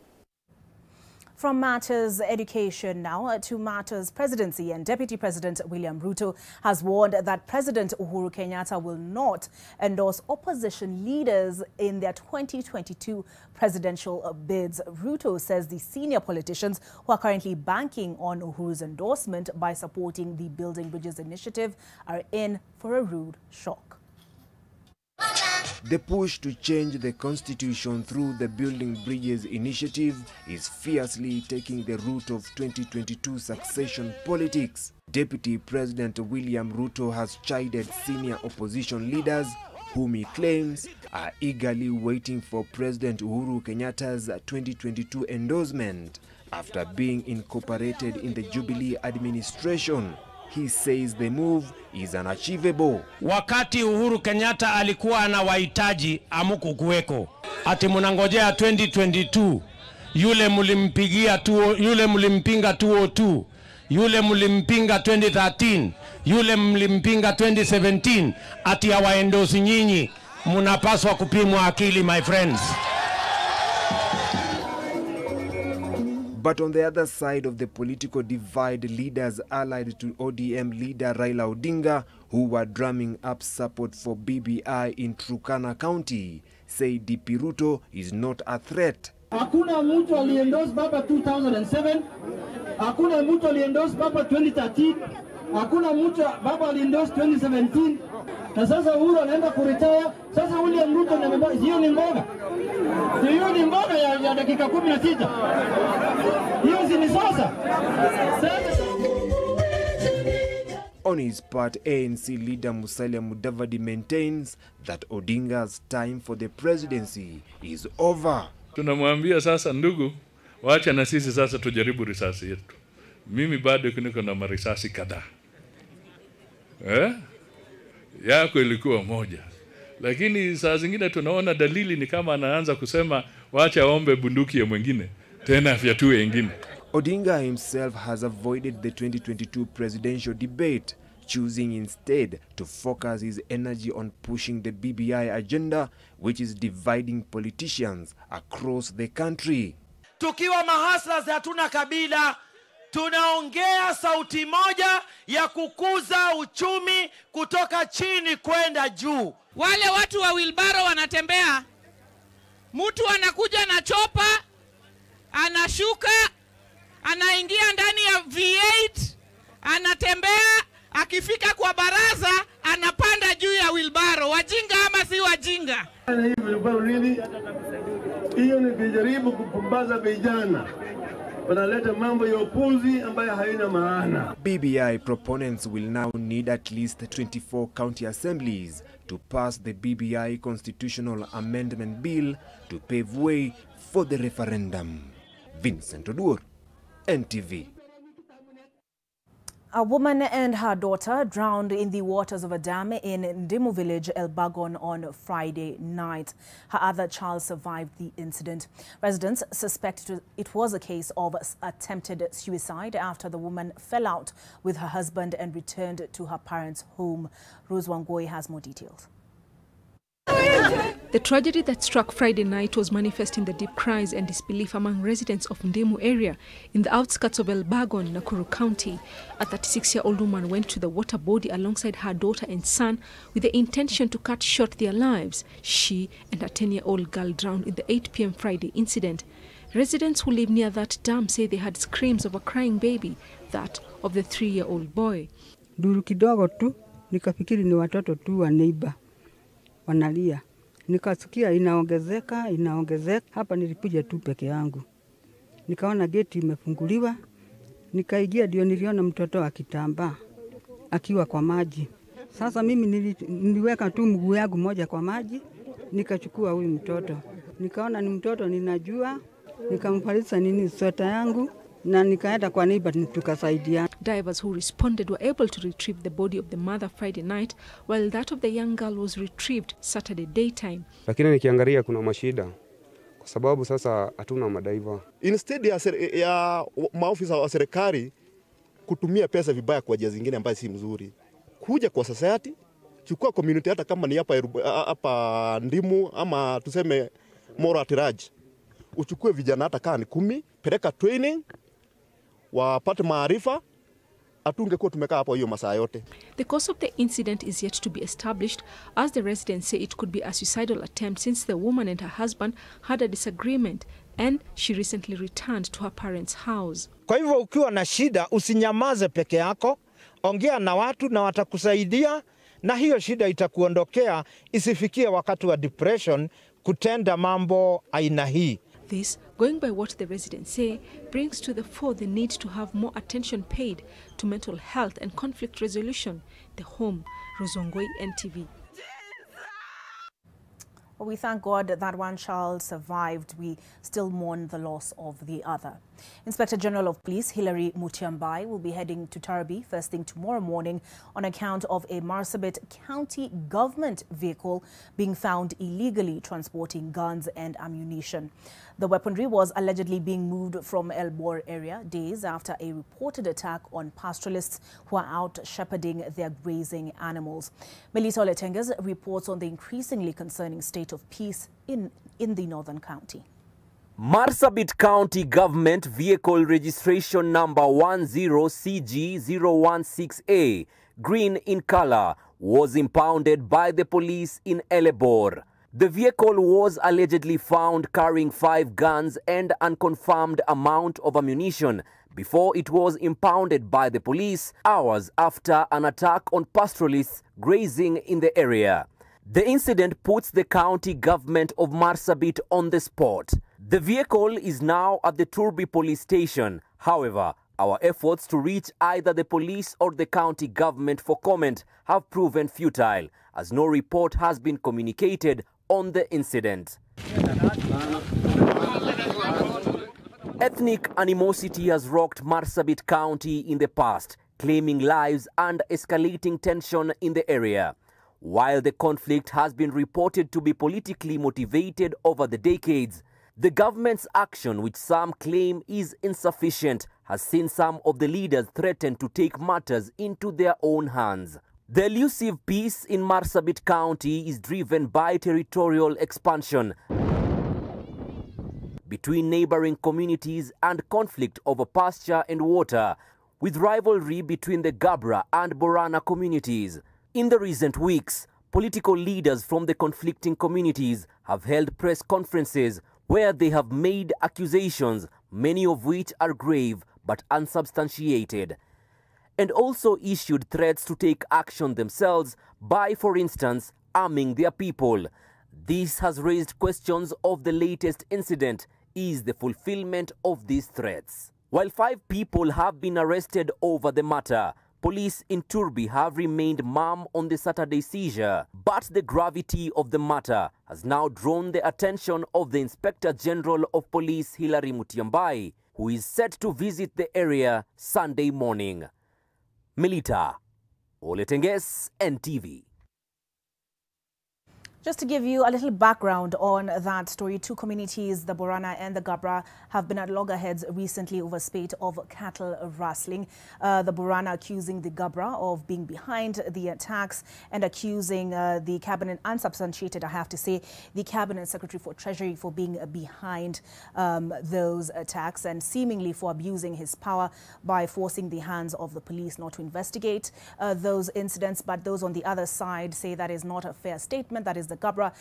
From matters education now to matters presidency, and Deputy President William Ruto has warned that President Uhuru Kenyatta will not endorse opposition leaders in their 2022 presidential bids. Ruto says the senior politicians who are currently banking on Uhuru's endorsement by supporting the Building Bridges initiative are in for a rude shock. The push to change the constitution through the Building Bridges initiative is fiercely taking the route of 2022 succession politics. Deputy President William Ruto has chided senior opposition leaders whom he claims are eagerly waiting for President Uhuru Kenyatta's 2022 endorsement. after being incorporated in the Jubilee administration. He says the move is unachievable. Wakati Uhuru Kenyatta alikuwa anawahitaji amukukuweko. Ati mnangojea 2022. Yule mlimpinga 202. Yule mlimpinga 2013. Yule mlimpinga 2017. Ati hawaendosi nyinyi. Mnapaswa kupimwa akili, my friends. But on the other side of the political divide, leaders allied to ODM leader Raila Odinga, who were drumming up support for BBI in Turkana County, say DP Ruto is not a threat. Hakuna mtu aliendorse baba 2007, hakuna mtu aliendorse baba 2013, hakuna mtu baba aliendorse 2017. Na sasa Uhuru anaenda kuretire. Sasa William Ruto na hiyo ni mboga. Hiyo ni mboga ya dakika 16. Hiyo si ni sasa. On his part, ANC leader Musalia Mudavadi maintains that Odinga's time for the presidency is over. Tunamwambia sasa, ndugu, waacha na sisi sasa tujaribu risasi yetu. Mimi bado niko na marisasi kadhaa. Yako ilikuwa moja. Lakini saa zingine tunaona dalili ni kama anaanza kusema waacha ombe bunduki ya mwingine tena afyatue wengine. Odinga himself has avoided the 2022 presidential debate, choosing instead to focus his energy on pushing the BBI agenda, which is dividing politicians across the country. Tukiwa mahaslas hatuna kabila, tunaongea sauti moja ya kukuza uchumi kutoka chini kwenda juu. Wale watu wa wheelbarrow wanatembea, mtu anakuja na chopa, anashuka, anaingia ndani ya V8, anatembea, akifika kwa baraza, anapanda juu ya wheelbarrow. Wajinga ama si wajinga? Hiyo ni kujaribu kupumbaza vijana. Wanaleta mambo ya upuzi ambayo haina maana. BBI proponents will now need at least 24 county assemblies to pass the BBI constitutional amendment bill to pave way for the referendum. Vincent Oduor, NTV. A woman and her daughter drowned in the waters of a dam in Ndimu village, Elbagon, on Friday night. Her other child survived the incident. Residents suspect it was a case of attempted suicide after the woman fell out with her husband and returned to her parents' home. Rose Wangoi has more details. The tragedy that struck Friday night was manifest in the deep cries and disbelief among residents of Ndimu area in the outskirts of Elbagon, Nakuru County. A 36-year-old woman went to the water body alongside her daughter and son with the intention to cut short their lives. She and her 10-year-old girl drowned in the 8 p.m. Friday incident. Residents who live near that dam say they heard screams of a crying baby, that of the 3-year-old boy. Duru kidogo tu, nikafikiri ni watoto tu wa neighbor wanalia. Nikasikia inaongezeka. Hapa nilikuja tu peke yangu. Nikaona geti imefunguliwa. Nikaingia, ndio niliona mtoto akitambaa akiwa kwa maji. Sasa mimi niliweka tu mguu yangu moja kwa maji, nikachukua huyu mtoto. Nikaona ni mtoto ninajua, nikamfalisha sweta yangu na nikaenda kwa neighbor tukasaidia. Divers who responded were able to retrieve the body of the mother Friday night, while that of the young girl was retrieved Saturday daytime. Lakini nikiangalia kuna mashida kwa sababu sasa hatuna madaiva. Instead ya maofisa wa serikali kutumia pesa vibaya kwa njia zingine ambazo si mzuri, kuja kwa society, chukua community, hata kama ni hapa Ndimu ama tuseme Moro Atiraj, uchukue vijana hata kama ni 10, peleka training, wapate maarifa, atungekuwa tumekaa hapo hiyo masaa yote. The cause of the incident is yet to be established, as the residents say it could be a suicidal attempt since the woman and her husband had a disagreement and she recently returned to her parents' house. Kwa hivyo ukiwa na shida usinyamaze peke yako, ongea na watu na watakusaidia, na hiyo shida itakuondokea, isifikie wakati wa depression kutenda mambo aina hii. This, going by what the residents say, brings to the fore the need to have more attention paid to mental health and conflict resolution. The home, Rozongoi, NTV. Well, we thank God that one child survived. We still mourn the loss of the other. Inspector General of Police Hilary Mutyambai will be heading to Tarbi first thing tomorrow morning on account of a Marsabit County government vehicle being found illegally transporting guns and ammunition. The weaponry was allegedly being moved from El Bor area days after a reported attack on pastoralists who are out shepherding their grazing animals. Melita Oletenges reports on the increasingly concerning state of peace in the northern county. Marsabit County Government Vehicle Registration Number 10CG016A, green in color, was impounded by the police in El Bor. The vehicle was allegedly found carrying 5 guns and unconfirmed amount of ammunition before it was impounded by the police hours after an attack on pastoralists grazing in the area. The incident puts the county government of Marsabit on the spot. The vehicle is now at the Turbi police station. However, our efforts to reach either the police or the county government for comment have proven futile, as no report has been communicated on the incident. Ethnic animosity has rocked Marsabit County in the past, claiming lives and escalating tension in the area. While the conflict has been reported to be politically motivated over the decades, the government's action, which some claim is insufficient, has seen some of the leaders threaten to take matters into their own hands. The elusive peace in Marsabit County is driven by territorial expansion between neighboring communities and conflict over pasture and water, with rivalry between the Gabra and Borana communities. In the recent weeks, political leaders from the conflicting communities have held press conferences where they have made accusations, many of which are grave but unsubstantiated, and also issued threats to take action themselves by, for instance, arming their people. This has raised questions of the latest incident is the fulfillment of these threats. While 5 people have been arrested over the matter, police in Turbi have remained mum on the Saturday seizure, but the gravity of the matter has now drawn the attention of the Inspector General of Police Hilary Mutyambai, who is set to visit the area Sunday morning. Melita Oletenges, NTV. Just to give you a little background on that story, 2 communities, the Borana and the Gabra, have been at loggerheads recently over spate of cattle rustling. The Borana accusing the Gabra of being behind the attacks and accusing the cabinet, unsubstantiated, I have to say, the cabinet secretary for Treasury for being behind those attacks and seemingly for abusing his power by forcing the hands of the police not to investigate those incidents. But those on the other side say that is not a fair statement. That is the Gabra.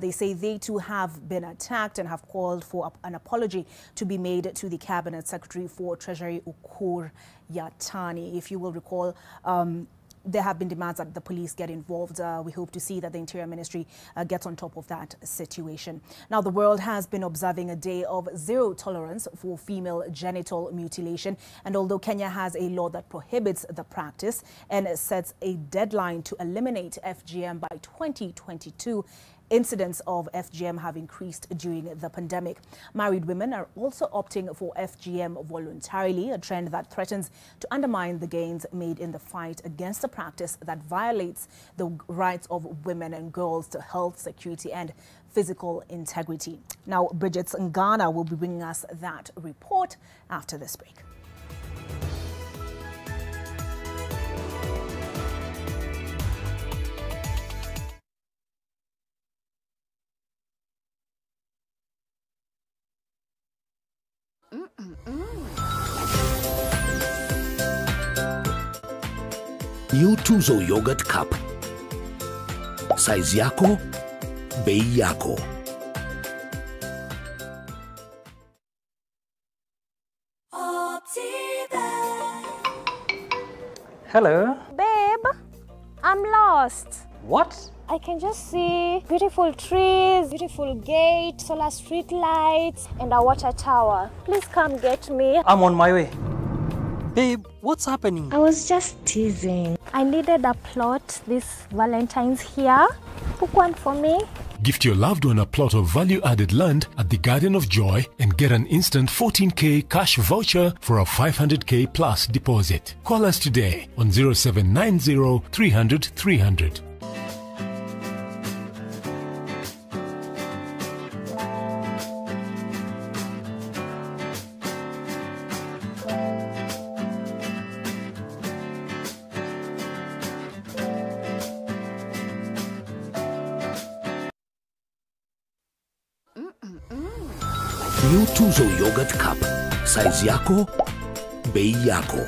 They say they too have been attacked and have called for an apology to be made to the Cabinet Secretary for Treasury, Ukur Yatani. If you will recall, there have been demands that the police get involved. We hope to see that the Interior Ministry gets on top of that situation. Now, the world has been observing a day of zero tolerance for female genital mutilation. And although Kenya has a law that prohibits the practice and sets a deadline to eliminate FGM by 2022, incidents of FGM have increased during the pandemic. Married women are also opting for FGM voluntarily, a trend that threatens to undermine the gains made in the fight against a practice that violates the rights of women and girls to health, security, and physical integrity. Now, Bridget Ngana will be bringing us that report after this break. New Tuzo Yogurt Cup. Size yako, bei yako. Hello. Babe, I'm lost. What? I can just see beautiful trees, beautiful gate, solar street lights, and a water tower. Please come get me. I'm on my way. Babe, what's happening? I was just teasing. I needed a plot this Valentine's here. Book one for me. Gift your loved one a plot of value-added land at the Garden of Joy and get an instant 14K cash voucher for a 500K plus deposit. Call us today on 0790 300 300. New Tuzo Yogurt Cup. Size yako, bei yako.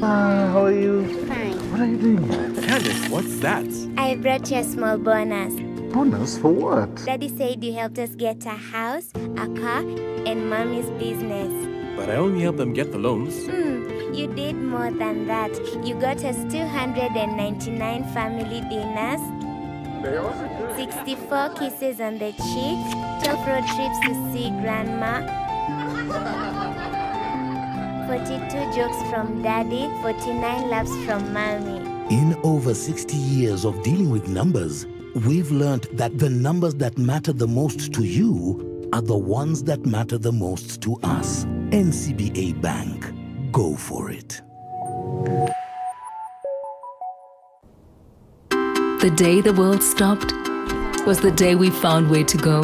How are you? Fine. What are you doing? Candice, what's that? I brought you a small bonus. Bonus for what? Daddy said you helped us get a house, a car, and Mommy's business. But I only helped them get the loans. You did more than that. You got us 299 family dinners, 64 kisses on the cheek, 12 road trips to see Grandma, 42 jokes from Daddy, 49 laughs from Mommy. In over 60 years of dealing with numbers, we've learned that the numbers that matter the most to you are the ones that matter the most to us. NCBA Bank. Go for it. The day the world stopped was the day we found where to go.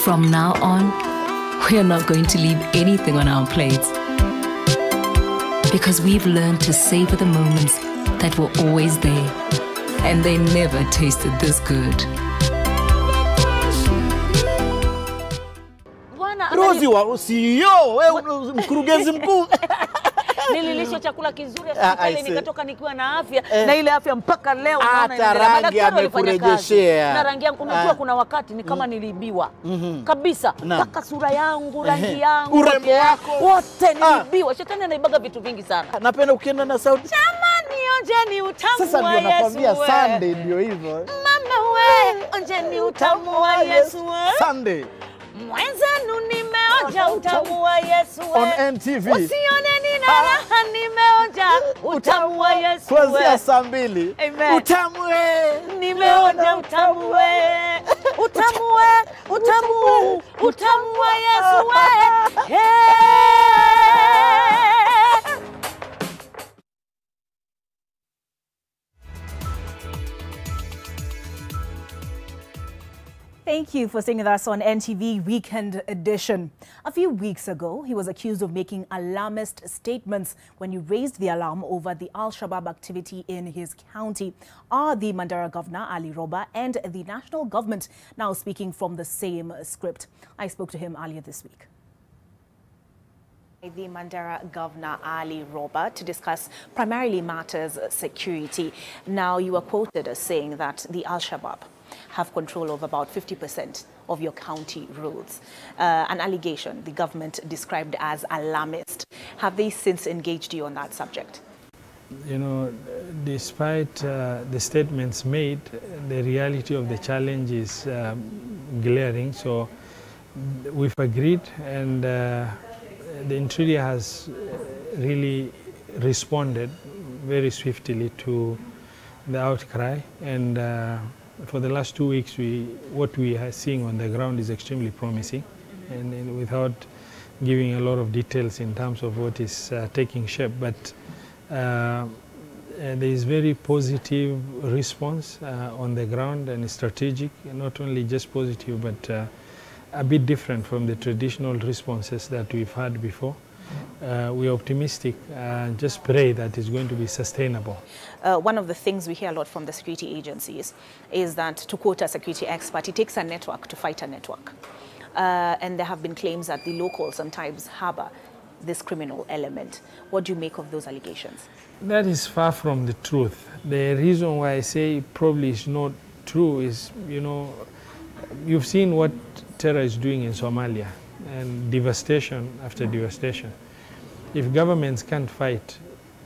From now on, we are not going to leave anything on our plates, because we've learned to savor the moments that were always there, and they never tasted this good. Rozi wa CEO, wewe mkurugenzi mkuu. Nililishwa chakula kizuri hospitali nikatoka nikiwa na afya na ile afya mpaka leo naona hata rangi amekurejeshea. Na rangi yangu unajua kuna wakati ni kama niliibiwa kabisa mpaka sura yangu, rangi yangu, urembo wako wote niliibiwa. Shetani anaibaga vitu vingi sana. Napenda ukienda na sauti. Jamani onjeni utamu wa Yesu. Sasa ndio nakwambia Sunday ndio hivyo. Mama we onjeni utamu wa Yesu. Sunday. Mwenzenu nimeonja utamu wa Yesu. On NTV. Usione nina raha nimeonja utamu wa Yesu. Kuanzia saa 2. Amen. Utamu we. Nimeonja utamu we. Utamu we. Utamu. Utamu wa Yesu we. Thank you for staying with us on NTV Weekend Edition. A few weeks ago, he was accused of making alarmist statements when he raised the alarm over the Al-Shabaab activity in his county. Are the Mandara Governor, Ali Roba, and the national government now speaking from the same script? I spoke to him earlier this week. The Mandara Governor Ali Roba to discuss primarily matters security. Now, you were quoted as saying that the Al-Shabaab have control of about 50% of your county roads. An allegation the government described as alarmist. Have they since engaged you on that subject? You know, despite the statements made, the reality of the challenge is glaring. So we've agreed, and the interior has really responded very swiftly to the outcry. And for the last 2 weeks, what we are seeing on the ground is extremely promising. And without giving a lot of details in terms of what is taking shape, but there is very positive response on the ground and strategic, not only just positive, but a bit different from the traditional responses that we've had before. We're optimistic and just pray that it's going to be sustainable. One of the things we hear a lot from the security agencies is that, to quote a security expert, it takes a network to fight a network. And there have been claims that the locals sometimes harbor this criminal element. What do you make of those allegations? That is far from the truth. The reason why I say probably is not true is, you know, you've seen what terror is doing in Somalia. and devastation after devastation. If governments can't fight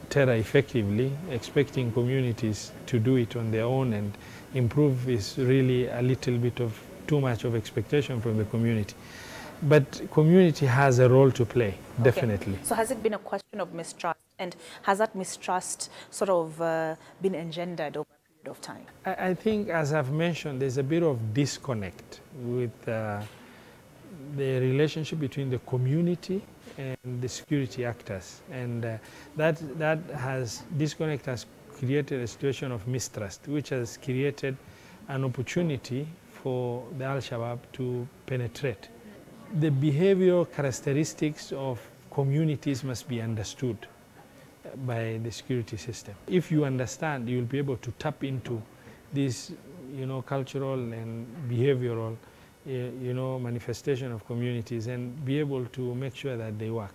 terror effectively, expecting communities to do it on their own and improve is really a little bit of too much of expectation from the community. But community has a role to play, definitely. So has it been a question of mistrust, and has that mistrust sort of been engendered over a period of time? I think, as I've mentioned, there's a bit of disconnect with the relationship between the community and the security actors, and that disconnect has created a situation of mistrust, which has created an opportunity for the Al-Shabaab to penetrate. The behavioral characteristics of communities must be understood by the security system. If you understand, you'll be able to tap into this, cultural and behavioral, manifestation of communities and be able to make sure that they work.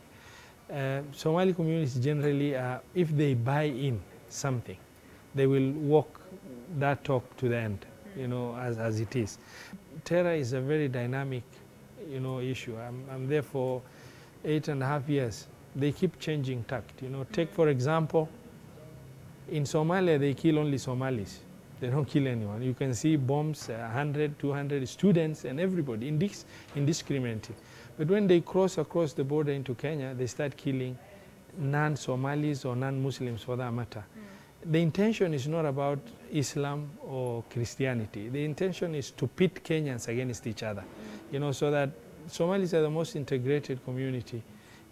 Somali communities generally, if they buy in something, they will walk that talk to the end, as it is. Terror is a very dynamic issue. I'm there for 8.5 years. They keep changing tact. Take for example, in Somalia they kill only Somalis. They don't kill anyone. You can see bombs, 100, 200 students and everybody, indiscriminately. But when they cross across the border into Kenya, they start killing non-Somalis or non-Muslims for that matter. The intention is not about Islam or Christianity. The intention is to pit Kenyans against each other, so that Somalis are the most integrated community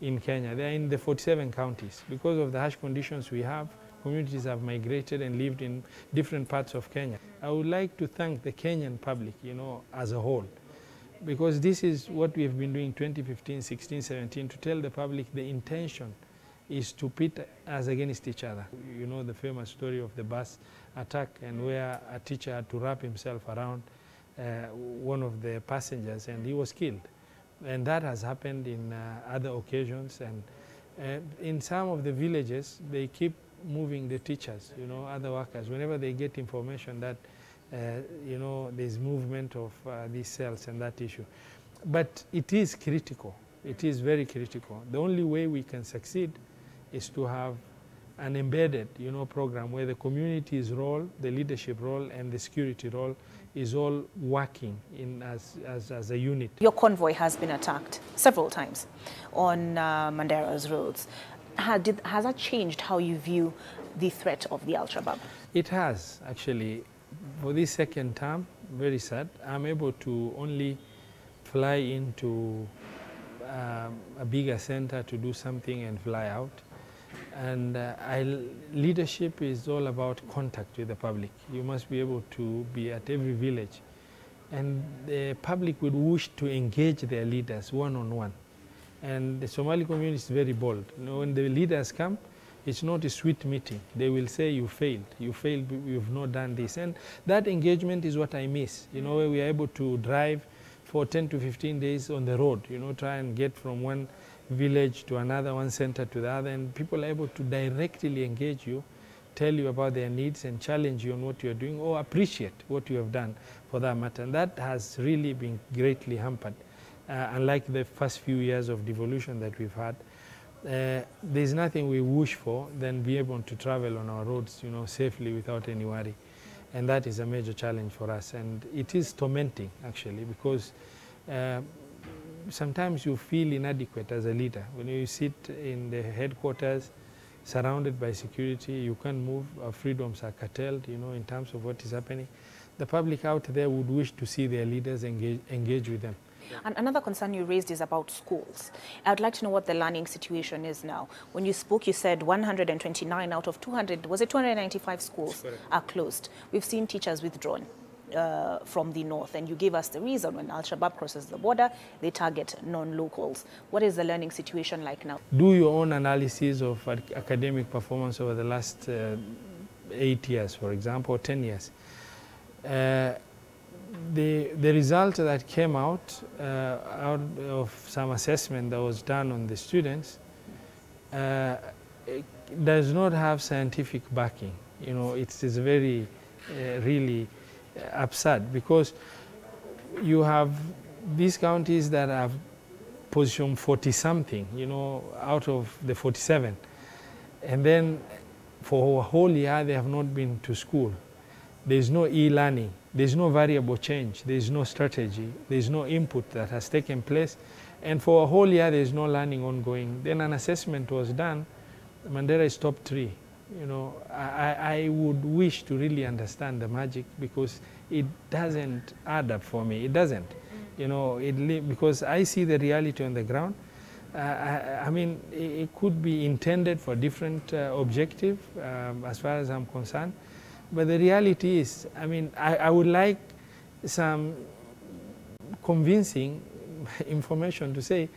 in Kenya. They are in the 47 counties. Because of the harsh conditions we have, communities have migrated and lived in different parts of Kenya. I would like to thank the Kenyan public, as a whole, because this is what we have been doing 2015, 16, 17, to tell the public the intention is to pit us against each other. You know the famous story of the bus attack, and where a teacher had to wrap himself around one of the passengers and he was killed. And that has happened in other occasions, and in some of the villages they keep moving the teachers, other workers, whenever they get information that there's movement of these cells and that issue. But it is critical. It is very critical. The only way we can succeed is to have an embedded, program where the community's role, the leadership role, and the security role is all working as a unit. Your convoy has been attacked several times on Mandera's roads. Has that changed how you view the threat of the Al-Shabaab? It has, actually. For this second term, very sad, I'm able to only fly into a bigger center to do something and fly out. And leadership is all about contact with the public. You must be able to be at every village. And the public would wish to engage their leaders one-on-one. And the Somali community is very bold. When the leaders come, it's not a sweet meeting. They will say, you failed, you've not done this. And that engagement is what I miss, where we are able to drive for 10 to 15 days on the road, try and get from one village to another, one center to the other, and people are able to directly engage you, tell you about their needs and challenge you on what you're doing, or appreciate what you have done for that matter. And that has really been greatly hampered. Unlike the first few years of devolution that we've had, there's nothing we wish for than be able to travel on our roads, safely without any worry. And that is a major challenge for us. And it is tormenting, actually, because sometimes you feel inadequate as a leader. When you sit in the headquarters, surrounded by security, you can't move, our freedoms are curtailed, in terms of what is happening. The public out there would wish to see their leaders engage with them. And another concern you raised is about schools. I'd like to know what the learning situation is now. When you spoke, you said 129 out of 200, was it 295 schools are closed. We've seen teachers withdrawn from the north, and you gave us the reason. When Al-Shabaab crosses the border, they target non-locals. What is the learning situation like now? Do your own analysis of academic performance over the last 8 years, for example, or 10 years. The result that came out of some assessment that was done on the students does not have scientific backing. It is very, really absurd, because you have these counties that have position 40-something, you know, out of the 47. And then for a whole year, they have not been to school. There's no e-learning. There's no variable change. There's no strategy. There's no input that has taken place. And for a whole year, there's no learning ongoing. Then an assessment was done. Mandera is top 3. You know, I would wish to really understand the magic, because it doesn't add up for me. It doesn't. You know, because I see the reality on the ground. I mean, it could be intended for different objective as far as I'm concerned. But the reality is, I mean, I would like some convincing information to say,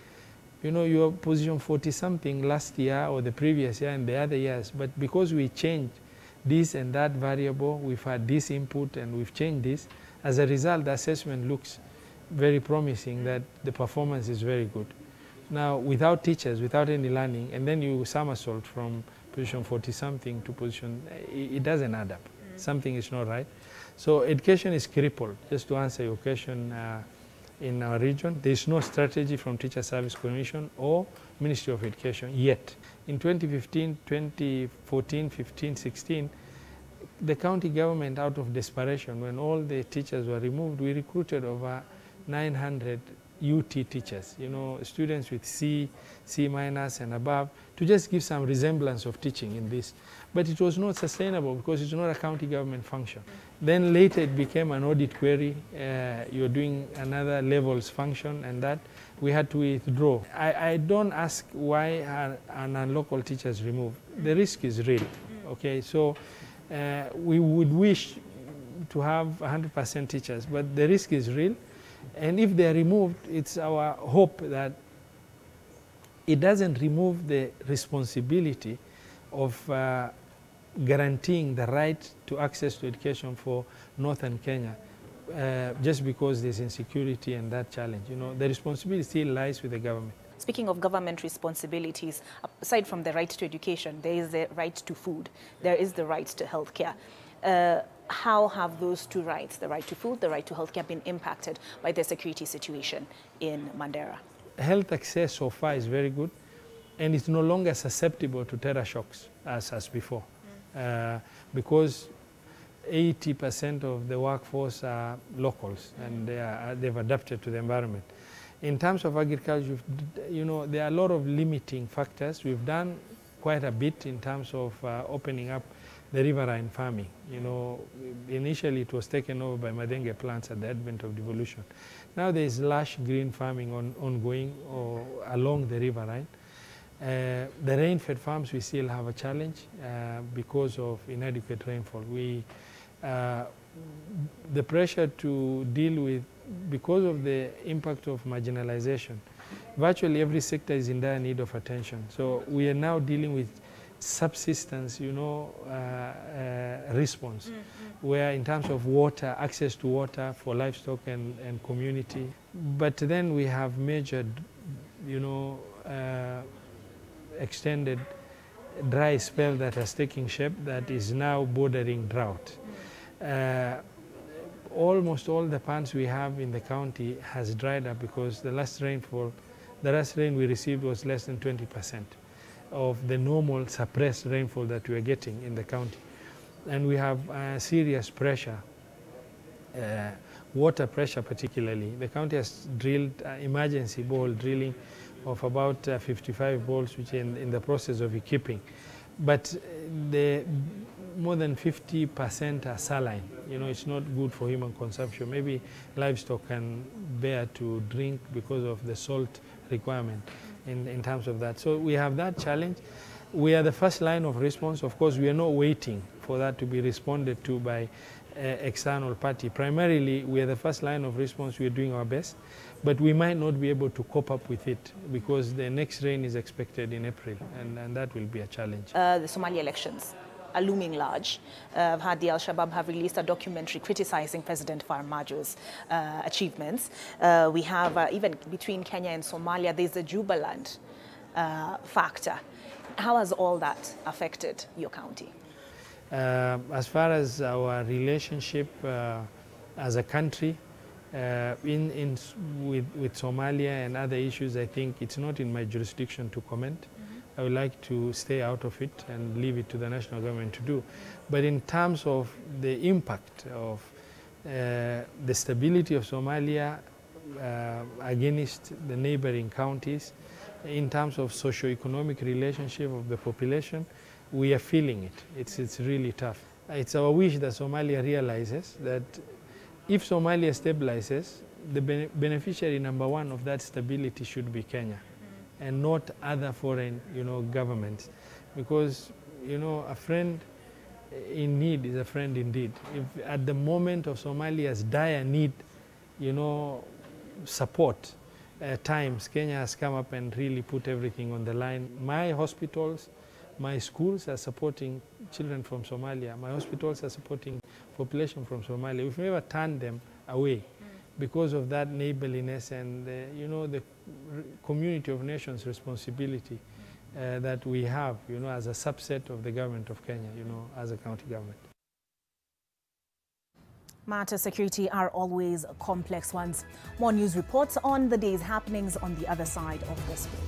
you know, your position 40-something last year or the previous year and the other years, but because we changed this and that variable, we've had this input and we've changed this, as a result, the assessment looks very promising that the performance is very good. Now, without teachers, without any learning, and then you somersault from position 40-something to position, it doesn't add up. Something is not right. So education is crippled. Just to answer your question, in our region, there is no strategy from Teacher Service Commission or Ministry of Education yet. In 2015, 2014, 15, 16, the county government, out of desperation, when all the teachers were removed, we recruited over 900 UT teachers, you know, students with C minus and above, to just give some resemblance of teaching in this. But it was not sustainable because it's not a county government function. Then later it became an audit query. You're doing another levels function, and that we had to withdraw. I don't ask why are non-local teachers removed. The risk is real, okay? So we would wish to have 100% teachers, but the risk is real. And if they are removed, it's our hope that it doesn't remove the responsibility of guaranteeing the right to access to education for northern Kenya, just because there's insecurity and that challenge. You know, the responsibility still lies with the government. Speaking of government responsibilities, aside from the right to education, there is the right to food, there is the right to healthcare. How have those two rights, the right to food, the right to healthcare, been impacted by the security situation in Mandera? Health access so far is very good, and it's no longer susceptible to terror shocks as before, because 80% of the workforce are locals, and they've adapted to the environment. In terms of agriculture, you know, there are a lot of limiting factors. We've done quite a bit in terms of opening up the riverine farming. You know, initially it was taken over by Madenge plants at the advent of devolution. Now there is lush green farming ongoing along the riverine. The rain-fed farms, we still have a challenge because of inadequate rainfall. The pressure to deal with, because of the impact of marginalization, virtually every sector is in dire need of attention. So we are now dealing with subsistence, you know, response, where in terms of water, access to water for livestock and community. But then we have major, you know, extended dry spell that has taken shape that is now bordering drought. Almost all the ponds we have in the county has dried up because the last rain we received was less than 20% of the normal suppressed rainfall that we are getting in the county. And we have serious pressure, water pressure particularly. The county has drilled emergency bore drilling of about 55 balls, which are in the process of equipping. But more than 50% are saline. You know, it's not good for human consumption. Maybe livestock can bear to drink because of the salt requirement in terms of that. So we have that challenge. We are the first line of response. Of course, we are not waiting for that to be responded to by external party. Primarily, we are the first line of response. We are doing our best, but we might not be able to cope up with it because the next rain is expected in April, and that will be a challenge. The Somali elections are looming large. I've had the Al-Shabaab have released a documentary criticizing President Farmajo's achievements. We have, even between Kenya and Somalia, there's a Jubaland factor. How has all that affected your county? As far as our relationship as a country, With Somalia and other issues, I think it's not in my jurisdiction to comment. I would like to stay out of it and leave it to the national government to do. But in terms of the impact of the stability of Somalia against the neighboring counties, in terms of socio-economic relationship of the population, we are feeling it. It's really tough. It's our wish that Somalia realizes that if Somalia stabilizes, the beneficiary number one of that stability should be Kenya, and not other foreign, governments, because, a friend in need is a friend indeed. If at the moment of Somalia's dire need, support, times Kenya has come up and really put everything on the line. My hospitals, my schools are supporting children from Somalia. My hospitals are supporting population from Somalia. We've never turned them away because of that neighborliness and the community of nations responsibility that we have, as a subset of the government of Kenya, as a county government. Matters security are always complex ones. More news reports on the day's happenings on the other side of this break.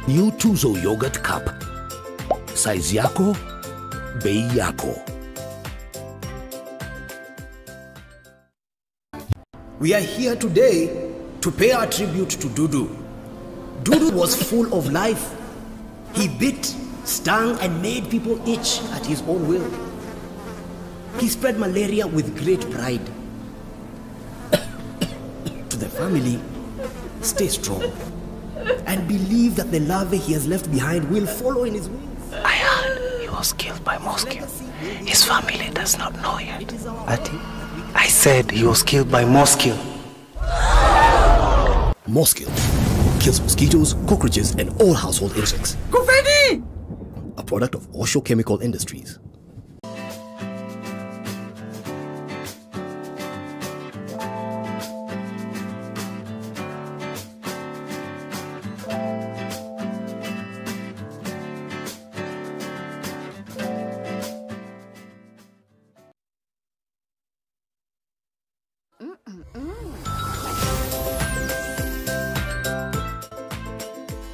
New Tuzo Yogurt Cup. Size yako, bei yako. We are here today to pay our tribute to Dudu. Dudu was full of life. He bit, stung, and made people itch at his own will. He spread malaria with great pride. To the family, stay strong and believe that the larvae he has left behind will follow in his wings. I heard he was killed by mosquito. His family does not know yet. I said he was killed by mosquito. Mosquito kills mosquitoes, cockroaches, and all household insects. Kufedi! A product of Osho Chemical Industries.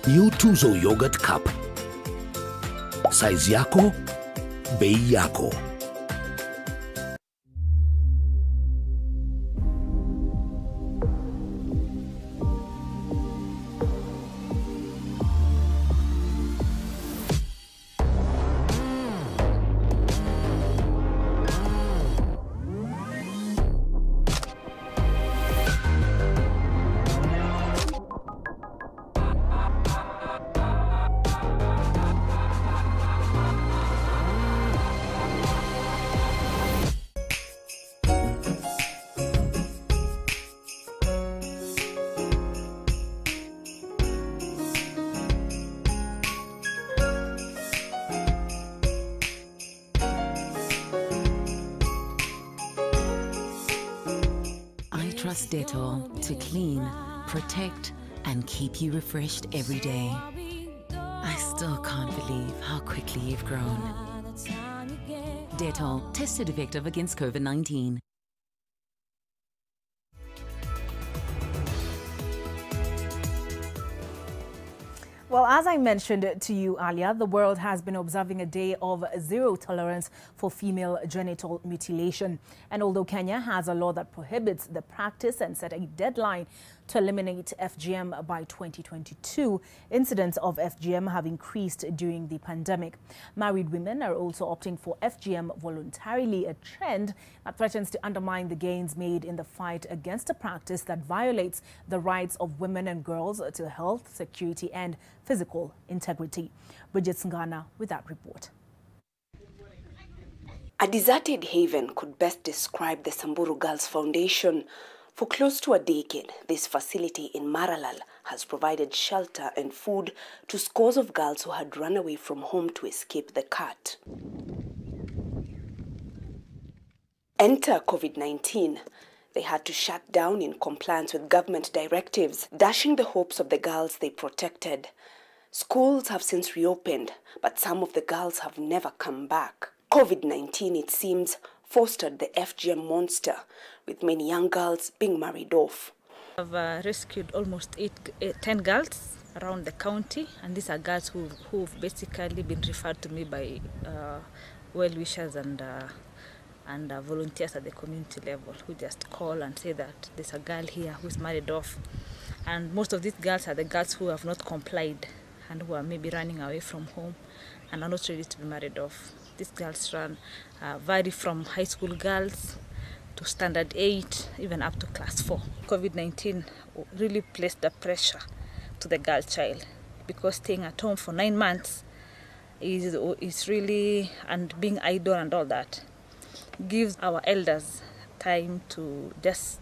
New Tuzo Yogurt Cup. Size yako, bei yako. Trust Dettol to clean, protect, and keep you refreshed every day. I still can't believe how quickly you've grown. Dettol, tested effective against COVID-19. Well, as I mentioned to you earlier, the world has been observing a day of zero tolerance for female genital mutilation. And although Kenya has a law that prohibits the practice and set a deadline to eliminate FGM by 2022, incidents of FGM have increased during the pandemic. Married women are also opting for FGM voluntarily, a trend that threatens to undermine the gains made in the fight against a practice that violates the rights of women and girls to health, security, and physical integrity. Bridget Sngana with that report. A deserted haven could best describe the Samburu Girls Foundation. For close to a decade, this facility in Maralal has provided shelter and food to scores of girls who had run away from home to escape the cut. Enter COVID-19. They had to shut down in compliance with government directives, dashing the hopes of the girls they protected. Schools have since reopened, but some of the girls have never come back. COVID-19, it seems, fostered the FGM monster, with many young girls being married off. I've rescued almost 10 girls around the county, and these are girls who've basically been referred to me by well-wishers and volunteers at the community level who just call and say that there's a girl here who's married off. And most of these girls are the girls who have not complied and who are maybe running away from home and are not ready to be married off. These girls vary from high school girls to standard 8, even up to class 4. COVID-19 really placed the pressure to the girl child, because staying at home for 9 months is really, and being idle and all that, gives our elders time to just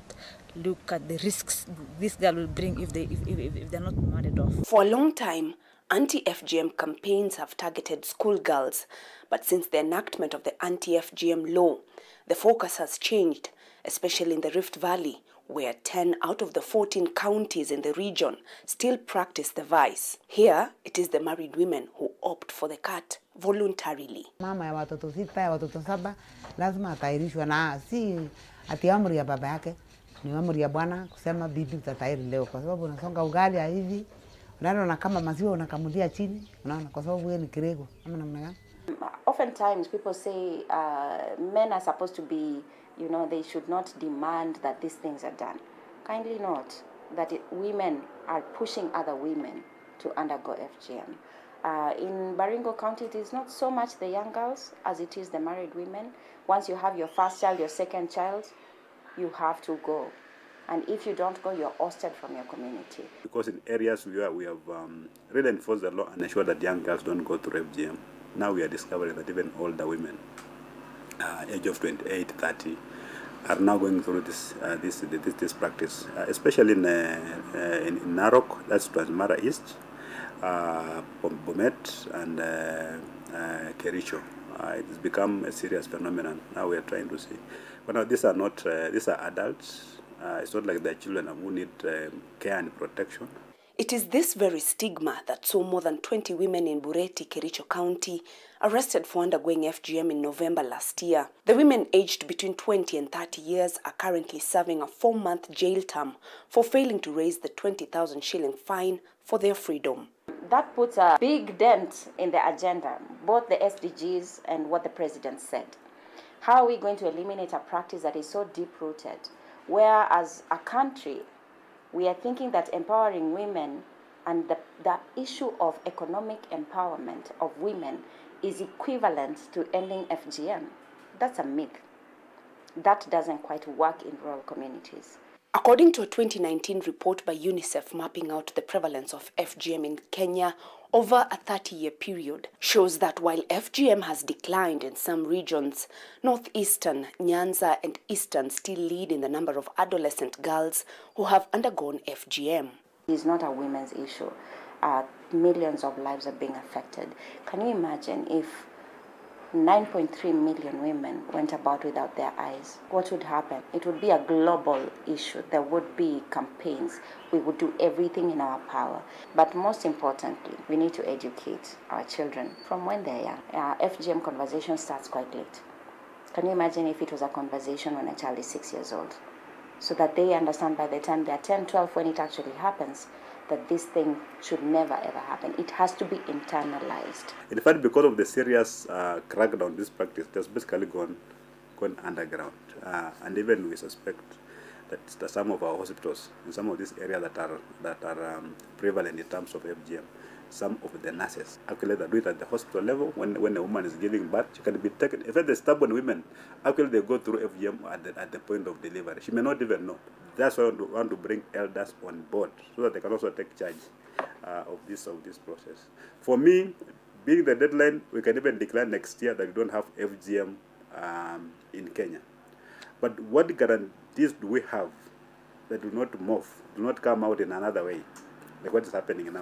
look at the risks this girl will bring if they're not married off. For a long time, anti-FGM campaigns have targeted schoolgirls, but since the enactment of the anti-FGM law, the focus has changed, especially in the Rift Valley, where 10 out of the 14 counties in the region still practice the vice. Here, it is the married women who opt for the cut voluntarily. Mama ya watoto 6 ya watoto 7 lazima atairishwe, na si ati amri ya baba yake, ni amri ya Bwana kusema bibi utatairi leo, kwa sababu unasonga ugali ya hivi, unaona kama maziwa unakamulia chini, unaona, kwa sababu wewe ni kirego ama namna gani. Oftentimes people say men are supposed to be, they should not demand that these things are done. Kindly note that women are pushing other women to undergo FGM. In Baringo County, it is not so much the young girls as it is the married women. Once you have your first child, your second child, you have to go. And if you don't go, you're ousted from your community. Because in areas where we have really enforced the law and ensured that young girls don't go through FGM, now we are discovering that even older women, age of 28, 30, are now going through this practice, especially in Narok, that's Transmara East, Bomet, and Kericho. It has become a serious phenomenon. Now we are trying to see. But now these are not, these are adults. It's not like they're children who need care and protection. It is this very stigma that saw more than 20 women in Bureti, Kericho County, arrested for undergoing FGM in November last year. The women aged between 20 and 30 years are currently serving a 4-month jail term for failing to raise the 20,000 shilling fine for their freedom. That puts a big dent in the agenda, both the SDGs and what the president said. How are we going to eliminate a practice that is so deep-rooted, where as a country, we are thinking that empowering women and the issue of economic empowerment of women is equivalent to ending FGM? That's a myth. That doesn't quite work in rural communities. According to a 2019 report by UNICEF mapping out the prevalence of FGM in Kenya over a 30-year period, shows that while FGM has declined in some regions, northeastern, Nyanza and eastern still lead in the number of adolescent girls who have undergone FGM. It's not a women's issue. Millions of lives are being affected. Can you imagine if 9.3 million women went about without their eyes? What would happen? It would be a global issue. There would be campaigns. We would do everything in our power. But most importantly, we need to educate our children from when they're young. FGM conversation starts quite late. Can you imagine if it was a conversation when a child is 6 years old? So that they understand by the time they're 10, 12, when it actually happens, that this thing should never ever happen. It has to be internalized. In fact, because of the serious crackdown on this practice, it has basically gone underground. And even we suspect that some of our hospitals, in some of these areas that are prevalent in terms of FGM, some of the nurses actually they do it at the hospital level. When a woman is giving birth, she can be taken. In fact, the stubborn women, actually they go through FGM at the point of delivery. She may not even know. That's why we want to bring elders on board so that they can also take charge of this process. For me, being the deadline, we can even declare next year that we don't have FGM in Kenya. But what guarantees do we have that do not move, do not come out in another way, like what is happening now?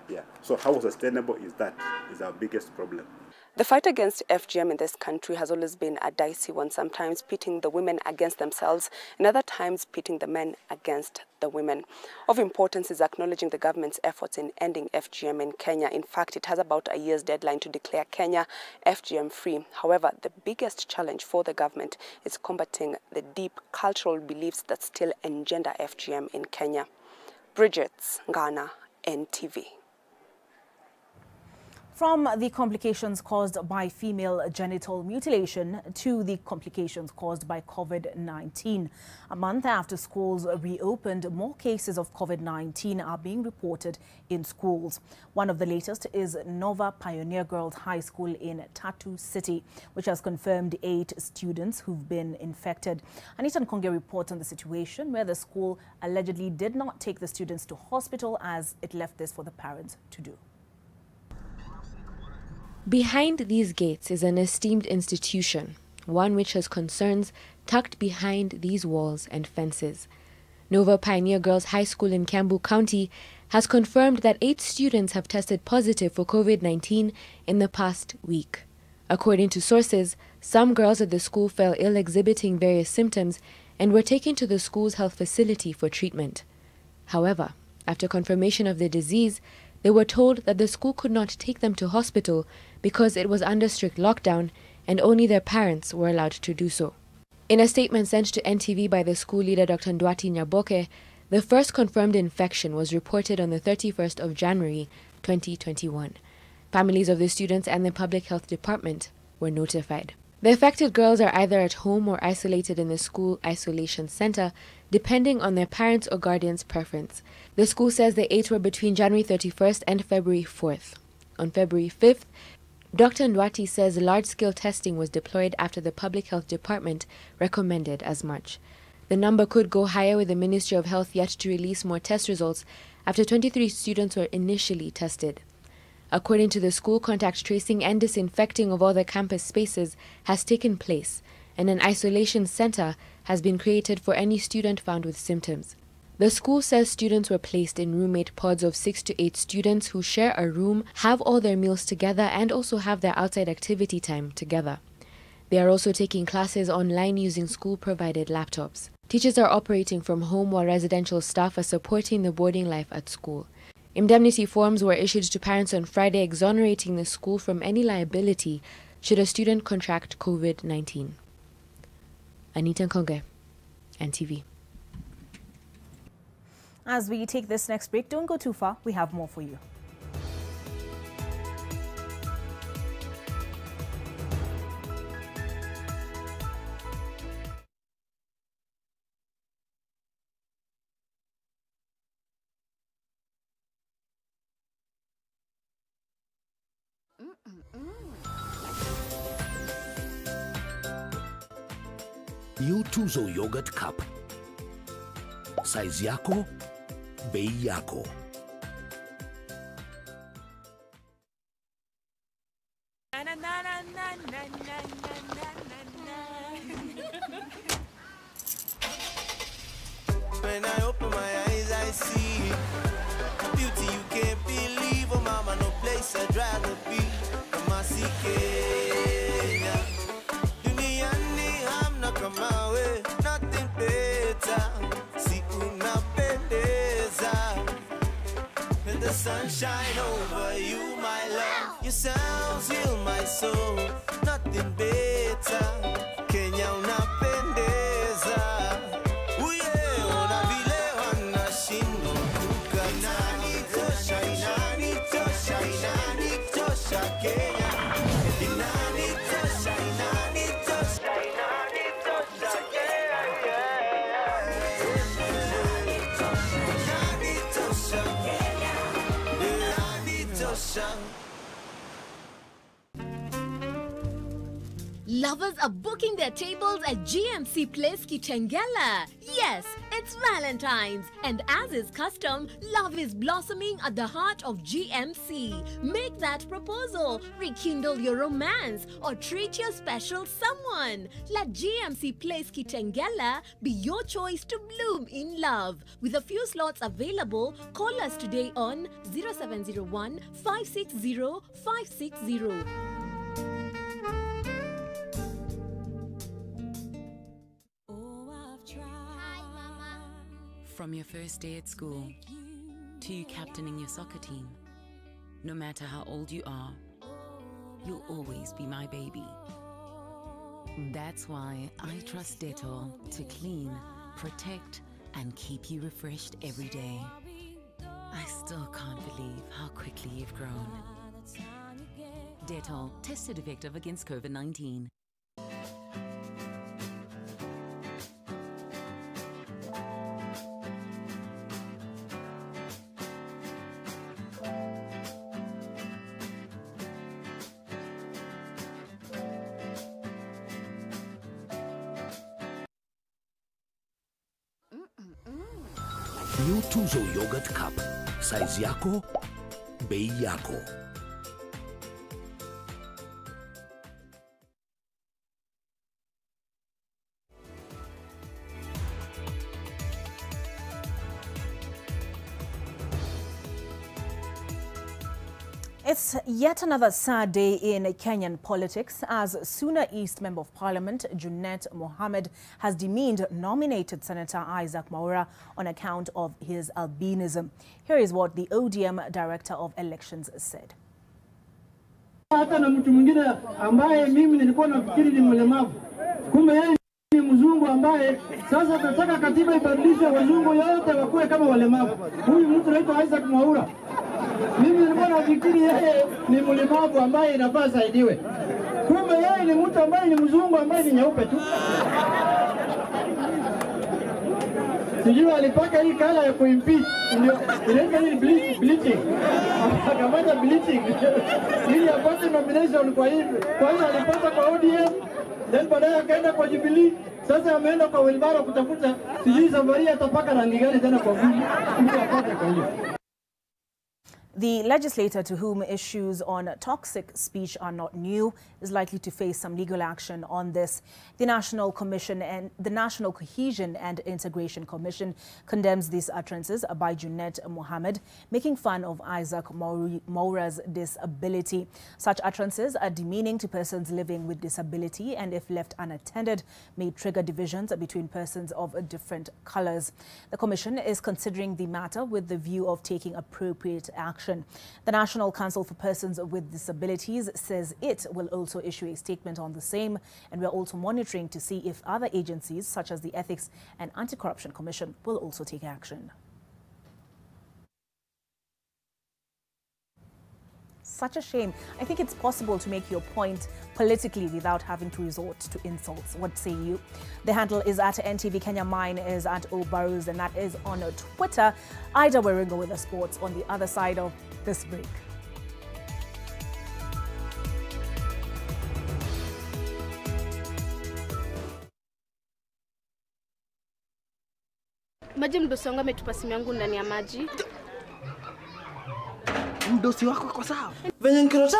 Yeah. So how sustainable is that? Is our biggest problem. The fight against FGM in this country has always been a dicey one, sometimes pitting the women against themselves and other times pitting the men against the women. Of importance is acknowledging the government's efforts in ending FGM in Kenya. In fact, it has about a year's deadline to declare Kenya FGM-free. However, the biggest challenge for the government is combating the deep cultural beliefs that still engender FGM in Kenya. Bridget Ngana, NTV. From the complications caused by female genital mutilation to the complications caused by COVID-19. A month after schools reopened, more cases of COVID-19 are being reported in schools. One of the latest is Nova Pioneer Girls High School in Tatu City, which has confirmed 8 students who've been infected. Anita Nkonge reports on the situation where the school allegedly did not take the students to hospital as it left this for the parents to do. Behind these gates is an esteemed institution, one which has concerns tucked behind these walls and fences. Nova Pioneer Girls High School in Kiambu County has confirmed that 8 students have tested positive for COVID-19 in the past week. According to sources, some girls at the school fell ill exhibiting various symptoms and were taken to the school's health facility for treatment. However, after confirmation of the disease, they were told that the school could not take them to hospital because it was under strict lockdown and only their parents were allowed to do so. In a statement sent to NTV by the school leader Dr. Ndwati Nyaboke, the first confirmed infection was reported on the 31st of January 2021. Families of the students and the public health department were notified. The affected girls are either at home or isolated in the school isolation center, depending on their parents' or guardians' preference. The school says the 8 were between January 31st and February 4th. On February 5th, Dr. Ndwati says large-scale testing was deployed after the public health department recommended as much. The number could go higher with the Ministry of Health yet to release more test results after 23 students were initially tested. According to the school, contact tracing and disinfecting of all the campus spaces has taken place, and an isolation center has been created for any student found with symptoms. The school says students were placed in roommate pods of 6 to 8 students who share a room, have all their meals together, and also have their outside activity time together. They are also taking classes online using school-provided laptops. Teachers are operating from home while residential staff are supporting the boarding life at school. Indemnity forms were issued to parents on Friday exonerating the school from any liability should a student contract COVID-19. Anita Nkonge, NTV. As we take this next break, don't go too far. We have more for you. New Tuzo Yogurt Cup. Size yako, bei yako. When I open my eyes, I see a beauty you can't believe. Oh, mama, no place I'd rather be. Kamasi Kenya. Duniani hamna kama we, nothing better. Si unapendeza. Let the sunshine over you, my love. Your sounds heal my soul. Nothing better. Kenya unapendeza. Lovers are booking their tables at GMC Place Kitengela. Yes, it's Valentine's, and as is custom, love is blossoming at the heart of GMC. Make that proposal, rekindle your romance, or treat your special someone. Let GMC Place Kitengela be your choice to bloom in love. With a few slots available, call us today on 0701 560 560. From your first day at school to you captaining your soccer team, no matter how old you are, you'll always be my baby. That's why I trust Dettol to clean, protect, and keep you refreshed every day. I still can't believe how quickly you've grown. Dettol, tested effective against COVID-19. New Tuzo Yogurt Cup. Size yako, bei yako. It's yet another sad day in Kenyan politics as Suna East Member of Parliament Junet Mohammed has demeaned nominated Senator Isaac Mwaura on account of his albinism. Here is what the ODM Director of Elections said. Hata na mtu mwingine ambaye mimi nilikuwa nafikiri ni mlemavu, kumbe yeye ni mzungu ambaye sasa tunataka katiba ibadilishwe, wazungu yote wakuwe kama walemavu. Huyu mtu anaitwa Isaac Mwaura. Mimi nilikuwa nafikiri yeye ni mlemavu ambaye inafaa saidiwe, kumbe yeye ni mtu ambaye ni mzungu ambaye ni nyeupe tu. Sijui alipaka hii kala ya kuimpeach, ndio inaitwa hii bleaching. Akamata bleaching ili apate nomination kwa hivi. Kwanza alipata kwa ODM, then baadaye akaenda kwa Jubilee, sasa ameenda kwa Wilbaro kutafuta sijui safari atapaka rangi gani tena kwa vuli ili apate kwa hiyo. The legislator, to whom issues on toxic speech are not new, is likely to face some legal action on this. The National Cohesion and Integration Commission condemns these utterances by Junet Mohammed, making fun of Isaac Mwaura's disability. Such utterances are demeaning to persons living with disability and, if left unattended, may trigger divisions between persons of different colors. The commission is considering the matter with the view of taking appropriate action. The National Council for Persons with Disabilities says it will also issue a statement on the same, and we are also monitoring to see if other agencies such as the Ethics and Anti-Corruption Commission will also take action. Such a shame. I think it's possible to make your point politically without having to resort to insults. What say you? The handle is at NTV Kenya. Mine is at Obarus, and that is on Twitter. Ida Weringo with the sports on the other side of this break. Maji mdosi wangu ametupa simu yangu ndani ya maji. Mdosi wako kwa sawa? Venye Nkirota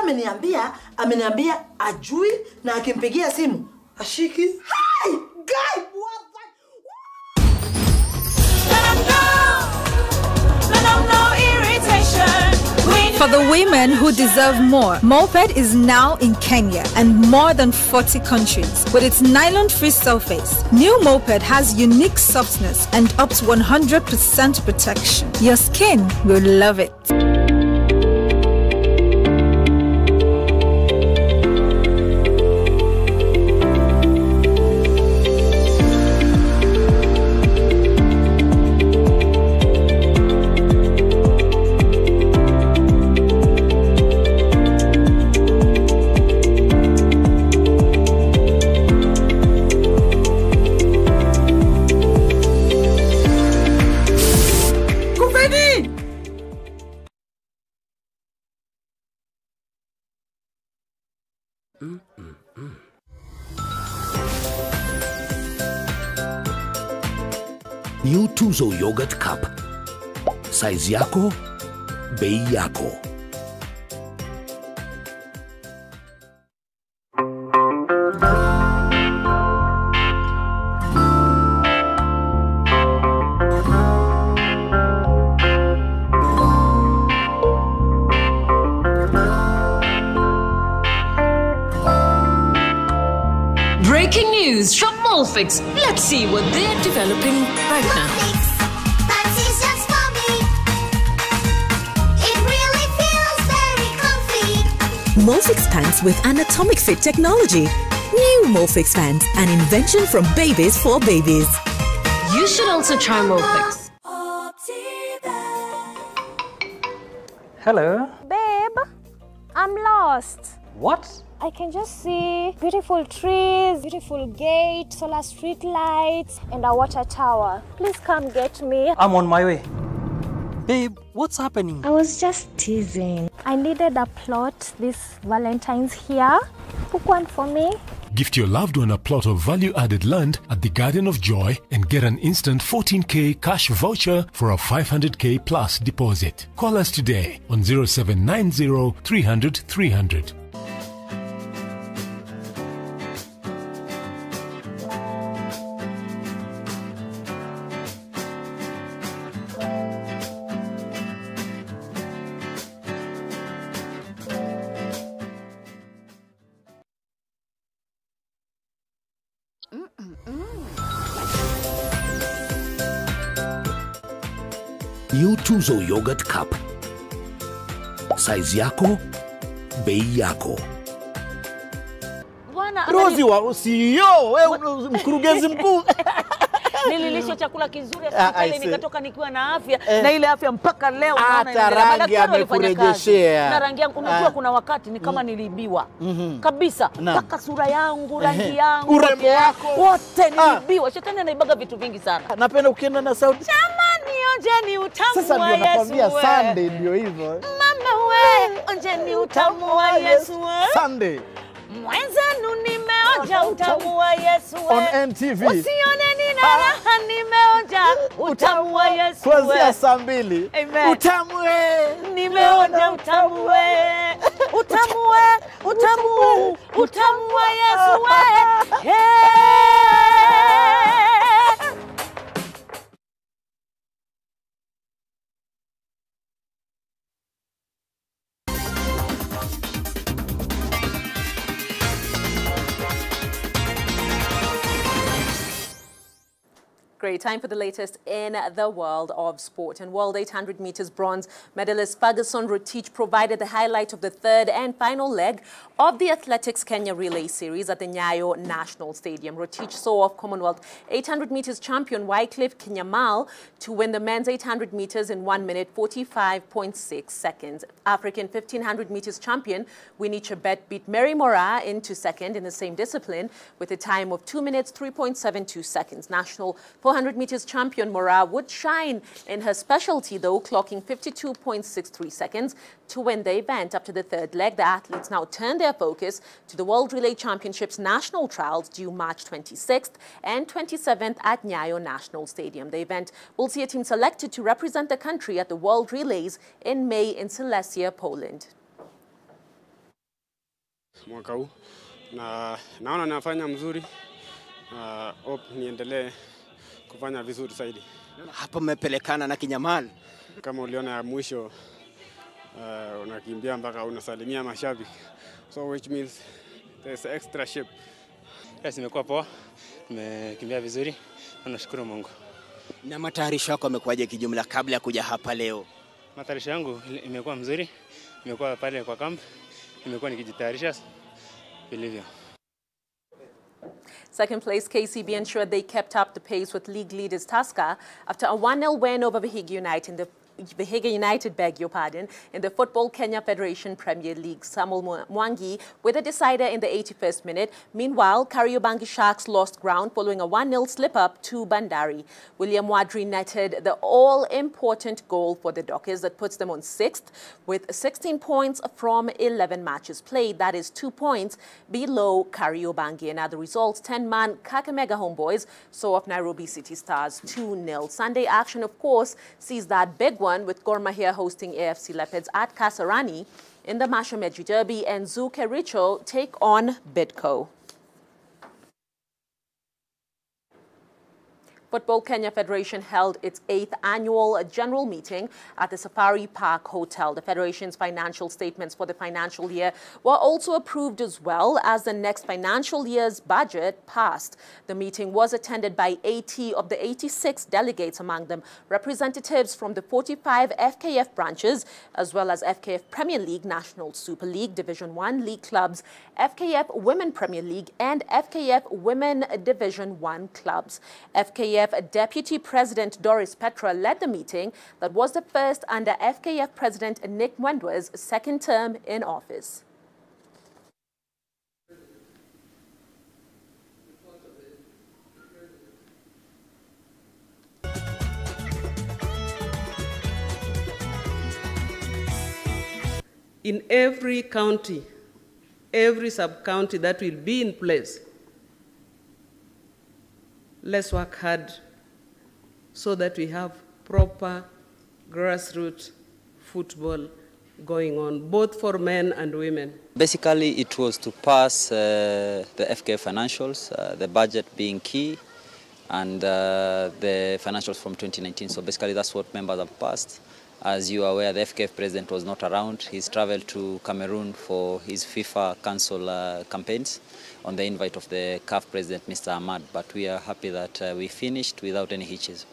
ameniambia ajui na akimpigia simu ashiki. Hi guy, what the? For the women who deserve more, Moped is now in Kenya and more than 40 countries. With its nylon-free surface, new Moped has unique softness and up to 100% protection. Your skin will love it. New Tuzo Yogurt Cup. Size yako, bei yako. Breaking news from Molfix. Let's see what they're developing right now. Molfix pants with anatomic fit technology. New Molfix pants, an invention from babies for babies. You should also try Molfix. Hello. Babe, I'm lost. What? I can just see beautiful trees, beautiful gate, solar street lights, and a water tower. Please come get me. I'm on my way. Babe, what's happening? I was just teasing. I needed a plot this Valentine's here. Book one for me. Gift your loved one a plot of value-added land at the Garden of Joy and get an instant 14K cash voucher for a 500K plus deposit. Call us today on 0790 300 300. New Tuzo Yogurt Cup. Size yako, bei yako. Rozi wa CEO, wewe mkurugenzi mkuu. Nililishwa chakula kizuri hospitali nikatoka nikiwa na afya na ile afya mpaka leo hata rangi amekurejeshea. Na rangi yangu unajua kuna wakati ni kama niliibiwa kabisa mpaka sura yangu, rangi yangu, urembo wako wote niliibiwa. Shetani anaibaga vitu vingi sana. Napenda ukienda na sauti. Jamani onjeni utamu wa Yesu. Sasa ndio nakwambia Sunday ndio hivyo. Mama we onjeni utamu wa Yesu. Sunday. Mwenzenu nimeonja utamu wa Yesu. On NTV. Usione nina raha nimeonja utamu wa Yesu. Kuanzia saa 2. Amen. Utamu we. Nimeonja utamu we. Utamu we. Utamu. Utamu wa Yesu we. Hey. Great. Time for the latest in the world of sport. And World 800 meters bronze medalist Ferguson Rotich provided the highlight of the third and final leg of the Athletics Kenya Relay Series at the Nyayo National Stadium. Rotich saw off Commonwealth 800 meters champion Wycliffe Kinyamal to win the men's 800 meters in 1 minute 45.6 seconds. African 1500 meters champion Winnie Chebet beat Mary Mora into second in the same discipline with a time of 2 minutes 3.72 seconds. National 400 meters champion Mora would shine in her specialty, though, clocking 52.63 seconds to win the event. After the third leg, the athletes now turn their focus to the World Relay Championships national trials due March 26th and 27th at Nyayo National Stadium. The event will see a team selected to represent the country at the World Relays in May in Silesia, Poland. Mwaka huu na naona nafanya mzuri, hope niendelee kufanya vizuri zaidi. Hapa mmepelekana na Kinyamal. Kama uliona ya mwisho unakimbia mpaka unasalimia mashabiki. So which means there's extra shape. Yes, imekuwa poa. Nimekimbia vizuri. Nashukuru Mungu. Na matayarisho yako yamekuwaje kijumla kabla ya kuja hapa leo? Matayarisho yangu imekuwa mzuri. Nimekuwa pale kwa camp. Nimekuwa nikijitayarisha vilivyo. Second place, KCB ensured they kept up the pace with league leaders Tusker after a 1-0 win over Vihiga United, beg your pardon, in the Football Kenya Federation Premier League. Samuel Mwangi with a decider in the 81st minute. Meanwhile, Kariobangi Sharks lost ground following a 1-0 slip-up to Bandari. William Wadri netted the all-important goal for the Dockers that puts them on 6th with 16 points from 11 matches played. That is 2 points below Kariobangi. And other results, 10-man Kakamega Homeboys saw off Nairobi City Stars 2-0. Sunday action, of course, sees that big one with Gor Mahia hosting AFC Leopards at Kasarani in the Mashameji Derby, and Zoo Kericho take on Bidco. Football Kenya Federation held its 8th annual general meeting at the Safari Park Hotel. The Federation's financial statements for the financial year were also approved, as well as the next financial year's budget passed. The meeting was attended by 80 of the 86 delegates, among them representatives from the 45 FKF branches, as well as FKF Premier League, National Super League, Division 1 League clubs, FKF Women Premier League, and FKF Women Division 1 clubs. FKF Deputy President Doris Petra led the meeting that was the first under FKF President Nick Mwendwa's second term in office. In every county, every sub-county that will be in place, let's work hard so that we have proper grassroots football going on, both for men and women. Basically, it was to pass the FKF financials, the budget being key, and the financials from 2019. So basically, that's what members have passed. As you are aware, the FKF president was not around. He's traveled to Cameroon for his FIFA Council campaigns on the invite of the CAF president, Mr. Ahmad. But we are happy that we finished without any hitches.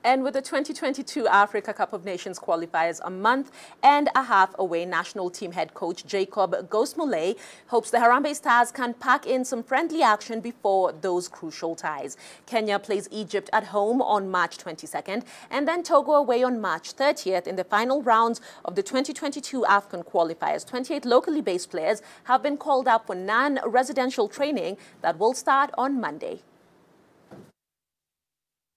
And with the 2022 Africa Cup of Nations qualifiers a month and a half away, national team head coach Jacob Gosmole hopes the Harambee Stars can pack in some friendly action before those crucial ties. Kenya plays Egypt at home on March 22nd and then Togo away on March 30th in the final rounds of the 2022 AFCON qualifiers. 28 locally based players have been called up for non-residential training that will start on Monday.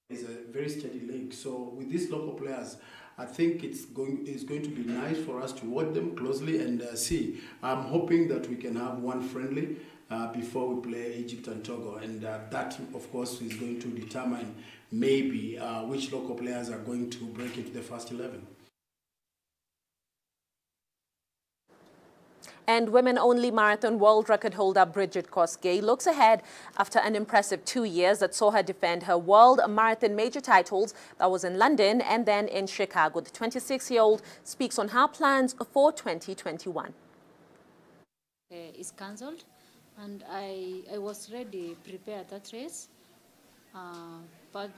It's a very steady league. So with these local players, I think it's going to be nice for us to watch them closely and see. I'm hoping that we can have one friendly before we play Egypt and Togo, and that, of course, is going to determine maybe which local players are going to break into the first 11. And women-only marathon world record holder Bridget Kosgei looks ahead after an impressive 2 years that saw her defend her world marathon major titles that was in London and then in Chicago. The 26-year-old speaks on her plans for 2021. It's cancelled, and I was ready prepared that race, but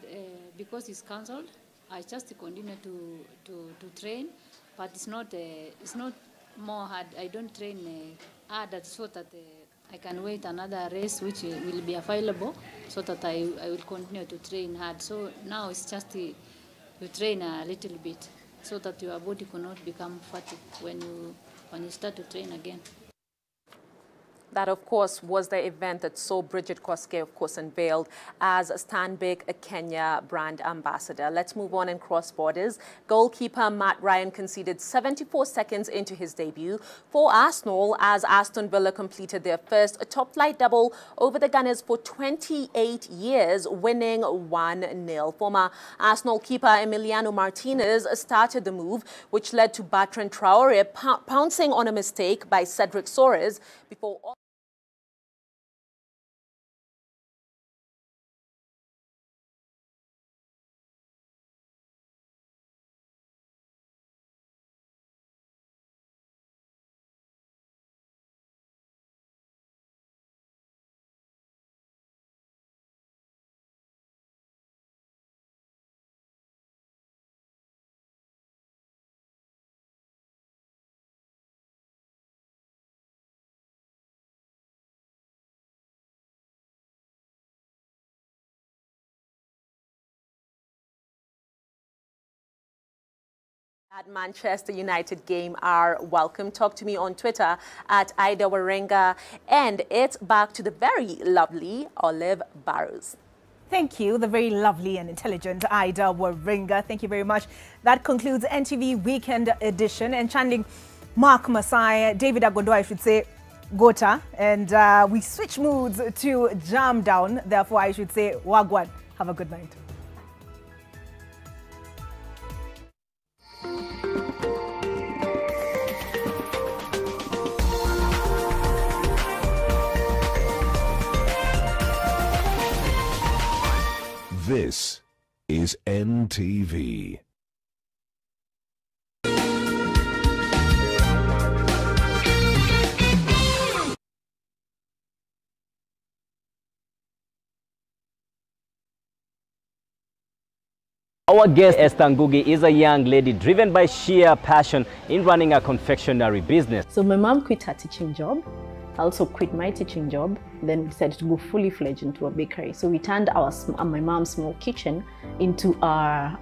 because it's cancelled, I just continue to train, but it's not more hard. I don't train hard so that I can wait another race which will be available, so that I will continue to train hard. So now it's just you train a little bit so that your body cannot become fatigued when you start to train again. That, of course, was the event that saw Bridget Kosgei, of course, unveiled as Stanbic Kenya brand ambassador. Let's move on and cross borders. Goalkeeper Matt Ryan conceded 74 seconds into his debut for Arsenal as Aston Villa completed their first top-flight double over the Gunners for 28 years, winning 1-0. Former Arsenal keeper Emiliano Martinez started the move, which led to Bertrand Traore pouncing on a mistake by Cedric Soares before... At Manchester United game are welcome. Talk to me on Twitter at Ida Warenga. And it's back to the very lovely Olive Barrows. Thank you, the very lovely and intelligent Ida Warenga. Thank you very much. That concludes NTV Weekend Edition. And chanting Mark Masai, David Agondo, I should say, Gota. And we switch moods to Jam Down. Therefore, I should say Wagwan. Have a good night. This is NTV. Our guest, Esther Ngugi, is a young lady driven by sheer passion in running a confectionery business. So my mom quit her teaching job. I also quit my teaching job. Then we decided to go fully fledged into a bakery. So we turned my mom's small kitchen into our